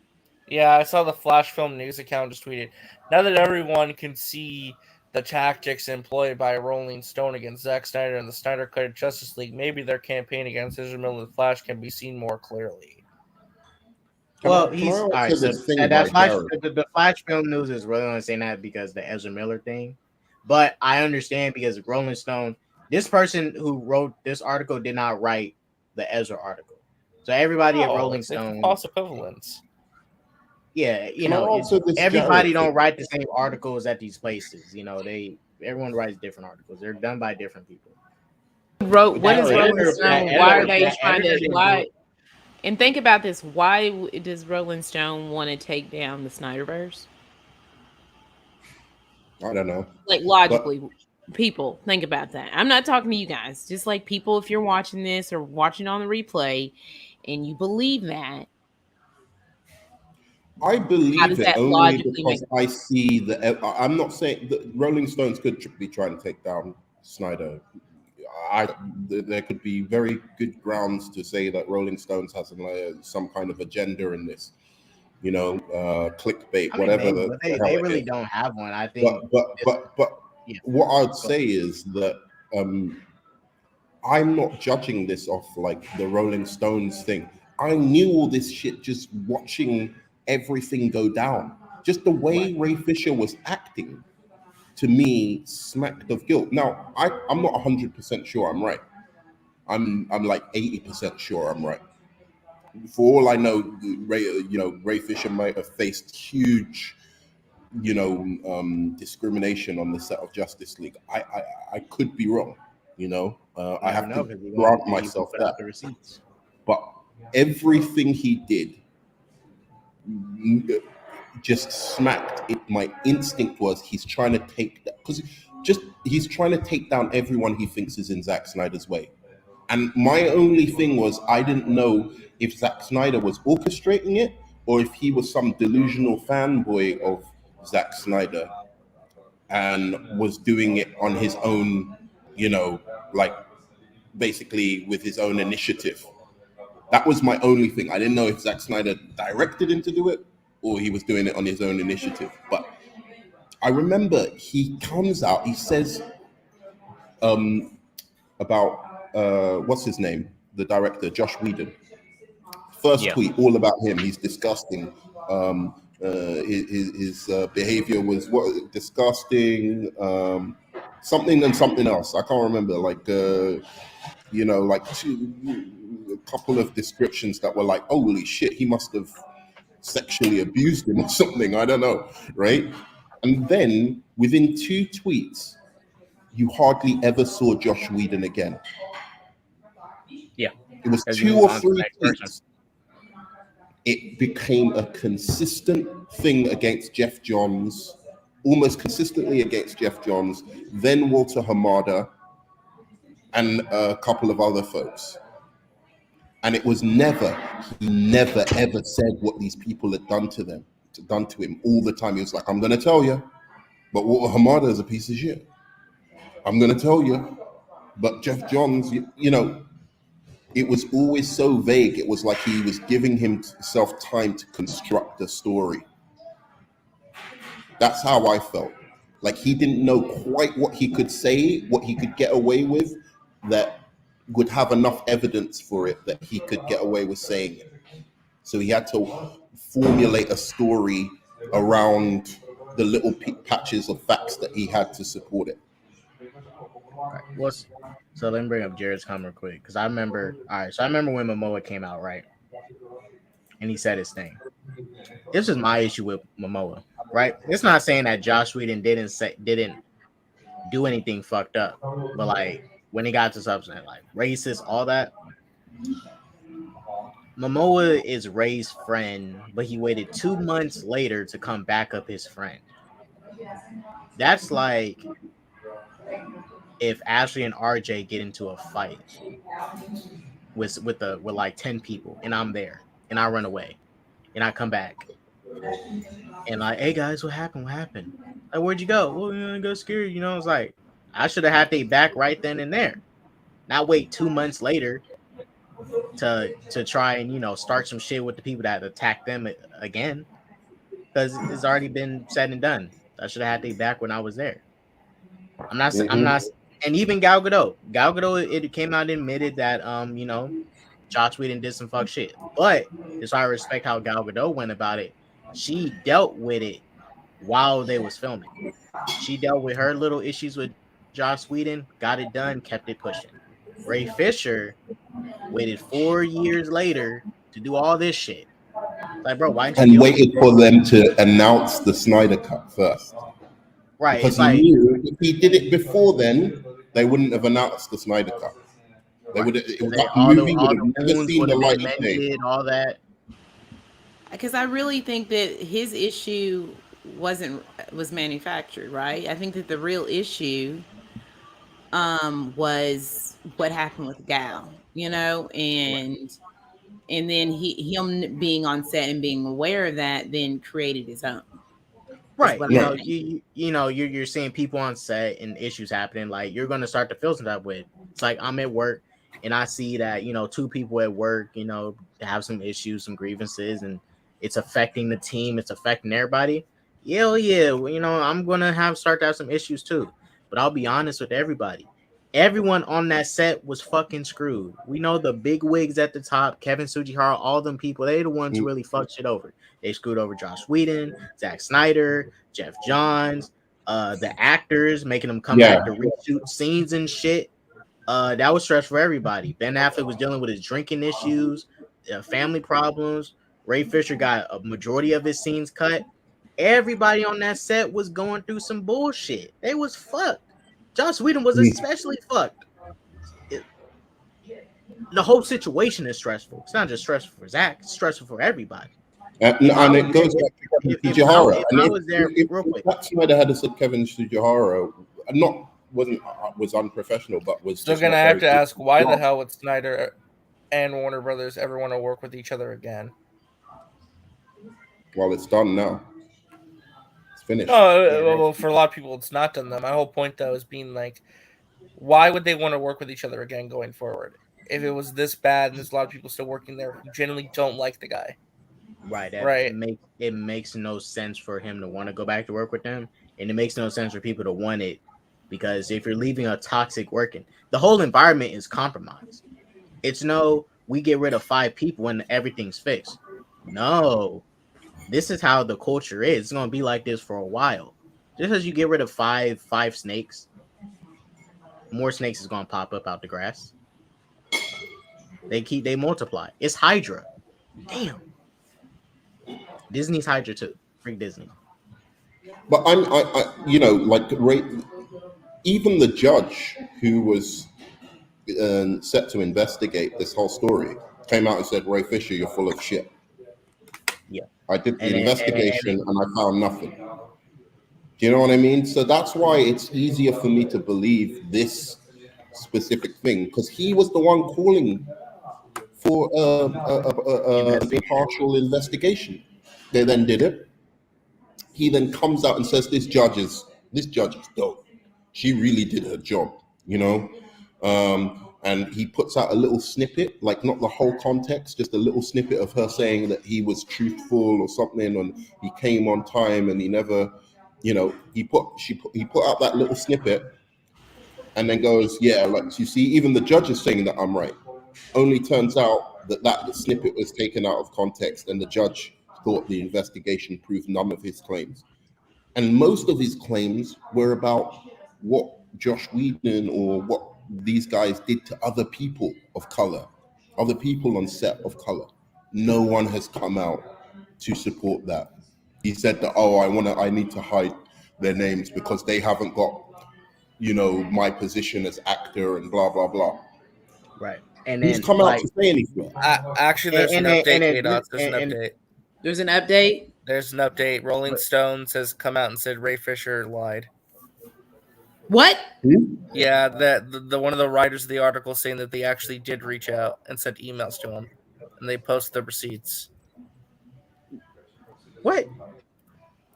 Yeah, I saw the Flash Film News account just tweeted. Now that everyone can see the tactics employed by Rolling Stone against Zack Snyder and the Snyder Cut Justice League, maybe their campaign against Ezra Miller and the Flash can be seen more clearly. Well, Can I he's all right. answer So this thing that by Flash, Jared? the Flash Film News is really only saying that because the Ezra Miller thing. But I understand because Rolling Stone, this person who wrote this article did not write the Ezra article. So everybody at Rolling It's like Stone, false equivalence. yeah, you Can I know, answer this everybody Jared don't thing? write the same articles at these places. You know, everyone writes different articles. They're done by different people. What That is Rolling editor, Stone? Why are they that trying editor to didn't do why? it. And think about this: why does Rolling Stone want to take down the Snyderverse? I don't know. Like logically, people think about that. I'm not talking to you guys. Just like people, if you're watching this or watching on the replay, and you believe that, I how believe does it that only logically make? because I see I'm not saying that Rolling Stones could be trying to take down Snyder. There could be very good grounds to say that Rolling Stones has some kind of agenda in this. You know, clickbait, I mean, whatever maybe, but the they hell it really is. don't have one. I think. But Yeah. what I'd Go ahead. say is that I'm not judging this off like the Rolling Stones thing. I knew all this shit just watching everything go down. Just the way Ray Fisher was acting to me smacked of guilt. Now, I'm not 100% sure I'm right. I'm like 80% sure I'm right. For all I know, Ray Fisher might have faced huge, discrimination on the set of Justice League. I could be wrong. I Never have know to because grant he myself put that. out the receipts. But everything he did just smacked it. My instinct was he's trying to take that because he's trying to take down everyone he thinks is in Zack Snyder's way. And my only thing was I didn't know if Zack Snyder was orchestrating it or if he was some delusional fanboy of Zack Snyder and was doing it on his own, like basically with his own initiative. That was my only thing. I didn't know if Zack Snyder directed him to do it or he was doing it on his own initiative. But I remember he comes out, he says about what's his name, the director, Josh Whedon. First Yeah. tweet all about him. He's disgusting. His behavior was what disgusting. Something and something else. I can't remember. Like a couple of descriptions that were like, holy shit, he must have sexually abused him or something. I don't know, right? And then within 2 tweets, you hardly ever saw Josh Whedon again. Yeah. It was As you 2 move or on to the 3 next person. tweets. It became a consistent thing against Jeff Johns, almost consistently against Jeff Johns, then Walter Hamada, and a couple of other folks. And it was he never ever said what these people had done to him all the time. He was like, I'm going to tell you, but Walter Hamada is a piece of shit. I'm going to tell you, but Jeff Johns, it was always so vague. It was like he was giving himself time to construct a story. That's how I felt. Like he didn't know quite what he could say, what he could get away with, that would have enough evidence for it that he could get away with saying it. So he had to formulate a story around the little patches of facts that he had to support it. Right. So let me bring up Jared's comment quick because I remember. All right, so I remember when Momoa came out, right, and he said his thing. This is my issue with Momoa, right? It's not saying that Josh Whedon didn't do anything fucked up, but like when he got to substance, like racist, all that. Momoa is Ray's friend, but he waited 2 months later to come back up his friend. That's like if Ashley and RJ get into a fight with like 10 people and I'm there and I run away and I come back and like, hey guys, what happened? Like, where'd you go? Well, I got scared. It's like I should have had their back right then and there. Not wait 2 months later to try and start some shit with the people that attacked them again, because it's already been said and done. I should have had they back when I was there. I'm not, and even Gal Gadot, it came out and admitted that Joss Whedon did some fuck shit, but that's why I respect how Gal Gadot went about it. She dealt with it while they was filming. She dealt with her little issues with Joss Whedon, got it done, kept it pushing. Ray Fisher waited 4 years later to do all this shit. Like, bro, why didn't you waited for them to announce the Snyder Cut first? Right, because he knew if he did it before then, they wouldn't have announced the Snyder Cut. They would have. That movie would have never seen the light of day. All that. Because I really think that his issue was manufactured, right? I think that the real issue was what happened with Gal, and then him being on set and being aware of that then created his own. Right. You're seeing people on set and issues happening, like you're gonna start to feel some type of way. It's like I'm at work and I see that, two people at work, have some issues, some grievances, and it's affecting the team, it's affecting everybody. Yeah, I'm gonna start to have some issues too. But I'll be honest with everybody. Everyone on that set was fucking screwed. We know the big wigs at the top, Kevin Sujihara, all them people, they the ones who really fucked shit over. They screwed over Joss Whedon, Zack Snyder, Jeff Johns, the actors, making them come back to reshoot scenes and shit. That was stress for everybody. Ben Affleck was dealing with his drinking issues, family problems. Ray Fisher got a majority of his scenes cut. Everybody on that set was going through some bullshit. They was fucked. Joss Whedon was especially fucked. The whole situation is stressful. It's not just stressful for Zach, it's stressful for everybody. And it goes back to Kevin Sujihara. If I was there, real quick. That's why they had to say Kevin Sujihara was unprofessional, but was still gonna have to ask why the hell would Snyder and Warner Brothers ever want to work with each other again? Well, it's done now. It's finished. Well, for a lot of people, it's not done. Though my whole point, though, is being like, why would they want to work with each other again going forward? If it was this bad, and there's a lot of people still working there who generally don't like the guy. Right. It makes no sense for him to want to go back to work with them, and it makes no sense for people to want it, because if you're leaving a toxic working, the whole environment is compromised. It's we get rid of 5 people and everything's fixed. No, this is how the culture is. It's gonna be like this for a while. Just as you get rid of five snakes, more snakes is gonna pop up out the grass. They multiply. It's Hydra. Damn. Disney's Hydra too. Freak Disney. But even the judge who was set to investigate this whole story came out and said, "Ray Fisher, you're full of shit." Yeah. I did the investigation and I found nothing. Do you know what I mean? So that's why it's easier for me to believe this specific thing, because he was the one calling for a partial investigation. They then did it. He then comes out and says, this judge is dope. She really did her job, and he puts out a little snippet, like not the whole context, just a little snippet of her saying that he was truthful or something, and he came on time, and he never, he put out that little snippet, and then goes, yeah, like you see, even the judge is saying that I'm right. Only turns out that snippet was taken out of context, and the judge thought the investigation proved none of his claims. And most of his claims were about what Joss Whedon or what these guys did to other people of color, other people on set of color. No one has come out to support that. He said that, I need to hide their names because they haven't got, my position as actor and blah, blah, blah. Right. And he's come out to say anything. Actually, there's an update. There's an update? There's an update. Rolling Stones has come out and said Ray Fisher lied. What? Yeah, the one of the writers of the article saying that they actually did reach out and sent emails to him, and they posted the receipts. What?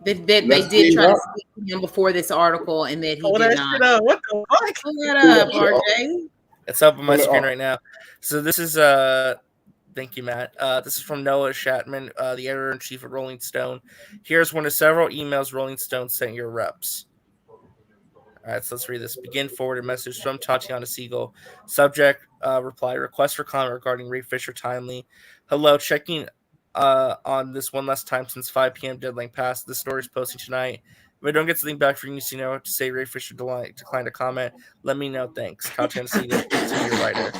They did try to speak to him before this article, and that he did not. What the fuck? Pull that up, RJ. It's up on my Pull it screen up. right now. So this is thank you, Matt. This is from Noah Shatman, the editor-in-chief of Rolling Stone. Here's one of several emails Rolling Stone sent your reps. All right, so let's read this. Begin forwarded message from Tatiana Siegel. Subject reply, request for comment regarding Ray Fisher timely. Hello, checking on this one last time since 5 p.m. deadline passed. The story is posting tonight. If I don't get something back from you, so you know what to say Ray Fisher declined to comment, let me know. Thanks. Tatiana Siegel, senior writer.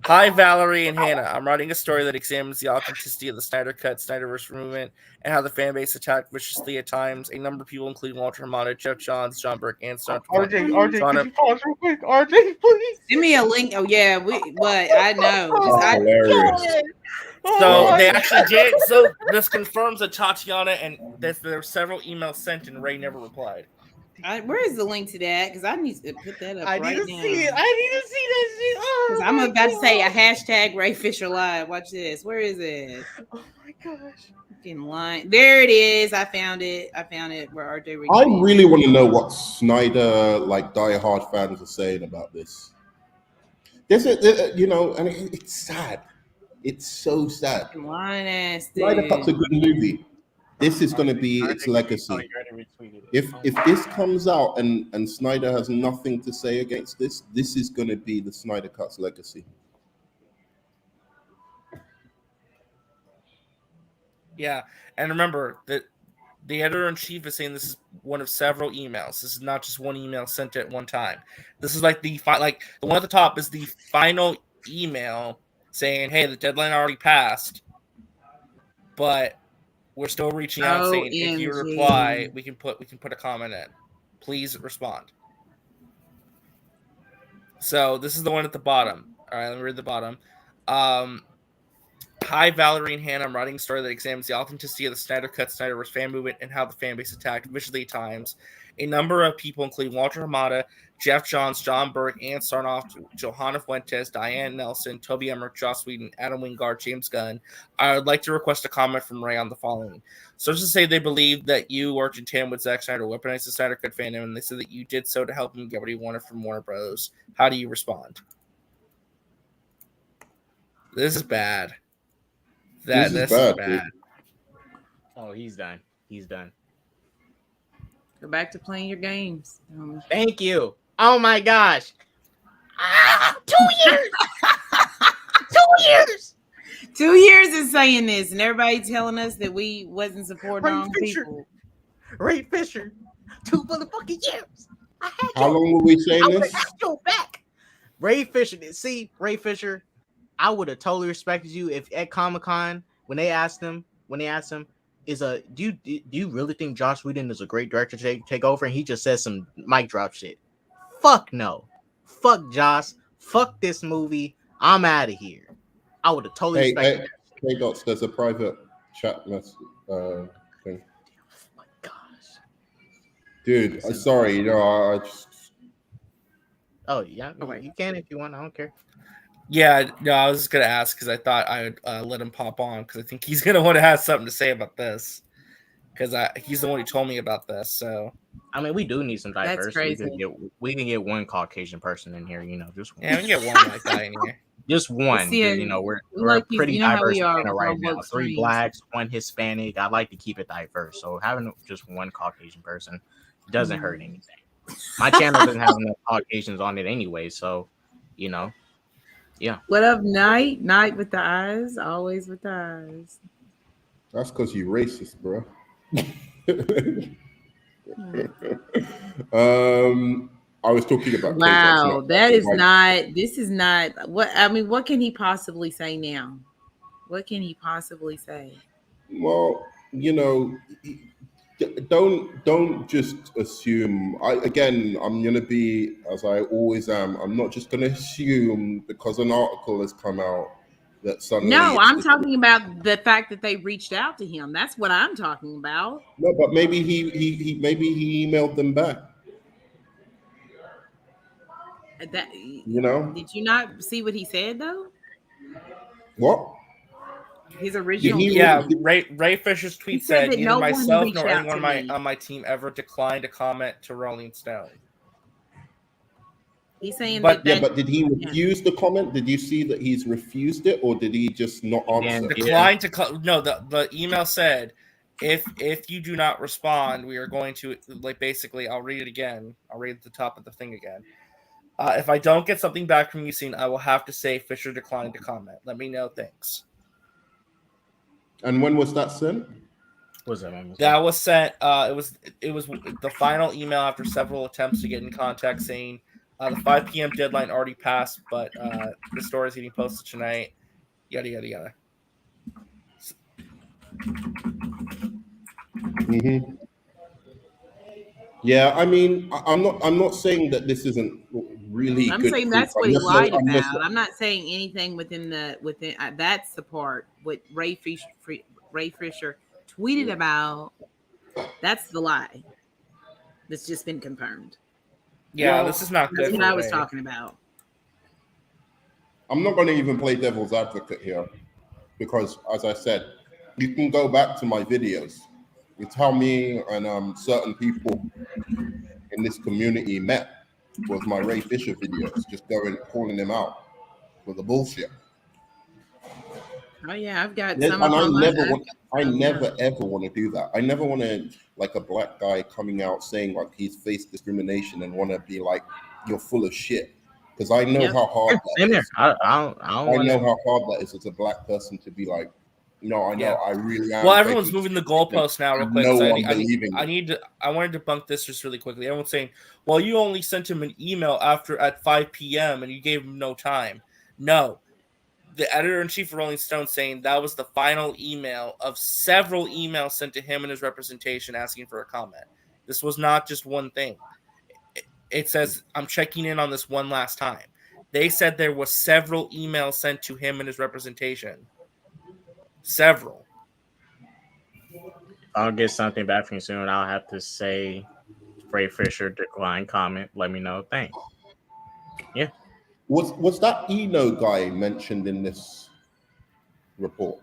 Hi, Valerie and Hannah. I'm writing a story that examines the authenticity of the Snyder Cut, Snyderverse movement, and how the fan base attacked viciously at times. A number of people, including Walter Hamada, Jeff Johns, John Burke, and RJ, could you pause real quick? RJ, please. Send me a link. Oh yeah, what I know. 'Cause That's I, hilarious. So they actually did. So this confirms that Tatiana and there were several emails sent and Ray never replied. where is the link to that? Because I need to put that up I right need to now. see it. I need to see that shit. Oh, Because I'm my about to say a God. hashtag Ray Fisher Live. Watch this. Where is it? Oh my gosh. Fucking line. There it is. I found it. Where RJ I retweeted. really want to know what Snyder, like diehard fans, are saying about this. There's and it's sad. It's so sad. Fucking line ass Snyder Cut's a dude. good movie. This is going to be its legacy. If this comes out and Snyder has nothing to say against this, this is going to be the Snyder Cut's legacy. Yeah, and remember that the editor-in-chief is saying this is one of several emails. This is not just one email sent at one time. This is like the one at the top is the final email saying, "Hey, the deadline already passed, but we're still reaching out saying if you reply, we can put a comment in. Please respond." So this is the one at the bottom. All right, let me read the bottom. Hi, Valerie and Hannah. I'm writing a story that examines the authenticity of the Snyder Cut, Snyderverse fan movement, and how the fan base attacked viciously at times. A number of people, including Walter Hamada, Jeff Johns, John Burke, Ann Sarnoff, Johanna Fuentes, Diane Nelson, Toby Emmerich, Joss Whedon, Adam Wingard, James Gunn. I would like to request a comment from Ray on the following. Sources say they believe that you worked in tandem with Zack Snyder, weaponized the Snyder Cut fandom, and they said that you did so to help him get what he wanted from Warner Bros. How do you respond? This is bad. This is bad. Oh, he's done. He's done. Go back to playing your games. Thank you. Oh my gosh. 2 years. 2 years. 2 years is saying this, and everybody telling us that we wasn't supporting our own people. Ray Fisher. 2 motherfucking years. How long were we saying this? Your back. Ray Fisher. See, Ray Fisher, I would have totally respected you if at Comic-Con when they asked him, do you really think Joss Whedon is a great director to take over? And he just says some mic drop shit. Fuck no. Fuck Joss. Fuck this movie. I'm out of here. I would have totally respected that. Hey, Dots, there's a private chat message thing. Oh my gosh. Dude, sorry, I just... Oh, yeah. You can if you want. I don't care. Yeah, no, I was just going to ask because I thought I would let him pop on because I think he's going to want to have something to say about this because he's the one who told me about this. So, I mean, we do need some diversity. That's crazy. We can get one Caucasian person in here, just one. Yeah, we can get one like that in here. Just one. See, we're like a pretty you know how diverse we are panel right on now. both 3 streams. blacks, 1 Hispanic. I like to keep it diverse. So having just one Caucasian person doesn't hurt anything. My channel doesn't have enough Caucasians on it anyway. So, yeah. What up, Night? Night with the eyes. Always with the eyes. That's because you racist, bro. I was talking about... Wow, that is not... This is not... What can he possibly say now? What can he possibly say? Well, don't just assume. I'm gonna be, as I always am, I'm not just gonna assume because an article has come out that suddenly... No, I'm talking about the fact that they reached out to him. That's what I'm talking about. No, but maybe he emailed them back. That, Did you not see what he said though? What? His original... Ray Fisher's tweet said neither myself nor anyone on my team ever declined to comment to Rolling Stone. He's saying But- that. Yeah, but did he refuse the comment? Did you see that he's refused it, or did he just not answer? Decline to no. The email said, if you do not respond, we are going to basically. I'll read it again. I'll read at the top of the thing again. If I don't get something back from you soon, I will have to say Fisher declined to comment. Let me know. Thanks. And when was that sent? What's that? That was sent. It was the final email after several attempts to get in contact, saying the 5 p.m. deadline already passed, but the story is getting posted tonight. Yada yada yada. Mm-hmm. Yeah, I mean, I'm not saying that this isn't really. I'm good saying proof. that's what he lied I'm about. I'm not saying anything within that's the part what Ray Fisher tweeted about. That's the lie. That's just been confirmed. Yeah, Well, this is not good. That's what for I was Ray. talking about. I'm not going to even play devil's advocate here, because, as I said, you can go back to my videos. You tell me and certain people in this community met was my Ray Fisher videos, just calling him out for the bullshit. Oh yeah, I've got Yes, some. and I never ever want to do that. I never want to, like, a black guy coming out saying like he's faced discrimination and want to be like, you're full of shit. Because I know how hard that is. I don't I know how hard that is as a black person to be like, no, I know, Yeah. I really am. Well, everyone's moving the goalposts now, real quick. No So one believing me. I want to debunk this just really quickly. Everyone's saying, well, you only sent him an email at 5 p.m. and you gave him no time. No. The editor-in-chief of Rolling Stone saying that was the final email of several emails sent to him and his representation asking for a comment. This was not just one thing. It says, I'm checking in on this one last time. They said there was several emails sent to him and his representation. Several. I'll get something back from you soon. I'll have to say, Ray Fisher decline comment. Let me know. Thanks. Yeah. Was that Eno guy mentioned in this report?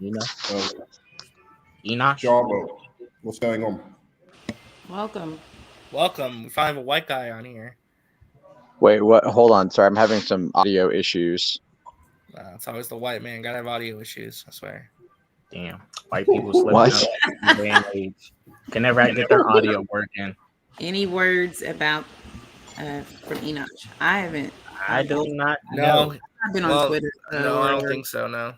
Enoch? Java, what's going on? Welcome. We finally have a white guy on here. Wait, what? Hold on. Sorry, I'm having some audio issues. It's always the white man. Gotta have audio issues, I swear. Damn. White people slip What? out in day and age. Can never get their audio working. Any words about from Enoch? I haven't. I do not No. know. I've been on Twitter. No, I don't think so, no.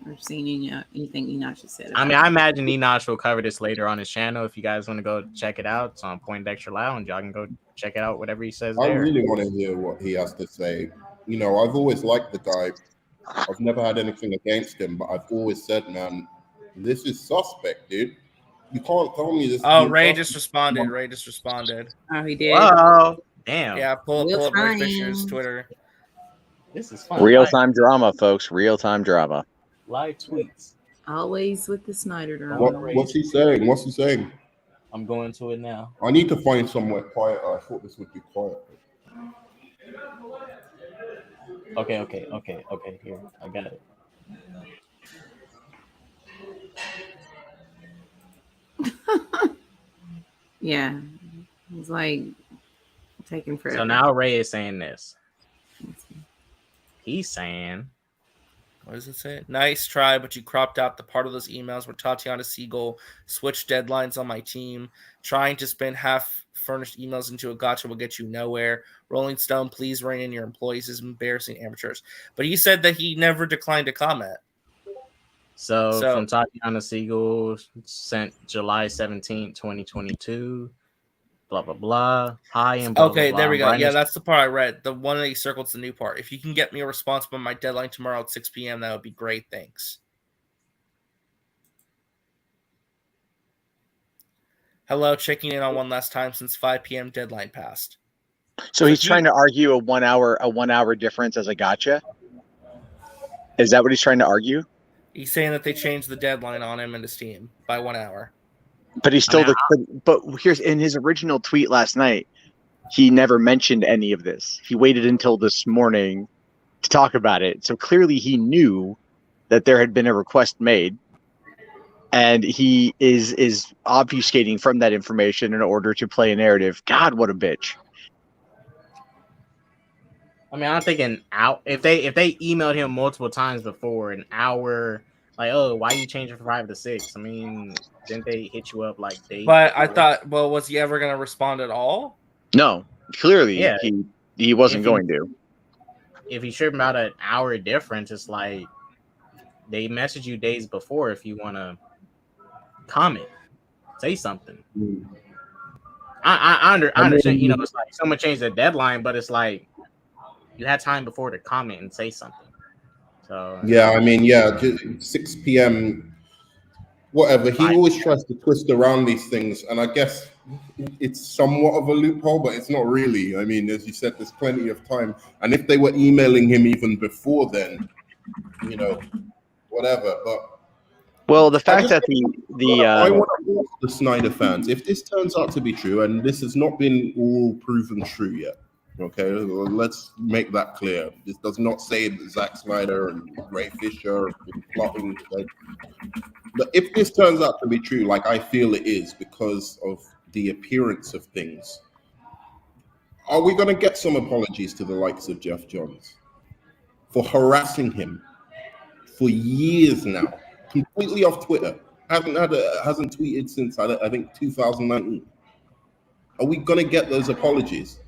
I've seen anything Enoch has said. I mean, I imagine Enoch will cover this later on his channel. If you guys want to go check it out, it's on Point Extra Lounge. Y'all can go check it out, whatever he says I there. really want to hear what he has to say. You know, I've always liked the guy. I've never had anything against him, but I've always said, man, this is suspect, dude. You can't tell me this. Oh, Ray just responded. Oh, he did. Wow. Damn. Yeah, pull up Ray Fisher's Twitter. This is fun. Real-time drama, folks. Real-time drama. Live tweets. Always with the Snyder drama. What's he saying? What's he saying? I'm going to it now. I need to find somewhere quiet. I thought this would be quiet. Okay. Here, I got it. Yeah, it's like taking forever. So now Ray is saying this. He's saying, what does it say? Nice try, but you cropped out the part of those emails where Tatiana Siegel switched deadlines on my team. Trying to spin half-furnished emails into a gotcha will get you nowhere. Rolling Stone, please rein in your employees as embarrassing amateurs. But he said that he never declined to comment. So from Tatiana Siegel, sent July 17, 2022. Blah, blah, blah. Hi, and blah, okay, blah, there we go. blah. Yeah, that's the part I read. The one that he circled's the new part. If you can get me a response by my deadline tomorrow at 6 p.m., that would be great. Thanks. Hello, checking in on one last time since 5 p.m. deadline passed. So he's trying to argue a 1 hour difference as a gotcha? Is that what he's trying to argue? He's saying that they changed the deadline on him and his team by 1 hour. But he's still but here's in his original tweet last night, he never mentioned any of this. He waited until this morning to talk about it. So clearly he knew that there had been a request made, and he is obfuscating from that information in order to play a narrative. God, what a bitch. I mean, I'm thinking out if they emailed him multiple times before an hour, like, oh, why you changing from 5 to 6? I mean, didn't they hit you up like days? But I before? thought, well, was he ever going to respond at all? No, clearly Yeah. he wasn't If he- going to. If you trip about an hour difference, it's like they message you days before if you want to comment, say something. I understand, you know, it's like someone changed the deadline, but it's like you had time before to comment and say something. So Yeah, I mean, yeah, 6 p.m. Whatever. He always tries to twist around these things, and I guess it's somewhat of a loophole, but it's not really. I mean, as you said, there's plenty of time, and if they were emailing him even before then, you know, whatever. But well, the fact that I want to ask the Snyder fans, if this turns out to be true, and this has not been all proven true yet, okay, let's make that clear. This does not say that Zack Snyder and Ray Fisher have been plotting. But if this turns out to be true, like I feel it is because of the appearance of things, are we going to get some apologies to the likes of Jeff Johns for harassing him for years now, completely off Twitter? Hasn't tweeted since I think 2019. Are we going to get those apologies?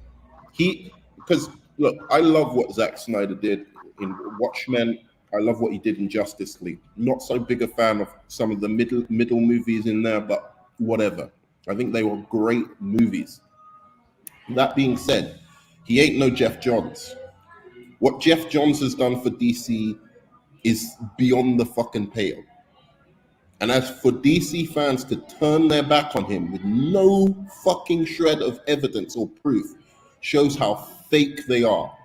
Because look, I love what Zack Snyder did in Watchmen. I love what he did in Justice League. Not so big a fan of some of the middle movies in there, but whatever. I think they were great movies. That being said, he ain't no Jeff Johns. What Jeff Johns has done for DC is beyond the fucking pale. And as for DC fans to turn their back on him with no fucking shred of evidence or proof shows how fake they are.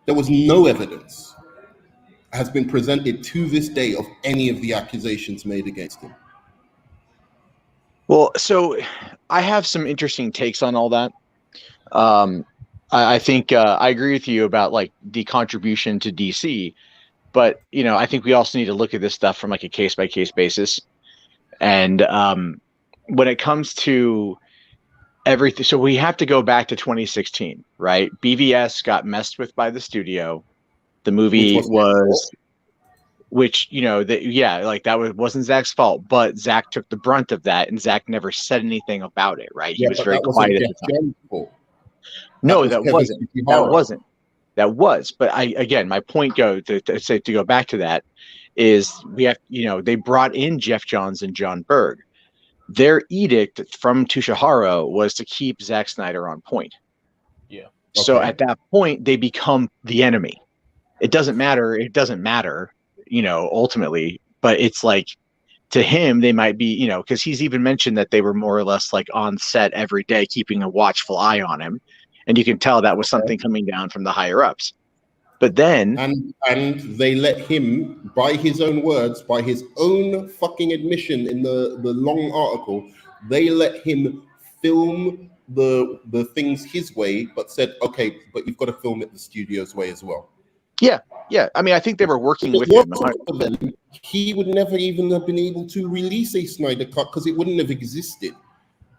There was no evidence has been presented to this day of any of the accusations made against him. Well, so I have some interesting takes on all that. I think I agree with you about like the contribution to DC, but you know, I think we also need to look at this stuff from like a case by case basis. And when it comes to everything, so we have to go back to 2016, right? BVS got messed with by the studio. The movie which, you know, that wasn't Zach's fault, but Zach took the brunt of that, and Zach never said anything about it, right? He was very quiet at the time. No, that wasn't. That was. But my point to go back to that is we have, you know, they brought in Jeff Johns and John Berg. Their edict from Tushihara was to keep Zack Snyder on point. Yeah. So at that point, they become the enemy. It doesn't matter, you know, ultimately, but it's like to him, they might be, you know, because he's even mentioned that they were more or less like on set every day, keeping a watchful eye on him. And you can tell that was something coming down from the higher ups. But then and they let him, by his own words, by his own fucking admission in the long article, they let him film the things his way, but said, okay, but you've got to film it the studio's way as well. Yeah. I mean, I think they were working with him. He would never even have been able to release a Snyder cut because it wouldn't have existed.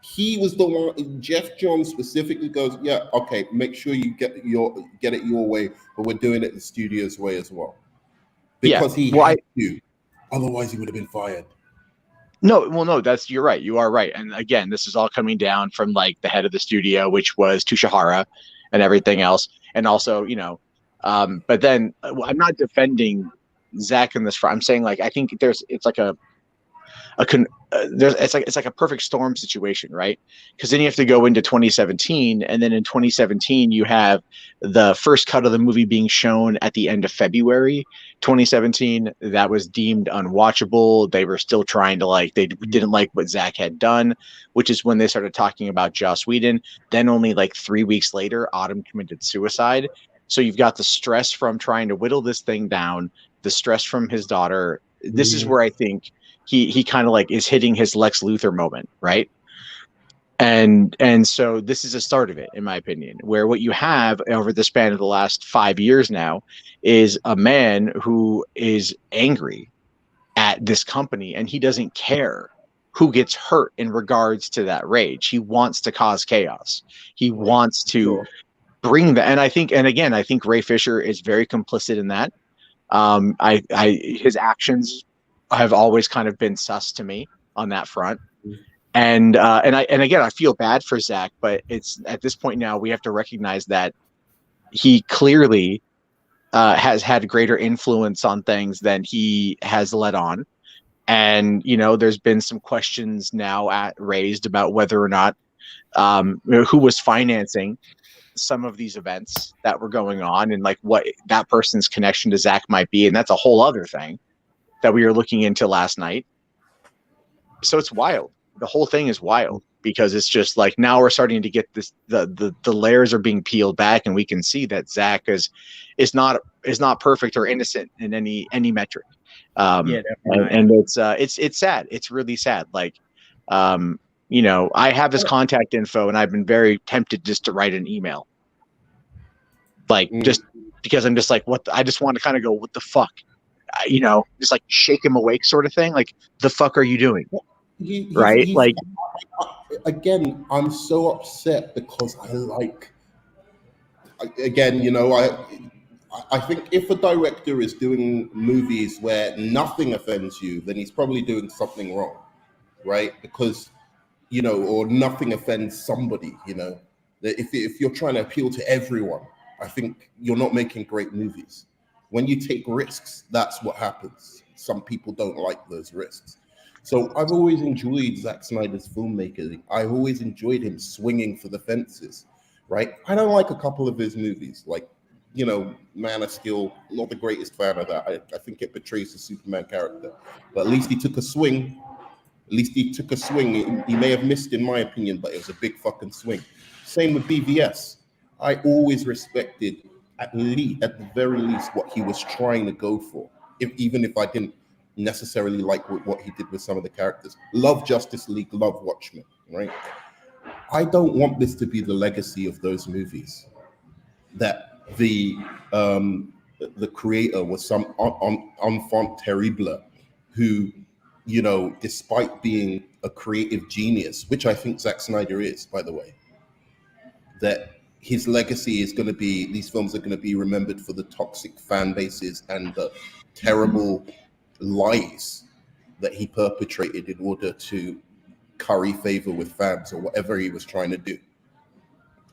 He was the one. Jeff Johns specifically goes, yeah, okay, make sure you get it your way, but we're doing it the studio's way as well. Because he had to. Otherwise, he would have been fired. No, you're right. You are right. And again, this is all coming down from like the head of the studio, which was Tushihara and everything else. And also, you know, but then I'm not defending Zach in this. I'm saying like I think it's like a perfect storm situation, right? Because then you have to go into 2017, and then in 2017 you have the first cut of the movie being shown at the end of February 2017. That was deemed unwatchable. They were still trying to they didn't like what Zach had done, which is when they started talking about Joss Whedon. Then only like 3 weeks later, Autumn committed suicide. So you've got the stress from trying to whittle this thing down, the stress from his daughter. This is where I think he kind of like is hitting his Lex Luthor moment, right? And so this is a start of it, in my opinion, where what you have over the span of the last 5 years now is a man who is angry at this company, and he doesn't care who gets hurt in regards to that rage. He wants to cause chaos. He wants to bring that. And I think, and again, I think Ray Fisher is very complicit in that. His actions have always kind of been sus to me on that front. And again, I feel bad for Zach, but it's at this point now we have to recognize that he clearly has had greater influence on things than he has let on. And, you know, there's been some questions now raised about whether or not who was financing some of these events that were going on and like what that person's connection to Zach might be. And that's a whole other thing that we were looking into last night. So it's wild. The whole thing is wild because it's just like now we're starting to get this, the layers are being peeled back and we can see that Zach is not perfect or innocent in any metric. And it's sad. It's really sad. Like, you know, I have his contact info and I've been very tempted just to write an email. Like, just because I'm just like, I just want to kind of go, what the fuck? You know, just like shake him awake sort of thing. Like, the fuck are you doing? Right? Like, again, I'm so upset because again, you know, I think if a director is doing movies where nothing offends you, then he's probably doing something wrong, right? Because, you know, or nothing offends somebody, you know. That if you're trying to appeal to everyone, I think you're not making great movies. When you take risks, that's what happens. Some people don't like those risks. So I've always enjoyed Zack Snyder's filmmaking. I've always enjoyed him swinging for the fences, right? I don't like a couple of his movies, like, you know, Man of Steel, not the greatest fan of that. I think it betrays the Superman character. But at least he took a swing. He may have missed, in my opinion, but it was a big fucking swing. Same with BVS. I always respected, at the very least, what he was trying to go for, even if I didn't necessarily like what he did with some of the characters. Love Justice League, love Watchmen, right? I don't want this to be the legacy of those movies, that the creator was some enfant terrible who, you know, despite being a creative genius, which I think Zack Snyder is, by the way, that his legacy is going to be, these films are going to be remembered for the toxic fan bases and the terrible lies that he perpetrated in order to curry favor with fans or whatever he was trying to do.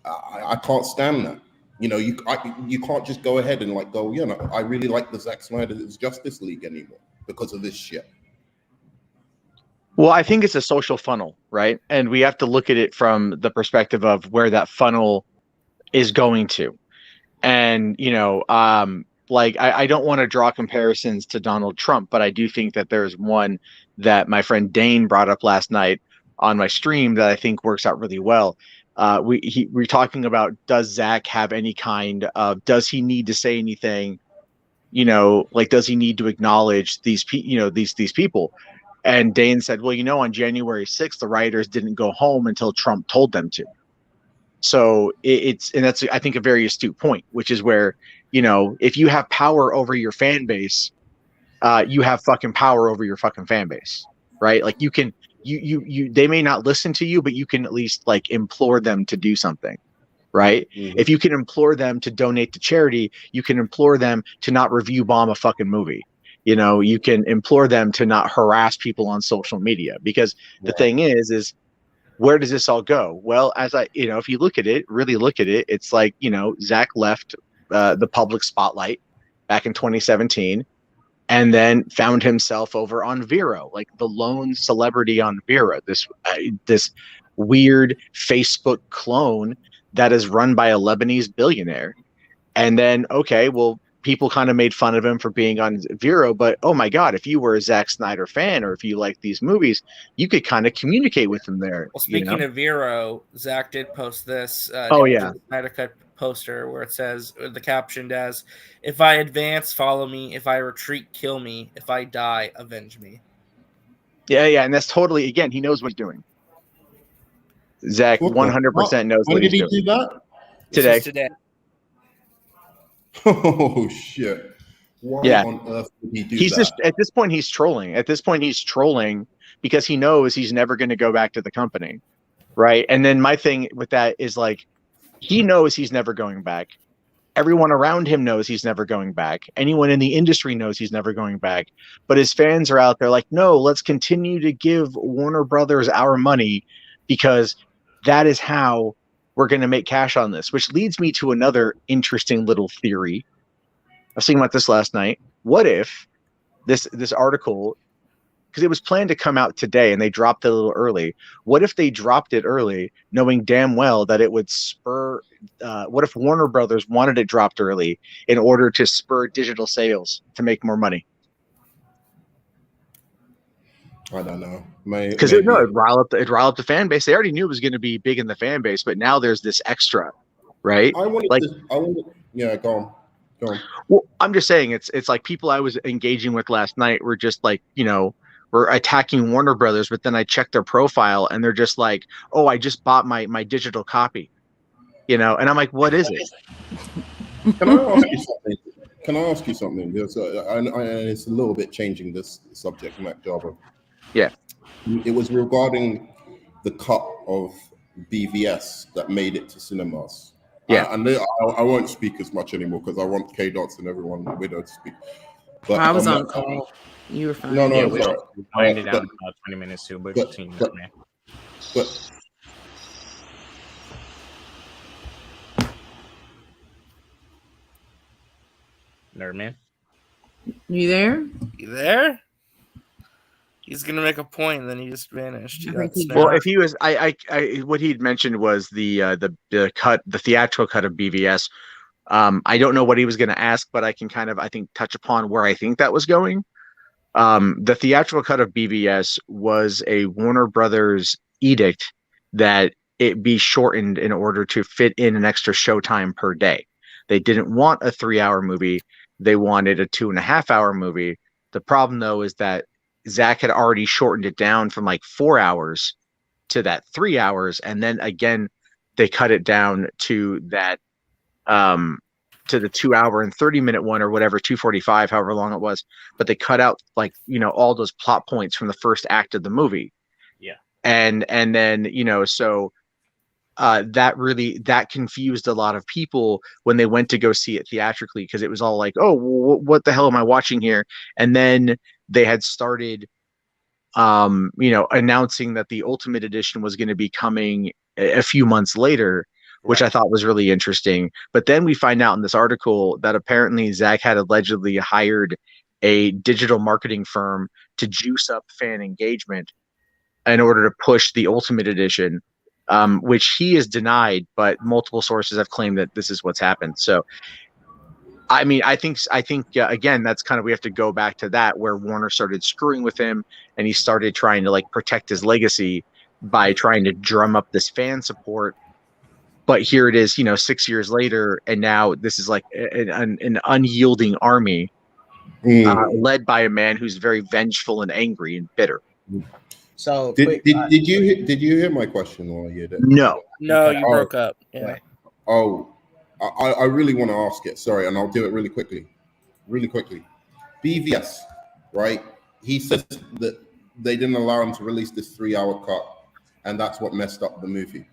I can't stand that. You know, you can't just go ahead and like go, you know, I really like the Zack Snyder's Justice League anymore because of this shit. Well, I think it's a social funnel, right? And we have to look at it from the perspective of where that funnel is going to. And, you know, like I don't want to draw comparisons to Donald Trump, but I do think that there's one that my friend Dane brought up last night on my stream that I think works out really well. We're talking about, does Zach have any kind of, does he need to say anything, you know, like, does he need to acknowledge these people? And Dane said, well, you know, on January 6th, the rioters didn't go home until Trump told them to. So and that's, I think, a very astute point, which is where, you know, if you have power over your fan base, you have fucking power over your fucking fan base, right? Like, you can, they may not listen to you, but you can at least like implore them to do something, right? Mm-hmm. If you can implore them to donate to charity, you can implore them to not review bomb a fucking movie. You know, you can implore them to not harass people on social media, because the thing is where does this all go? Well, if you really look at it, it's like, you know, Zach left the public spotlight back in 2017 and then found himself over on Vero, like the lone celebrity on Vero, this weird Facebook clone that is run by a Lebanese billionaire. And then, okay, well, people kind of made fun of him for being on Vero, but oh my God, if you were a Zack Snyder fan or if you like these movies, you could kind of communicate with him there. Well, speaking of Vero, Zach did post this Snyder Cut poster where it says, the captioned as, "If I advance, follow me. If I retreat, kill me. If I die, avenge me." Yeah, and that's totally, again, he knows what he's doing. Zach 100% knows what he's doing. When did he do that? Today. Oh shit! Why on earth would he do that? At this point, he's trolling. At this point, he's trolling because he knows he's never going to go back to the company, right? And then my thing with that is like, He knows he's never going back. Everyone around him knows he's never going back. Anyone in the industry knows he's never going back. But his fans are out there like, no, let's continue to give Warner Brothers our money because that is how we're going to make cash on this, which leads me to another interesting little theory. I was thinking about this last night. What if this article, because it was planned to come out today and they dropped it a little early. What if they dropped it early, knowing damn well that it would spur? What if Warner Brothers wanted it dropped early in order to spur digital sales to make more money? I don't know. Because it riled up the fan base. They already knew it was going to be big in the fan base, but now there's this extra, right? Yeah, go on. Well, I'm just saying it's like people I was engaging with last night were just like, we're attacking Warner Brothers, but then I checked their profile and they're just like, oh, I just bought my digital copy, and I'm like, what is it? Can I ask you something? Because it's a little bit changing this subject, Mac Java. Yeah. It was regarding the cut of BVS that made it to cinemas. Yeah. I won't speak as much anymore because I want K-Dots and everyone Widow to speak. But I was on call. You were fine. No, Yeah, it's all we right. ended down about 20 minutes too, but continue, man. But Nerd man. You there? You there? He's gonna make a point, and then he just vanished. Well, if he was, I what he'd mentioned was the cut, the theatrical cut of BVS. I don't know what he was going to ask, but I can I think touch upon where I think that was going. The theatrical cut of BVS was a Warner Brothers edict that it be shortened in order to fit in an extra showtime per day. They didn't want a 3-hour movie. They wanted a 2.5-hour movie. The problem, though, is that Zach had already shortened it down from like 4 hours to that 3 hours. And then again, they cut it down to that, to the 2 hour and 30-minute one or whatever, 2:45, however long it was. But they cut out all those plot points from the first act of the movie. Yeah. And then, so that confused a lot of people when they went to go see it theatrically, because it was all like, oh, what the hell am I watching here? And then they had started announcing that the Ultimate Edition was going to be coming a few months later, which I thought was really interesting. But then we find out in this article that apparently Zach had allegedly hired a digital marketing firm to juice up fan engagement in order to push the Ultimate Edition, which he is denied, but multiple sources have claimed that this is what's happened. So, I mean, I think again, that's kind of, we have to go back to that, where Warner started screwing with him and he started trying to protect his legacy by trying to drum up this fan support. But here it is, 6 years later, and now this is like an unyielding army led by a man who's very vengeful and angry and bitter. So did you hear my question, or you did? No, you broke up. Yeah. Oh, I really want to ask it. Sorry, and I'll do it really quickly. BVS, right? He says that they didn't allow him to release this 3-hour cut, and that's what messed up the movie.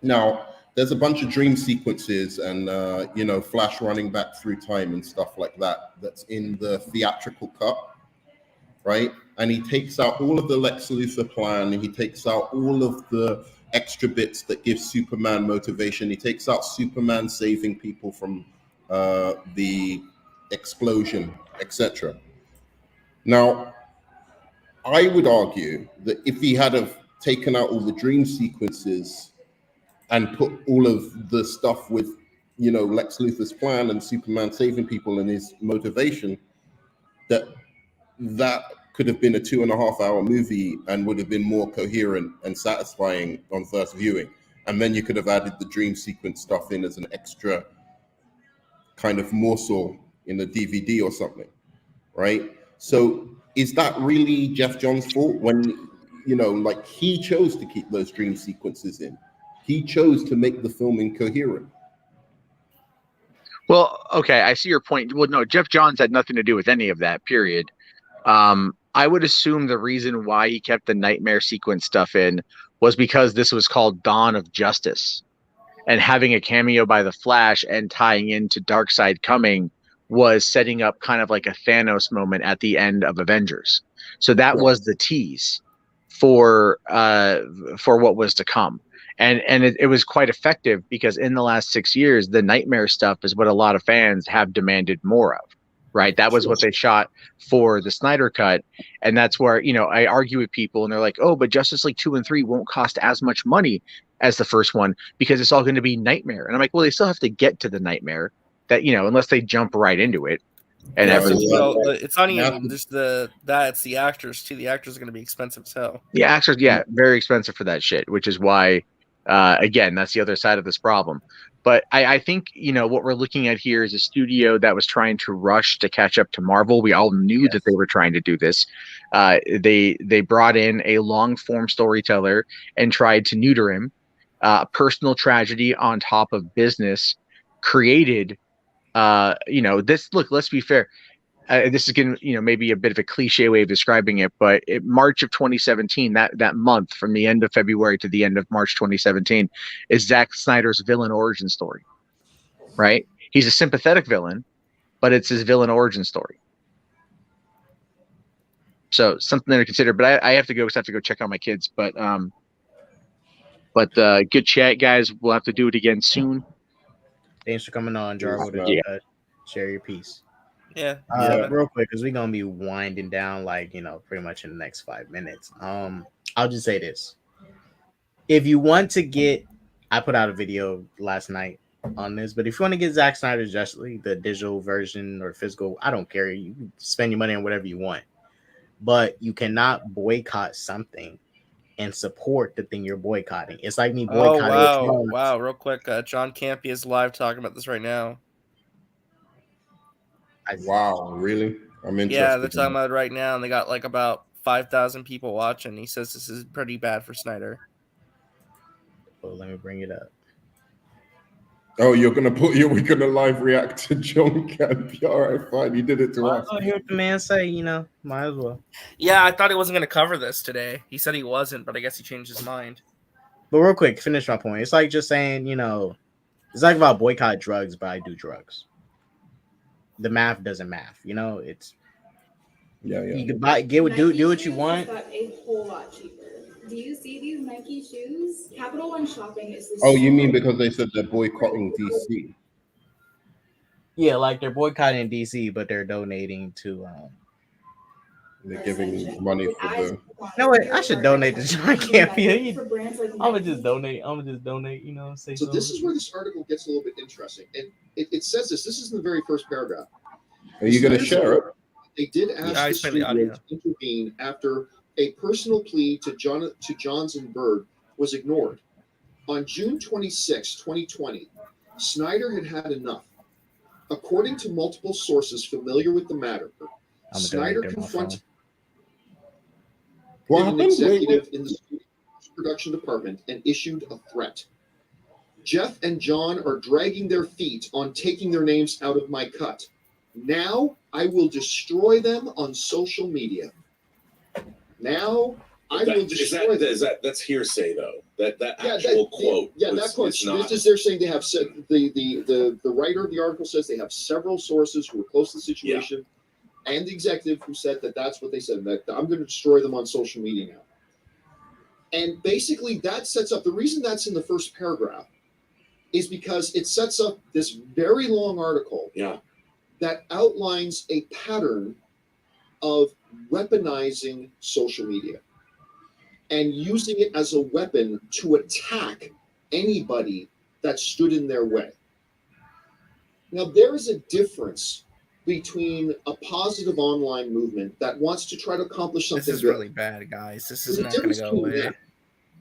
Now, there's a bunch of dream sequences and Flash running back through time and stuff like that that's in the theatrical cut, right? And he takes out all of the Lex Luthor plan, and he takes out all of the extra bits that give Superman motivation. He takes out Superman saving people from the explosion, etc. Now, I would argue that if he had have taken out all the dream sequences and put all of the stuff with, Lex Luthor's plan and Superman saving people and his motivation, that could have been a 2.5-hour movie and would have been more coherent and satisfying on first viewing. And then you could have added the dream sequence stuff in as an extra kind of morsel in the DVD or something, right? So is that really Jeff Johns' fault when, he chose to keep those dream sequences in? He chose to make the film incoherent. Well, okay, I see your point. Well, no, Jeff Johns had nothing to do with any of that, period. I would assume the reason why he kept the nightmare sequence stuff in was because this was called Dawn of Justice. and having a cameo by the Flash and tying into Darkseid coming was setting up kind of like a Thanos moment at the end of Avengers. So that was the tease for what was to come. And it was quite effective because in the last 6 years, the Nightmare stuff is what a lot of fans have demanded more of, right? That was what they shot for the Snyder cut. And that's where, I argue with people and they're like, oh, but Justice League 2 and 3 won't cost as much money as the first one because it's all going to be Nightmare. And I'm like, well, they still have to get to the Nightmare that, unless they jump right into it. And it's not even just it's the actors too. The actors are going to be expensive as hell. The actors, very expensive for that shit, which is why, again, that's the other side of this problem. But I think, what we're looking at here is a studio that was trying to rush to catch up to Marvel. We all knew that they were trying to do this. They brought in a long form storyteller and tried to neuter him. Personal tragedy on top of business created, this. Look, let's be fair. This is going to, maybe a bit of a cliche way of describing it, but March of 2017, that month from the end of February to the end of March 2017, is Zack Snyder's villain origin story, right? He's a sympathetic villain, but it's his villain origin story. So something there to consider. But I have to go because I have to go check on my kids. But good chat, guys. We'll have to do it again soon. Thanks for coming on, Jarvo, to share your piece. Yeah. Real quick, because we're gonna be winding down, pretty much in the next 5 minutes. I'll just say this: if you want to get, I put out a video last night on this, but if you want to get Zack Snyder's Justice League, the digital version or physical, I don't care. You can spend your money on whatever you want, but you cannot boycott something and support the thing you're boycotting. It's like me boycotting. Oh wow! Real quick, John Campy is live talking about this right now. Wow, really? I'm interested. Yeah, they're talking about it right now, and they got about 5,000 people watching. He says this is pretty bad for Snyder. Oh, let me bring it up. Oh, we're gonna live react to John Campy. All right, fine. You did it to us. I hear what the man say. Might as well. Yeah, I thought he wasn't gonna cover this today. He said he wasn't, but I guess he changed his mind. But real quick, finish my point. It's like just saying, it's like about boycott drugs, but I do drugs. The math doesn't math, it's you could do what you want. Got a whole lot cheaper. Do you see these Nike shoes? Capital One Shopping is Oh, you mean because they said they're boycotting DC? Yeah, like they're boycotting DC, but they're donating to they're giving money for the. No way, I should donate to John Campy. I'm gonna just donate. Say so. This is where this article gets a little bit interesting, and it says this. This is in the very first paragraph. Are you going to share it? They did ask the studio to intervene after a personal plea to Johns and Bird was ignored. On June 26, 2020, Snyder had enough. According to multiple sources familiar with the matter, Snyder confronted an executive in the production department and issued a threat. Jeff and John are dragging their feet on taking their names out of my cut. Now I will destroy them on social media. Now I will destroy them. That's hearsay though. That actual quote. That quote. This is they're saying they have said the writer of the article says they have several sources who are close to the situation, and the executive who said that's what they said. That I'm going to destroy them on social media now. And basically, that sets up the reason that's in the first paragraph is because it sets up this very long article. Yeah. That outlines a pattern of weaponizing social media and using it as a weapon to attack anybody that stood in their way. Now, there is a difference between a positive online movement that wants to try to accomplish something. This is really bad, guys. This is not going to go away.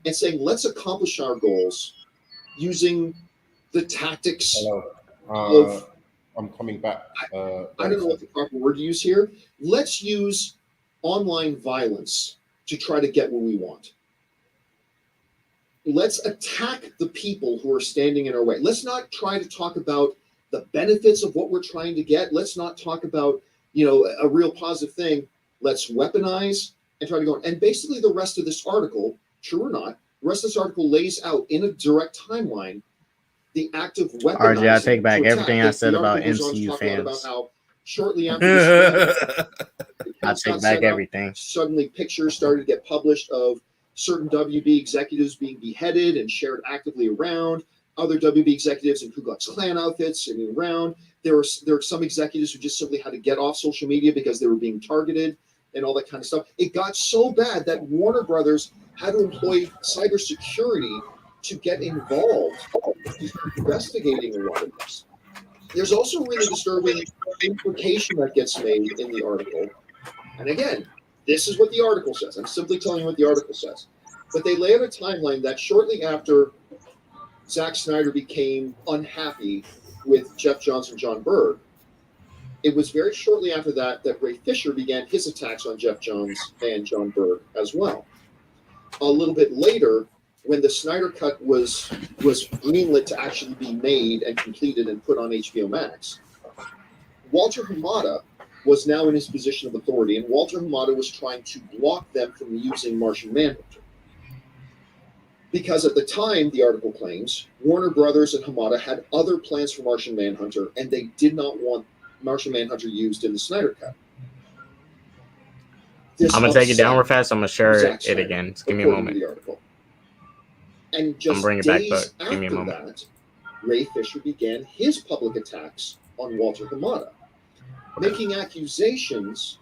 And saying, let's accomplish our goals using the tactics of... I'm coming back. I don't know what the proper word to use here. Let's use online violence to try to get what we want. Let's attack the people who are standing in our way. Let's not try to talk about the benefits of what we're trying to get. Let's not talk about, a real positive thing. Let's weaponize and try to go. And basically the rest of this article, true or not, the rest of this article lays out in a direct timeline the act of weaponizing. RJ, I take back to attack. everything I said The about article goes on to MCU talk a lot about fans. how shortly after the I take back everything. suddenly pictures started to get published of certain WB executives being beheaded and shared actively around. Other WB executives in Ku Klux Klan outfits and around. There were some executives who just simply had to get off social media because they were being targeted and all that kind of stuff. It got so bad that Warner Brothers had to employ cybersecurity to get involved in investigating a lot of this. There's also a really disturbing implication that gets made in the article. And again, this is what the article says. I'm simply telling you what the article says. But they lay out a timeline that shortly after Zack Snyder became unhappy with Jeff Johns and John Berg, it was very shortly after that that Ray Fisher began his attacks on Jeff Johns and John Berg as well. A little bit later, when the Snyder Cut was greenlit to actually be made and completed and put on HBO Max, Walter Hamada was now in his position of authority, and Walter Hamada was trying to block them from using Martian Manhunter. Because at the time, the article claims, Warner Brothers and Hamada had other plans for Martian Manhunter, and they did not want Martian Manhunter used in the Snyder Cut. I'm going to take it down real fast. I'm going to share it again. Just give me a moment. And just days after that, Ray Fisher began his public attacks on Walter Hamada, making accusations,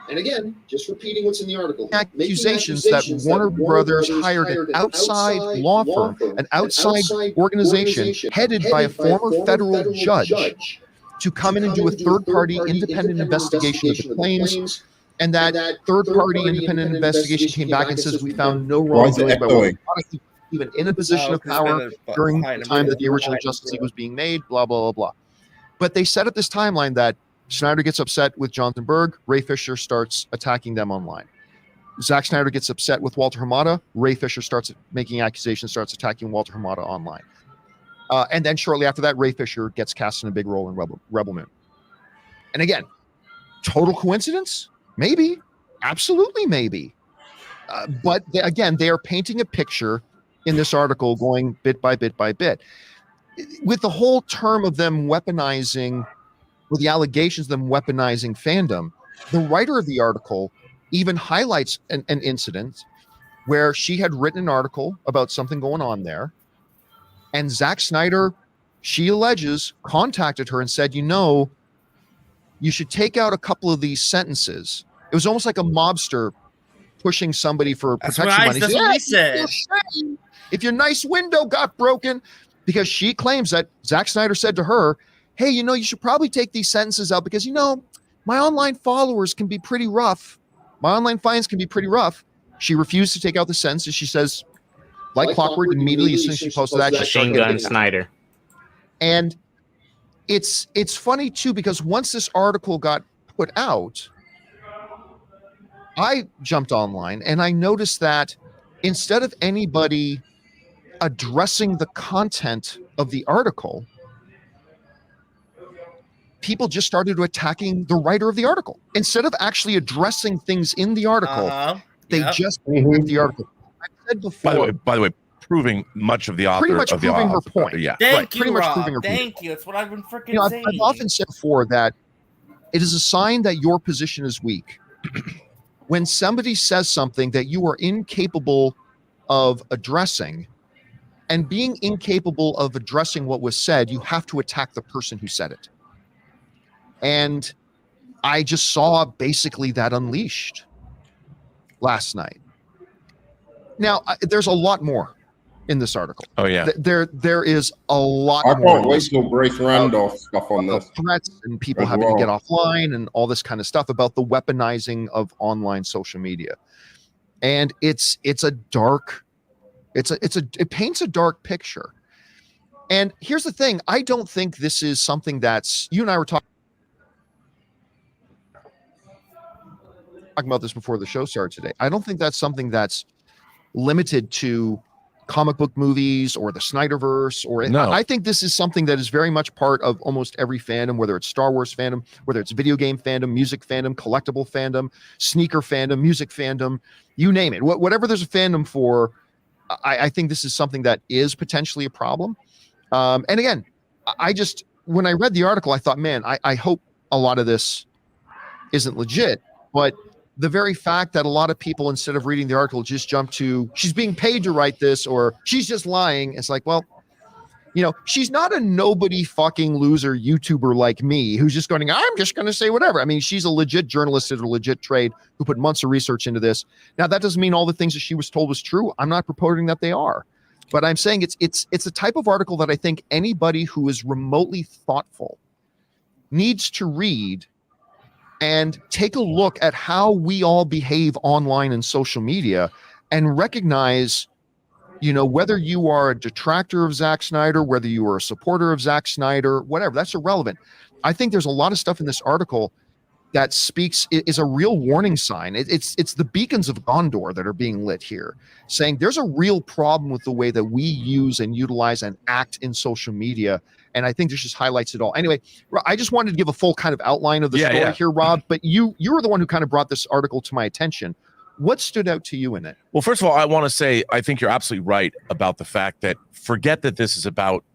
and again, just repeating what's in the article, accusations that Warner Brothers hired an outside law firm, an outside organization headed by a former federal judge to come in and do a third-party independent investigation of the claims. And that third-party independent investigation came back and says we found no wrongdoing by Warner Brothers, even in a position of power during the time that the original Justice League was being made, blah, blah, blah, blah. But they set up this timeline that Snyder gets upset with Jonathan Berg, Ray Fisher starts attacking them online. Zack Snyder gets upset with Walter Hamada, Ray Fisher starts making accusations, starts attacking Walter Hamada online. And then shortly after that, Ray Fisher gets cast in a big role in Rebel Moon. And again, total coincidence? Maybe. Absolutely maybe. But again, they are painting a picture in this article going bit by bit by bit. With the whole term of them weaponizing, with the allegations of them weaponizing fandom, the writer of the article even highlights an incident where she had written an article about something going on there. And Zack Snyder, she alleges, contacted her and said, you should take out a couple of these sentences. It was almost like a mobster pushing somebody for protection money. That's what we said. If your nice window got broken, because she claims that Zack Snyder said to her, hey, you should probably take these sentences out because, my online followers can be pretty rough. My online fans can be pretty rough. She refused to take out the sentences. She says, like clockwork, immediately as soon as she posted that, Machine Gun Snyder. And it's funny too, because once this article got put out, I jumped online and I noticed that instead of anybody addressing the content of the article, people just started attacking the writer of the article. Instead of actually addressing things in the article, they just attacked the article. I said before. By the way, proving much of the author pretty much of the proving her author. point. Yeah. Thank you, pretty much Rob. proving her point. Thank you. That's what I've been freaking saying. I've often said before that it is a sign that your position is weak. When somebody says something that you are incapable of addressing, and being incapable of addressing what was said, you have to attack the person who said it. And I just saw basically that unleashed last night. Now, there's a lot more in this article. Oh, yeah. There is a lot I more. can't wait till Brace Randolph stuff on this. Threats and people having to get offline and all this kind of stuff about the weaponizing of online social media. And it paints a dark picture. And here's the thing. I don't think this is something that's, you and I were talking about this before the show started today. I don't think that's something that's limited to comic book movies or the Snyderverse, or no. I think this is something that is very much part of almost every fandom, whether it's Star Wars fandom, whether it's video game fandom, music fandom, collectible fandom, sneaker fandom, music fandom, you name it. Whatever there's a fandom for, I think this is something that is potentially a problem. And again, I just, when I read the article, I thought, man, I hope a lot of this isn't legit. But the very fact that a lot of people, instead of reading the article, just jump to, she's being paid to write this, or she's just lying. It's like, well, you know, she's not a nobody fucking loser YouTuber like me who's just going, I'm just going to say whatever. I mean, she's a legit journalist at a legit trade who put months of research into this. Now, that doesn't mean all the things that she was told was true. I'm not purporting that they are, but I'm saying it's a type of article that I think anybody who is remotely thoughtful needs to read and take a look at how we all behave online and social media and recognize, you know, whether you are a detractor of Zack Snyder, whether you are a supporter of Zack Snyder, whatever, that's irrelevant. I think there's a lot of stuff in this article that is a real warning sign. It's the beacons of Gondor that are being lit here, saying there's a real problem with the way that we use and utilize and act in social media. And I think this just highlights it all. Anyway, I just wanted to give a full kind of outline of the story here, Rob, but you were the one who kind of brought this article to my attention. What stood out to you in it? Well, first of all, I want to say I think you're absolutely right about the fact that forget that this is about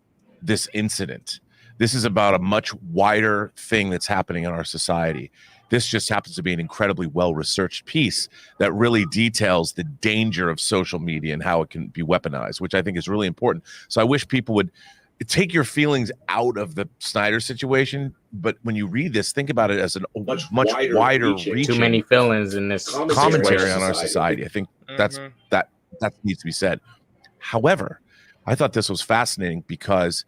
this incident. This is about a much wider thing that's happening in our society. This just happens to be an incredibly well-researched piece that really details the danger of social media and how it can be weaponized, which I think is really important. So I wish people would take your feelings out of the Snyder situation, but when you read this, think about it as a much wider reaching. Too many feelings in this commentary on our society. I think that needs to be said. However, I thought this was fascinating because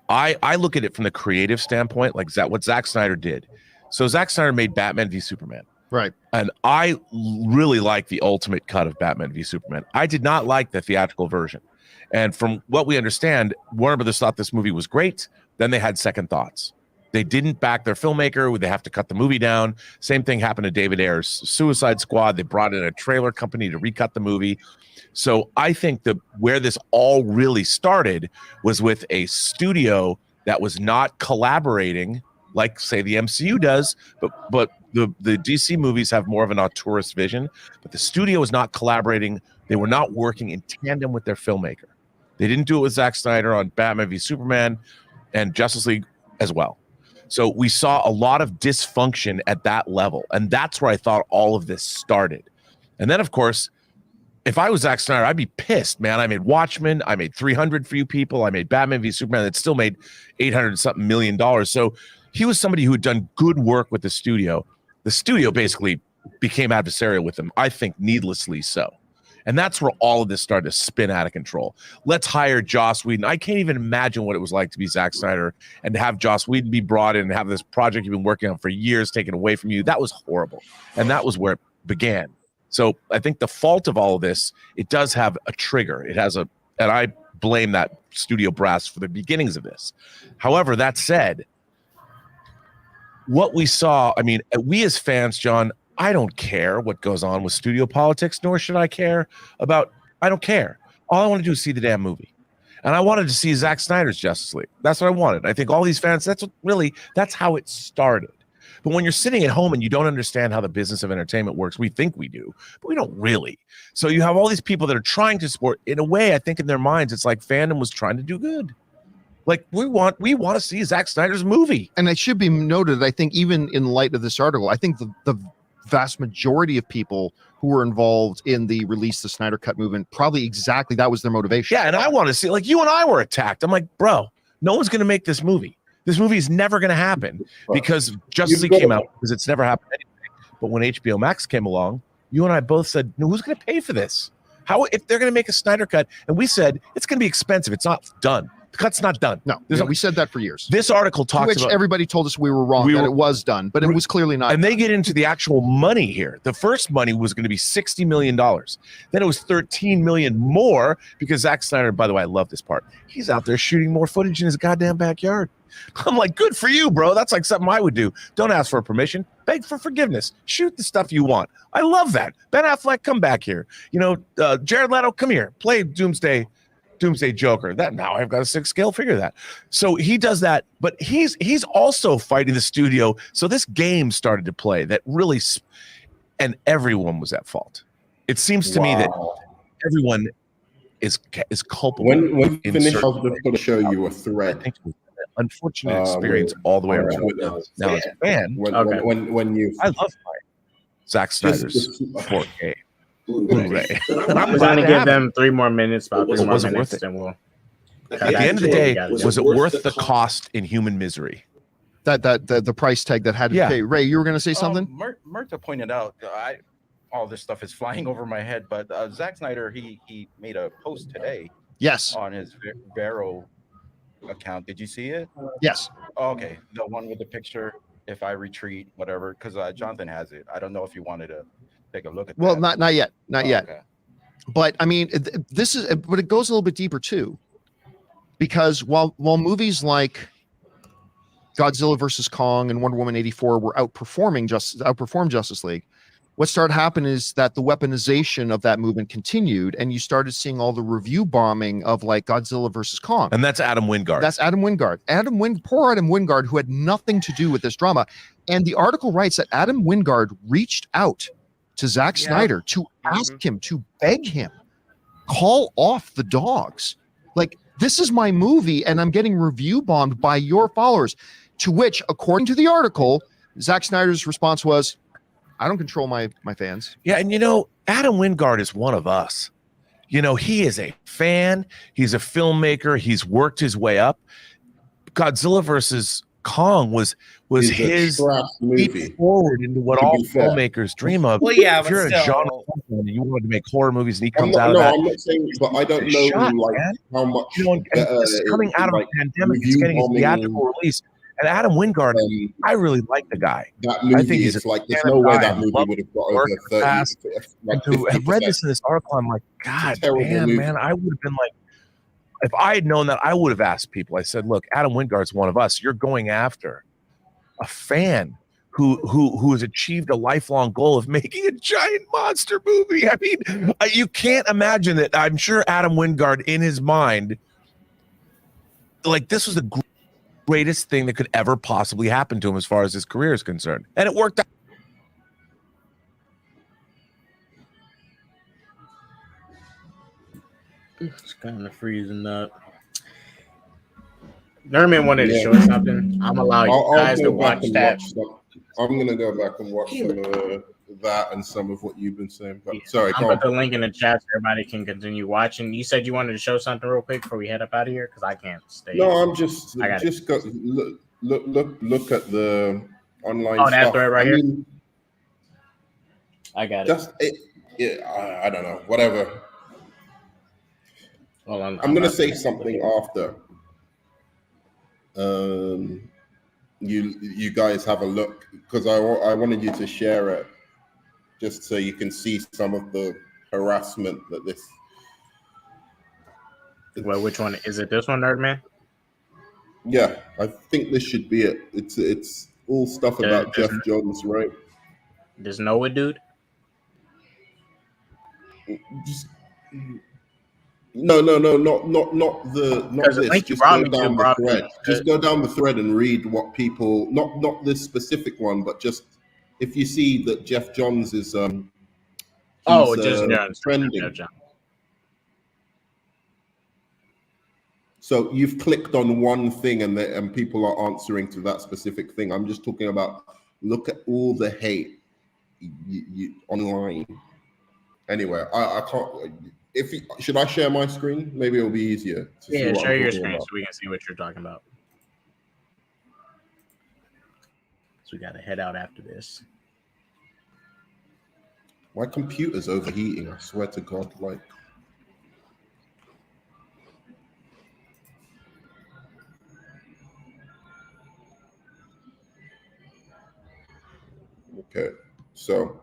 I look at it from the creative standpoint, like what Zack Snyder did. So Zack Snyder made Batman v Superman. Right. And I really like the ultimate cut of Batman v Superman. I did not like the theatrical version. And from what we understand, Warner Brothers thought this movie was great. Then they had second thoughts. They didn't back their filmmaker. They have to cut the movie down. Same thing happened to David Ayer's Suicide Squad. They brought in a trailer company to recut the movie. So I think where this all really started was with a studio that was not collaborating like, say, the MCU does, but the DC movies have more of an auteurist vision. But the studio was not collaborating. They were not working in tandem with their filmmaker. They didn't do it with Zack Snyder on Batman v Superman and Justice League as well. So we saw a lot of dysfunction at that level. And that's where I thought all of this started. And then, of course, if I was Zack Snyder, I'd be pissed, man. I made Watchmen. I made 300 for you people. I made Batman v Superman that still made $800-something million. So he was somebody who had done good work with the studio. The studio basically became adversarial with him, I think needlessly so. And that's where all of this started to spin out of control. Let's hire Joss Whedon. I can't even imagine what it was like to be Zack Snyder and to have Joss Whedon be brought in and have this project you've been working on for years taken away from you. That was horrible. And that was where it began. So I think the fault of all of this, it does have a trigger. It has and I blame that studio brass for the beginnings of this. However, that said, what we saw, I mean, we as fans, John, I don't care what goes on with studio politics, nor should I care about, I don't care. All I want to do is see the damn movie. And I wanted to see Zack Snyder's Justice League. That's what I wanted. I think all these fans, that's how it started. But when you're sitting at home and you don't understand how the business of entertainment works, we think we do, but we don't really. So you have all these people that are trying to support, in a way, I think in their minds, it's like fandom was trying to do good. Like we want to see Zack Snyder's movie. And it should be noted, I think even in light of this article, I think the vast majority of people who were involved in the release the Snyder Cut movement, probably exactly that was their motivation. Yeah, and I want to see, like you and I were attacked. I'm like, bro, no one's going to make this movie. This movie is never going to happen because Justice League came out, because it's never happened anyway. But when HBO Max came along, you and I both said, no, who's going to pay for this? How, if they're going to make a Snyder Cut? And we said, it's going to be expensive. It's not done. The cut's not done. No, we said that for years. This article talks about, everybody told us we were wrong, that it was done, but it was clearly not. And they get into the actual money here. The first money was going to be $60 million. Then it was $13 million more because Zack Snyder, by the way, I love this part. He's out there shooting more footage in his goddamn backyard. I'm like, good for you, bro. That's like something I would do. Don't ask for permission. Beg for forgiveness. Shoot the stuff you want. I love that. Ben Affleck, come back here. You know, Jared Leto, come here. Play Doomsday Joker. That now I've got a 6 scale figure that. So he does that, but he's also fighting the studio. So this game started to play that really, and everyone was at fault. It seems to me that everyone is culpable. When you in finish, certain I'm just going to show you a thread. I think it was an unfortunate experience all the way around. Now, as a fan, when you, I love my Zack Snyder's 4K Blu-ray. I'm going to give them 3 more minutes, about 3 more Was it minutes, worth it? and we'll. At the end of the day, was it worth the cost in human misery? That the price tag that had to pay. Ray, you were going to say something? Murta pointed out, all this stuff is flying over my head, but Zack Snyder, he made a post today. Yes. On his Vero account. Did you see it? Yes. Oh, okay. The one with the picture, if I retreat, whatever, because Jonathan has it. I don't know if you wanted to take a look at Well, that. not yet. Not yet. Okay. But I mean, this is, but it goes a little bit deeper too, because while movies like Godzilla versus Kong and Wonder Woman 84 were outperformed Justice League, what started happening is that the weaponization of that movement continued, and you started seeing all the review bombing of like Godzilla versus Kong. And that's Adam Wingard. That's Adam Wingard. Poor Adam Wingard, who had nothing to do with this drama. And the article writes that Adam Wingard reached out to Zack Snyder to ask him, to beg him, call off the dogs. Like, this is my movie, and I'm getting review bombed by your followers. To which, according to the article, Zack Snyder's response was, I don't control my fans. Yeah, and Adam Wingard is one of us. He is a fan. He's a filmmaker. He's worked his way up. Godzilla versus Kong was his leap forward into what all filmmakers dream of. Well, yeah, if you're but a genre fan and you wanted to make horror movies, and he comes out of that. I'm not saying, but I don't know how much. This is coming out of a pandemic. It's getting his theatrical release. And Adam Wingard, I really like the guy. That movie, I think he's there's no way that movie would have got over 30. And to have read this in this article, I'm like, God damn, man, I would have been like, if I had known that, I would have asked people. I said, look, Adam Wingard's one of us. You're going after a fan who has achieved a lifelong goal of making a giant monster movie. I mean, you can't imagine that. I'm sure Adam Wingard, in his mind, like, this was the greatest thing that could ever possibly happen to him as far as his career is concerned. And it worked out. It's kind of freezing up. Nerman wanted to show us something. I'm allowing you guys to watch that. I'm going to go back and watch some of that and some of what you've been saying. But sorry, I'll put the link in the chat so everybody can continue watching. You said you wanted to show something real quick before we head up out of here, because I can't stay. No, I'm just go look at the online. Oh, that thread right here. I got it. I don't know. Whatever. Well, I'm going to say something after. You guys have a look, because I wanted you to share it, just so you can see some of the harassment that this. Well, which one is it? This one, Nerdman? Yeah, I think this should be it. It's all stuff about Jeff Johns, right? There's Noah, dude. No, not this. Just go down the thread. Just go down the thread and read what people. Not this specific one, but just if you see that Jeff Johns is just trending. So you've clicked on one thing and people are answering to that specific thing. I'm just talking about, look at all the hate you online. Anyway, I can't. Should I share my screen? Maybe it'll be easier. Yeah, share your screen so we can see what you're talking about. So we got to head out after this. My computer's overheating. I swear to God, like. Okay, so.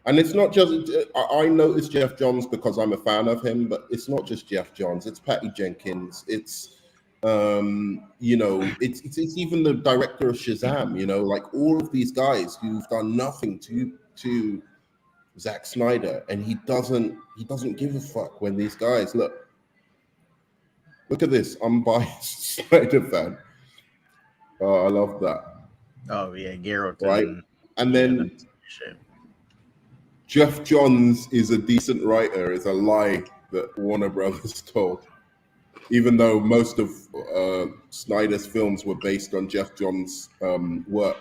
And it's not just, I noticed Jeff Johns because I'm a fan of him, but it's not just Jeff Johns. It's Patty Jenkins. It's, it's even the director of Shazam, like all of these guys who've done nothing to Zack Snyder, and he doesn't give a fuck when these guys, look at this, unbiased Snyder fan. Oh, I love that. Oh yeah, Geralt. Right, and then. Shit. Jeff Johns is a decent writer is a lie that Warner Brothers told. Even though most of Snyder's films were based on Jeff Johns' work.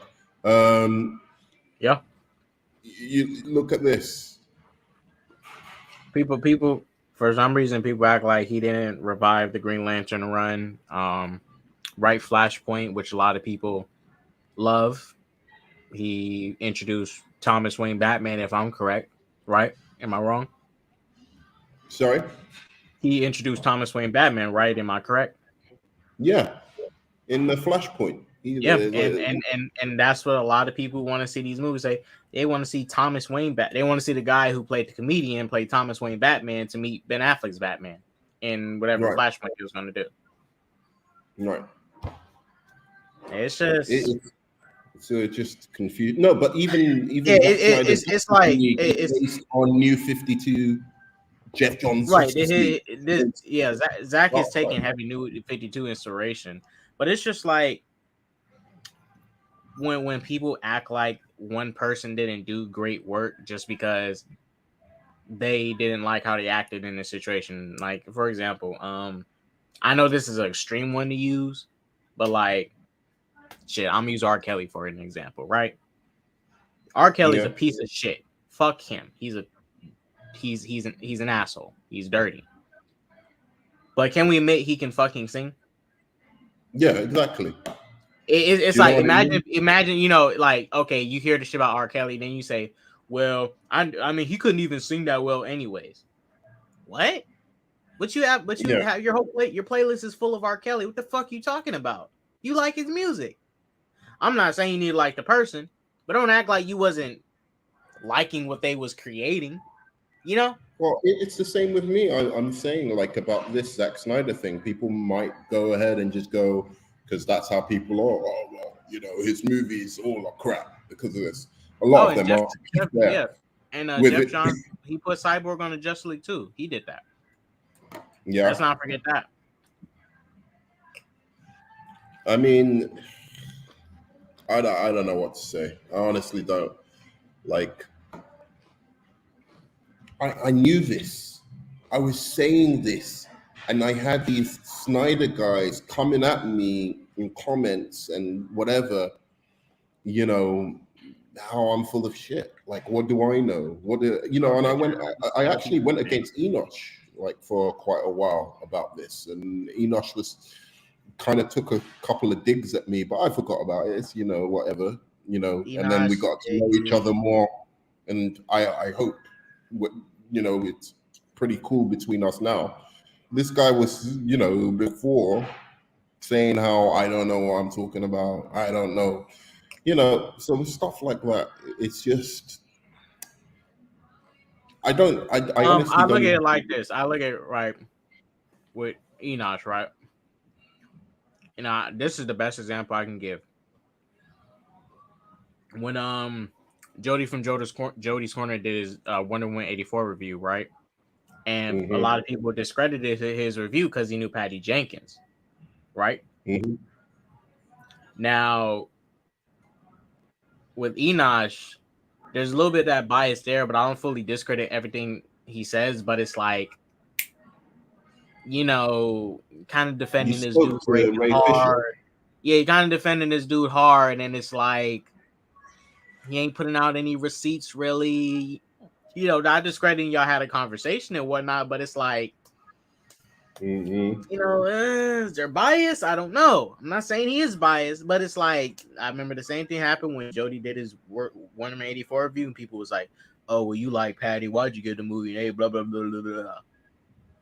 Yeah. You look at this. People, for some reason, people act like he didn't revive the Green Lantern run. Right, Flashpoint, which a lot of people love. He introduced Thomas Wayne Batman, if I'm correct. Right? Am I wrong? Sorry? He introduced Thomas Wayne Batman, right? Am I correct? Yeah. In the Flashpoint. Yeah, and that's what a lot of people want to see these movies. They want to see Thomas Wayne They want to see the guy who played the comedian play Thomas Wayne Batman to meet Ben Affleck's Batman in whatever Flashpoint he was going to do. Right. It's just so it just confused. No, but even it's like it's based on New 52. Jeff Johns, right? Zach is taking heavy New 52 inspiration, but it's just like when people act like one person didn't do great work just because they didn't like how they acted in this situation. Like, for example, I know this is an extreme one to use, but like, shit, I'm gonna use R. Kelly for an example, right? R. Kelly's a piece of shit. Fuck him. He's an asshole. He's dirty. But can we admit he can fucking sing? Yeah, exactly. It's like imagine, you know, like, okay, you hear the shit about R. Kelly, then you say, well, I mean, he couldn't even sing that well, anyways. What? But you have your your playlist is full of R. Kelly. What the fuck are you talking about? You like his music. I'm not saying you need to like the person, but don't act like you wasn't liking what they was creating. You know? Well, it's the same with me. I'm saying, like, about this Zack Snyder thing. People might go ahead and just go, because that's how people are. Oh, well, you know, his movies all are crap because of this. A lot of them are. Yeah. And Jeff Johns, he put Cyborg on the Justice League too. He did that. Yeah. Let's not forget that. I mean, I don't know what to say. I honestly don't. Like, I knew this. I was saying this. And I had these Snyder guys coming at me in comments and whatever, you know, how I'm full of shit. Like, what do I know? And I actually went against Enosh, like, for quite a while about this. And Enosh kind of took a couple of digs at me, but I forgot about it. It's, you know, whatever, you know, and then we got to know each other more. And I hope, you know, it's pretty cool between us now. This guy was, you know, before saying how I don't know what I'm talking about. I don't know, you know, so stuff like that. It's just, I honestly I look at it like this. I look at it right with Enosh, right? You know, this is the best example I can give. When Jody from Jody's Corner did his Wonder Woman 84 review, right? And a lot of people discredited his review because he knew Patty Jenkins, right? Mm-hmm. Now, with Enosh, there's a little bit of that bias there, but I don't fully discredit everything he says. But it's like, you know, kind of defending this dude hard. Yeah, he kind of defending this dude hard, and it's like he ain't putting out any receipts really. You know, not discrediting y'all had a conversation and whatnot, but it's like, you know, is there bias? I don't know. I'm not saying he is biased, but it's like, I remember the same thing happened when Jody did his Wonder Woman 84 review, and people was like, oh, well, you like Patty, why'd you get the movie? Hey, blah, blah, blah, blah, blah.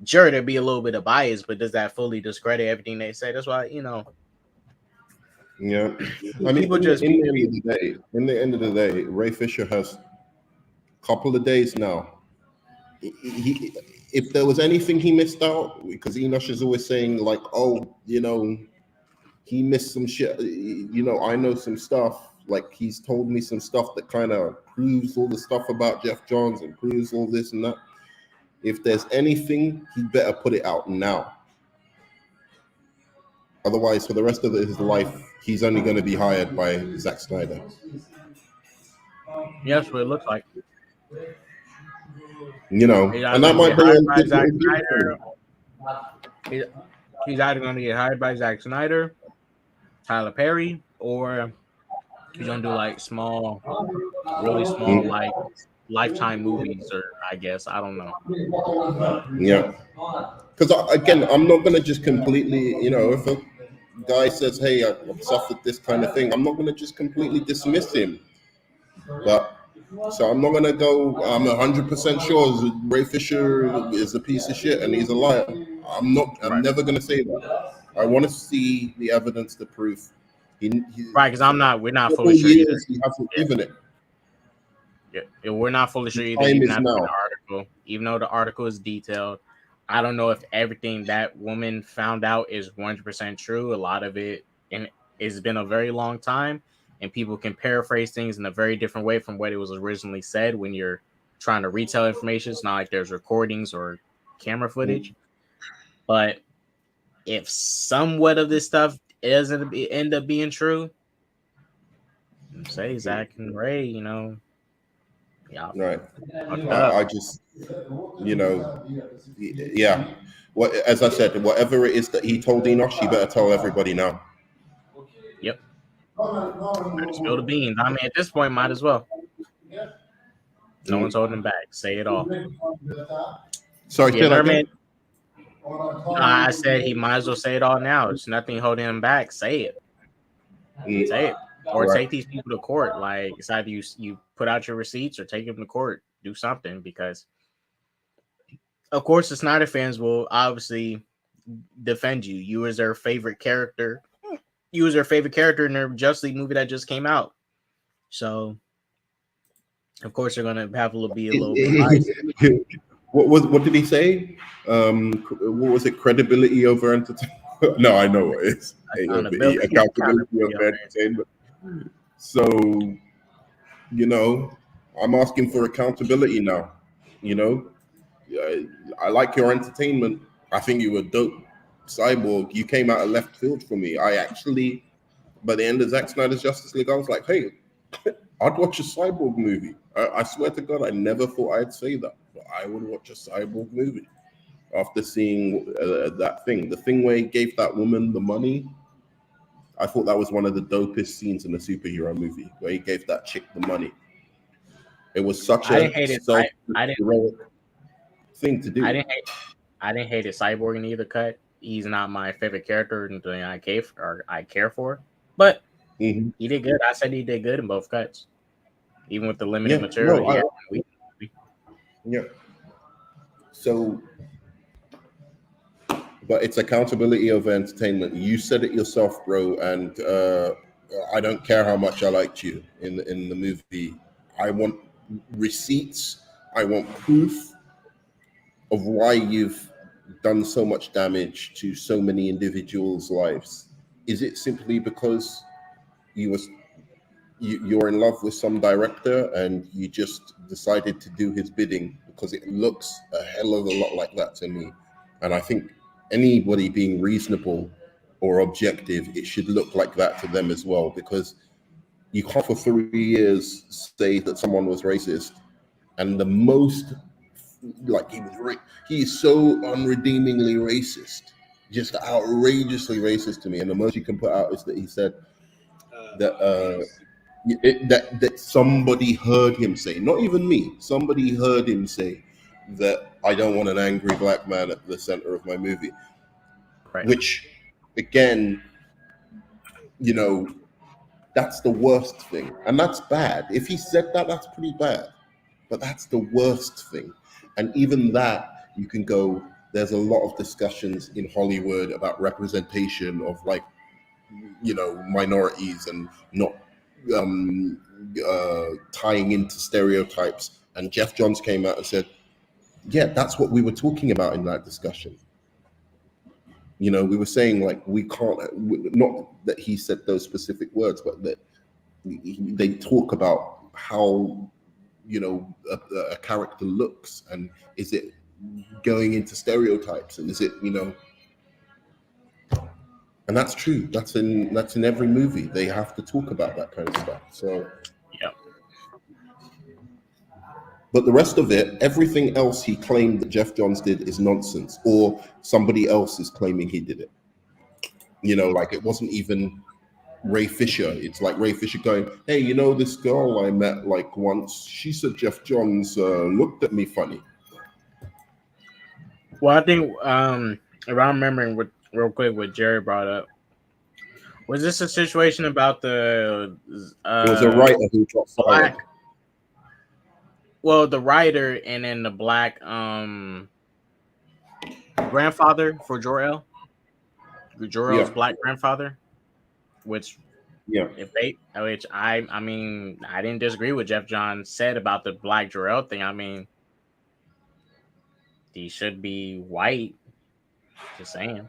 Sure, there'd be a little bit of bias, but does that fully discredit everything they say? That's why, you know. Yeah. I mean, in the end of the day, Ray Fisher has couple of days now. If there was anything he missed out, because Enosh is always saying, like, oh, you know, he missed some shit. You know, I know some stuff. Like, he's told me some stuff that kind of proves all the stuff about Jeff Johns and proves all this and that. If there's anything, he better put it out now. Otherwise, for the rest of his life, he's only going to be hired by Zack Snyder. Yes, what it looks like. You know, He's and either that gonna might get be hired a by Zack good Snyder. thing. He's either gonna get hired by Zack Snyder, Tyler Perry, or he's gonna do like small, really small, like Lifetime movies, or I guess I don't know. Yeah, because again, I'm not gonna just completely, you know, if a guy says, "Hey, I've suffered this kind of thing," I'm not gonna just completely dismiss him. But so I'm not gonna go. I'm 100% sure Ray Fisher is a piece of shit and he's a liar. I'm not. I'm never gonna say that. I want to see the evidence, the proof. Right, because we're not fully Several sure either. years he hasn't given it. Yeah, we're not fully sure either. Time Even is after now. the article, even though the article is detailed, I don't know if everything that woman found out is 100% true. A lot of it, and it's been a very long time, and people can paraphrase things in a very different way from what it was originally said when you're trying to retell information. It's not like there's recordings or camera footage, but if somewhat of this stuff doesn't end up being true, say Zach and Ray, you know, yeah, Right. fucked up. I just, you know, yeah. What, as I said, whatever it is that he told Enoch, he better tell everybody now. Yep. Better spill the beans. I mean, at this point, might as well. No one's holding him back. Say it all. Sorry, say that again? I said he might as well say it all now. There's nothing holding him back. Say it. Say it. Or Right. take these people to court. Like, it's either you put out your receipts or take them to court. Do something, because, of course, the Snyder fans will obviously defend you. You as their favorite character. You was their favorite character in their Justice League movie that just came out. So, of course, they're gonna have be a little bit biased. What did he say? What was it? Credibility over entertainment? No, I know what it is. Accountability over entertainment. So, you know, I'm asking for accountability now. You know, I like your entertainment. I think you were dope. Cyborg, you came out of left field for me. I actually, by the end of Zack Snyder's Justice League, I was like, hey, I'd watch a Cyborg movie. I swear to God, I never thought I'd say that, but I would watch a Cyborg movie after seeing that thing. The thing where he gave that woman the money, I thought that was one of the dopest scenes in a superhero movie, where he gave that chick the money. It was such a heroic thing to do. I didn't hate it Cyborg in either cut. He's not my favorite character and I care for, but he did good. I said he did good in both cuts, even with the limited material. Yeah. So, but it's accountability over entertainment. You said it yourself, bro, and I don't care how much I liked you in the movie. I want receipts. I want proof of why you've done so much damage to so many individuals' lives. Is it simply because you're in love with some director and you just decided to do his bidding? Because it looks a hell of a lot like that to me. And I think anybody being reasonable or objective, it should look like that to them as well. Because you can't for 3 years say that someone was racist, and the most, like, he is so unredeemingly racist, just outrageously racist to me. And the most you can put out is that he said that that somebody heard him say, not even me, somebody heard him say that I don't want an angry black man at the center of my movie. Right. Which, again, you know, that's the worst thing. And that's bad. If he said that, that's pretty bad. But that's the worst thing. And even that, you can go, there's a lot of discussions in Hollywood about representation of, like, you know, minorities and not tying into stereotypes. And Jeff Johns came out and said, yeah, that's what we were talking about in that discussion. You know, we were saying, like, we can't, not that he said those specific words, but that they talk about how, you know, a character looks, and is it going into stereotypes, and is it, you know, and that's true. That's in every movie. They have to talk about that kind of stuff. So, But the rest of it, everything else he claimed that Jeff Johns did is nonsense, or somebody else is claiming he did it. You know, like it wasn't even Ray Fisher. It's like Ray Fisher going, hey, you know, this girl I met like once, she said Jeff Johns looked at me funny. Well, I think if I'm remembering real quick what Jerry brought up, was this a situation about the It was a writer who got fired. Well, the writer and then the black grandfather for Jor-El. Jor-El's black grandfather, which I mean, I didn't disagree with Jeff Johns said about the black Jor-El thing. I mean, he should be white. Just saying.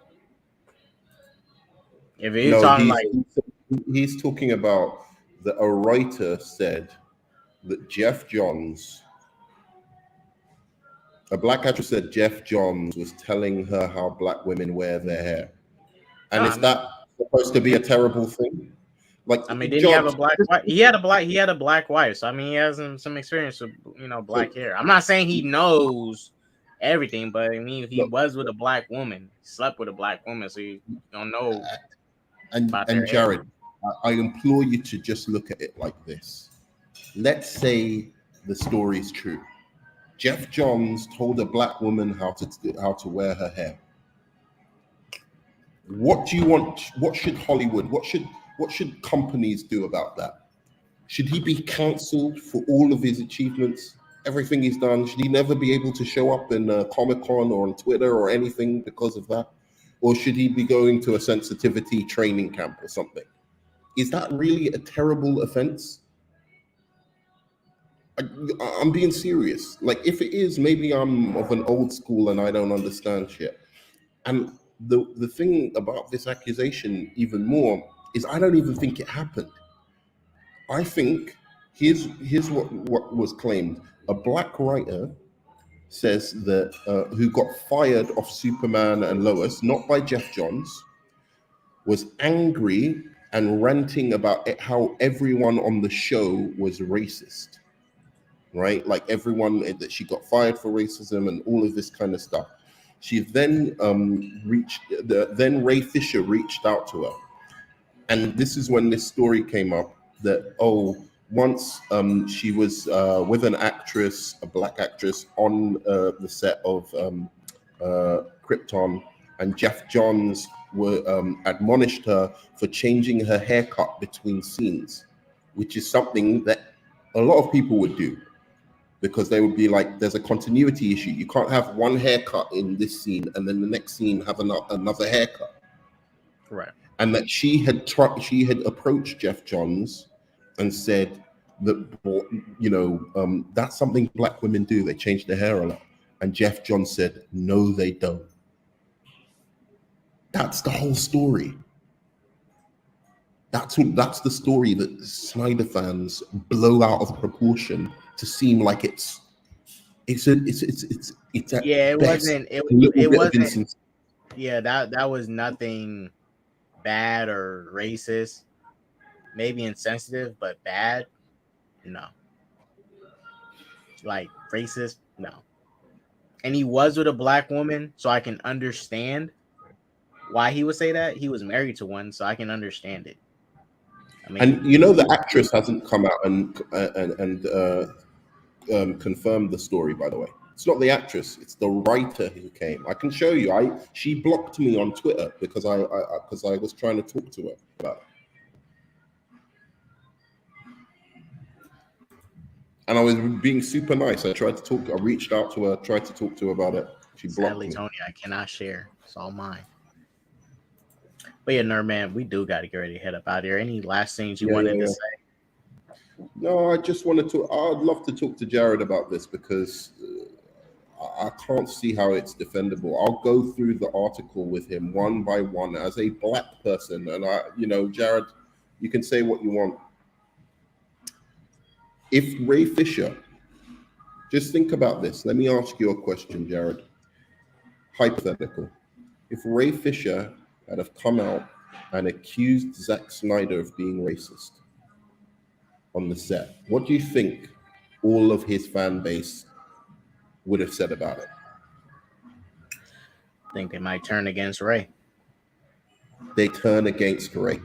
If he's talking he's talking about that a writer said that Jeff Johns, a black actress said Jeff Johns was telling her how black women wear their hair. And is that supposed to be a terrible thing? Like, I mean, didn't he have a black wife? He had a black wife. So I mean, he has some experience with black hair. I'm not saying he knows everything, but I mean, he was with a black woman, slept with a black woman, so you don't know. And Jared, I implore you to just look at it like this. Let's say the story is true. Jeff Johns told a black woman how to wear her hair. What do you want? What should Hollywood? What should companies do about that? Should he be cancelled for all of his achievements, everything he's done? Should he never be able to show up in Comic-Con or on Twitter or anything because of that? Or should he be going to a sensitivity training camp or something? Is that really a terrible offense? I'm being serious. Like, if it is, maybe I'm of an old school and I don't understand shit. And the thing about this accusation even more is I don't even think it happened. I think here's what was claimed. A black writer says that who got fired off Superman and Lois, not by Jeff Johns, was angry and ranting about how everyone on the show was racist, right? Like everyone that she got fired for racism and all of this kind of stuff. She then then Ray Fisher reached out to her, and this is when this story came up that once she was with an actress, a black actress, on the set of Krypton, and Jeff Johns admonished her for changing her haircut between scenes, which is something that a lot of people would do, because they would be like, there's a continuity issue. You can't have one haircut in this scene and then the next scene have another haircut. Right. And that she had approached Jeff Johns and said that, that's something black women do. They change their hair a lot. And Jeff Johns said, no, they don't. That's the whole story. That's the story that Snyder fans blow out of proportion to seem like it's it wasn't. Yeah, that was nothing bad or racist. Maybe insensitive, but bad, no. Like racist, no. And he was with a black woman, so I can understand why he would say that. He was married to one, so I can understand it. I mean, and the actress hasn't come out and confirmed the story. By the way, it's not the actress; it's the writer who came. I can show you. She blocked me on Twitter because I was trying to talk to her about it. And I was being super nice. I reached out to her, tried to talk to her about it. She blocked me. Tony, I cannot share. It's all mine. But yeah, Nerd Man, we do got to get ready to head up out here. Any last things you wanted to say? No, I just wanted to. I'd love to talk to Jared about this because I can't see how it's defendable. I'll go through the article with him one by one as a black person, and Jared, you can say what you want. If Ray Fisher, just think about this. Let me ask you a question, Jared. Hypothetical. If Ray Fisher had have come out and accused Zack Snyder of being racist on the set, what do you think all of his fan base would have said about it. I think they might turn against Ray. They turn against Ray.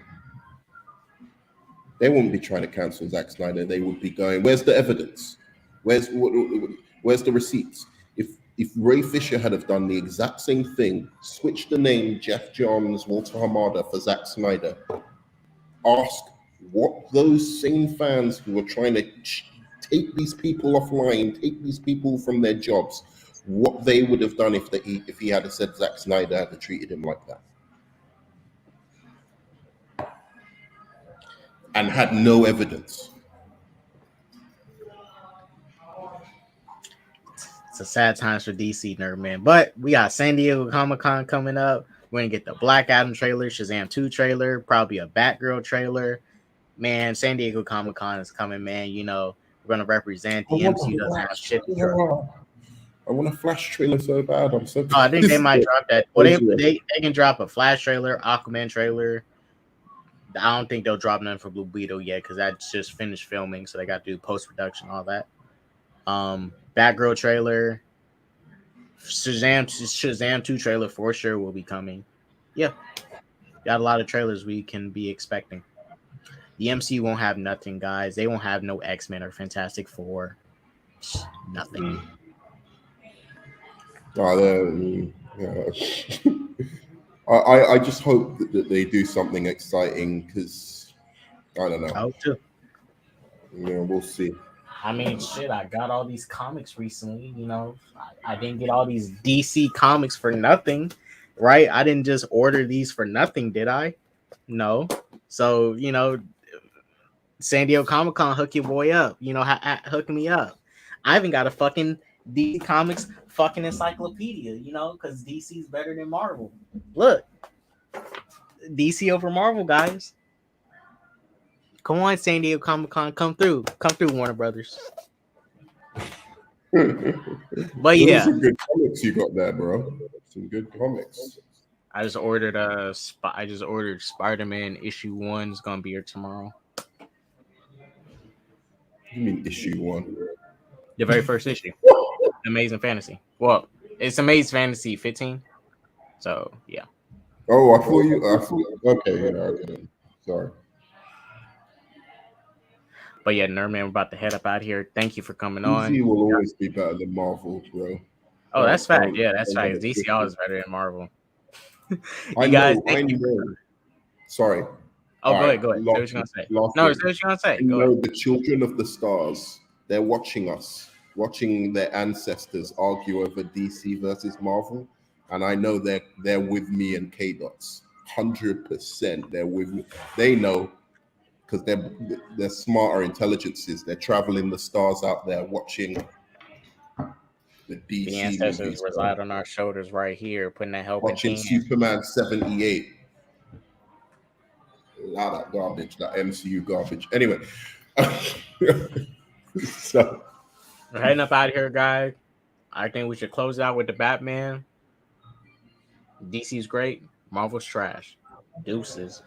They wouldn't be trying to cancel Zack Snyder. They would be going, where's the evidence? Where's the receipts? If Ray Fisher had have done the exact same thing, switched the name Jeff Johns, Walter Hamada for Zack Snyder, ask what those same fans who are trying to take these people offline, take these people from their jobs, what they would have done if he had said Zack Snyder had treated him like that. And had no evidence. It's a sad times for DC, nerd man. But we got San Diego Comic-Con coming up. We're gonna get the Black Adam trailer, Shazam 2 trailer, probably a Batgirl trailer. Man, San Diego Comic-Con is coming, man. You know, we're gonna represent. The MCU doesn't have shit to drop. I want a Flash trailer so bad. I'm so. I think they might drop that. Well, they can drop a Flash trailer, Aquaman trailer. I don't think they'll drop none for Blue Beetle yet because that's just finished filming, so they got to do post-production, all that. Batgirl trailer, Shazam 2 trailer for sure will be coming. Yeah, got a lot of trailers we can be expecting. The MCU won't have nothing, guys. They won't have no X-Men or Fantastic Four. Nothing. I just hope that they do something exciting because I don't know. I hope too. Yeah, we'll see. I mean, shit, I got all these comics recently. You know, I didn't get all these DC comics for nothing, right? I didn't just order these for nothing, did I? No. So, you know, San Diego Comic-Con, hook your boy up. You know, hook me up. I even got a fucking DC Comics fucking encyclopedia, you know, because DC's better than Marvel. Look, DC over Marvel, guys. Come on, San Diego Comic-Con, come through, Warner Brothers. But yeah, some good comics you got there, bro. Some good comics. I just ordered Spider-Man issue 1. It's gonna be here tomorrow. You mean issue 1? The very first issue. Amazing Fantasy. Well, it's Amazing Fantasy 15. So yeah. Oh, I thought okay, yeah, okay. Sorry. But yeah, Nerdman, we're about to head up out here. Thank you for coming on. DC will always be better than Marvel, bro. Oh, that's fact. Yeah, that's fact. DC always better than Marvel. I know. Sorry. Oh, go ahead. Say what you're gonna say. No, say what you're gonna say. Go ahead. The children of the stars, they're watching us, watching their ancestors argue over DC versus Marvel. And I know they're with me and K-Dots. 100% they're with me. They know. Because they're smarter intelligences. They're traveling the stars out there watching the DC The ancestors movies, reside on our shoulders right here, putting that help watching in Superman 78. A lot of garbage, that MCU garbage. Anyway, so we're heading up out of here, guys. I think we should close out with the Batman. DC's great, Marvel's trash. Deuces.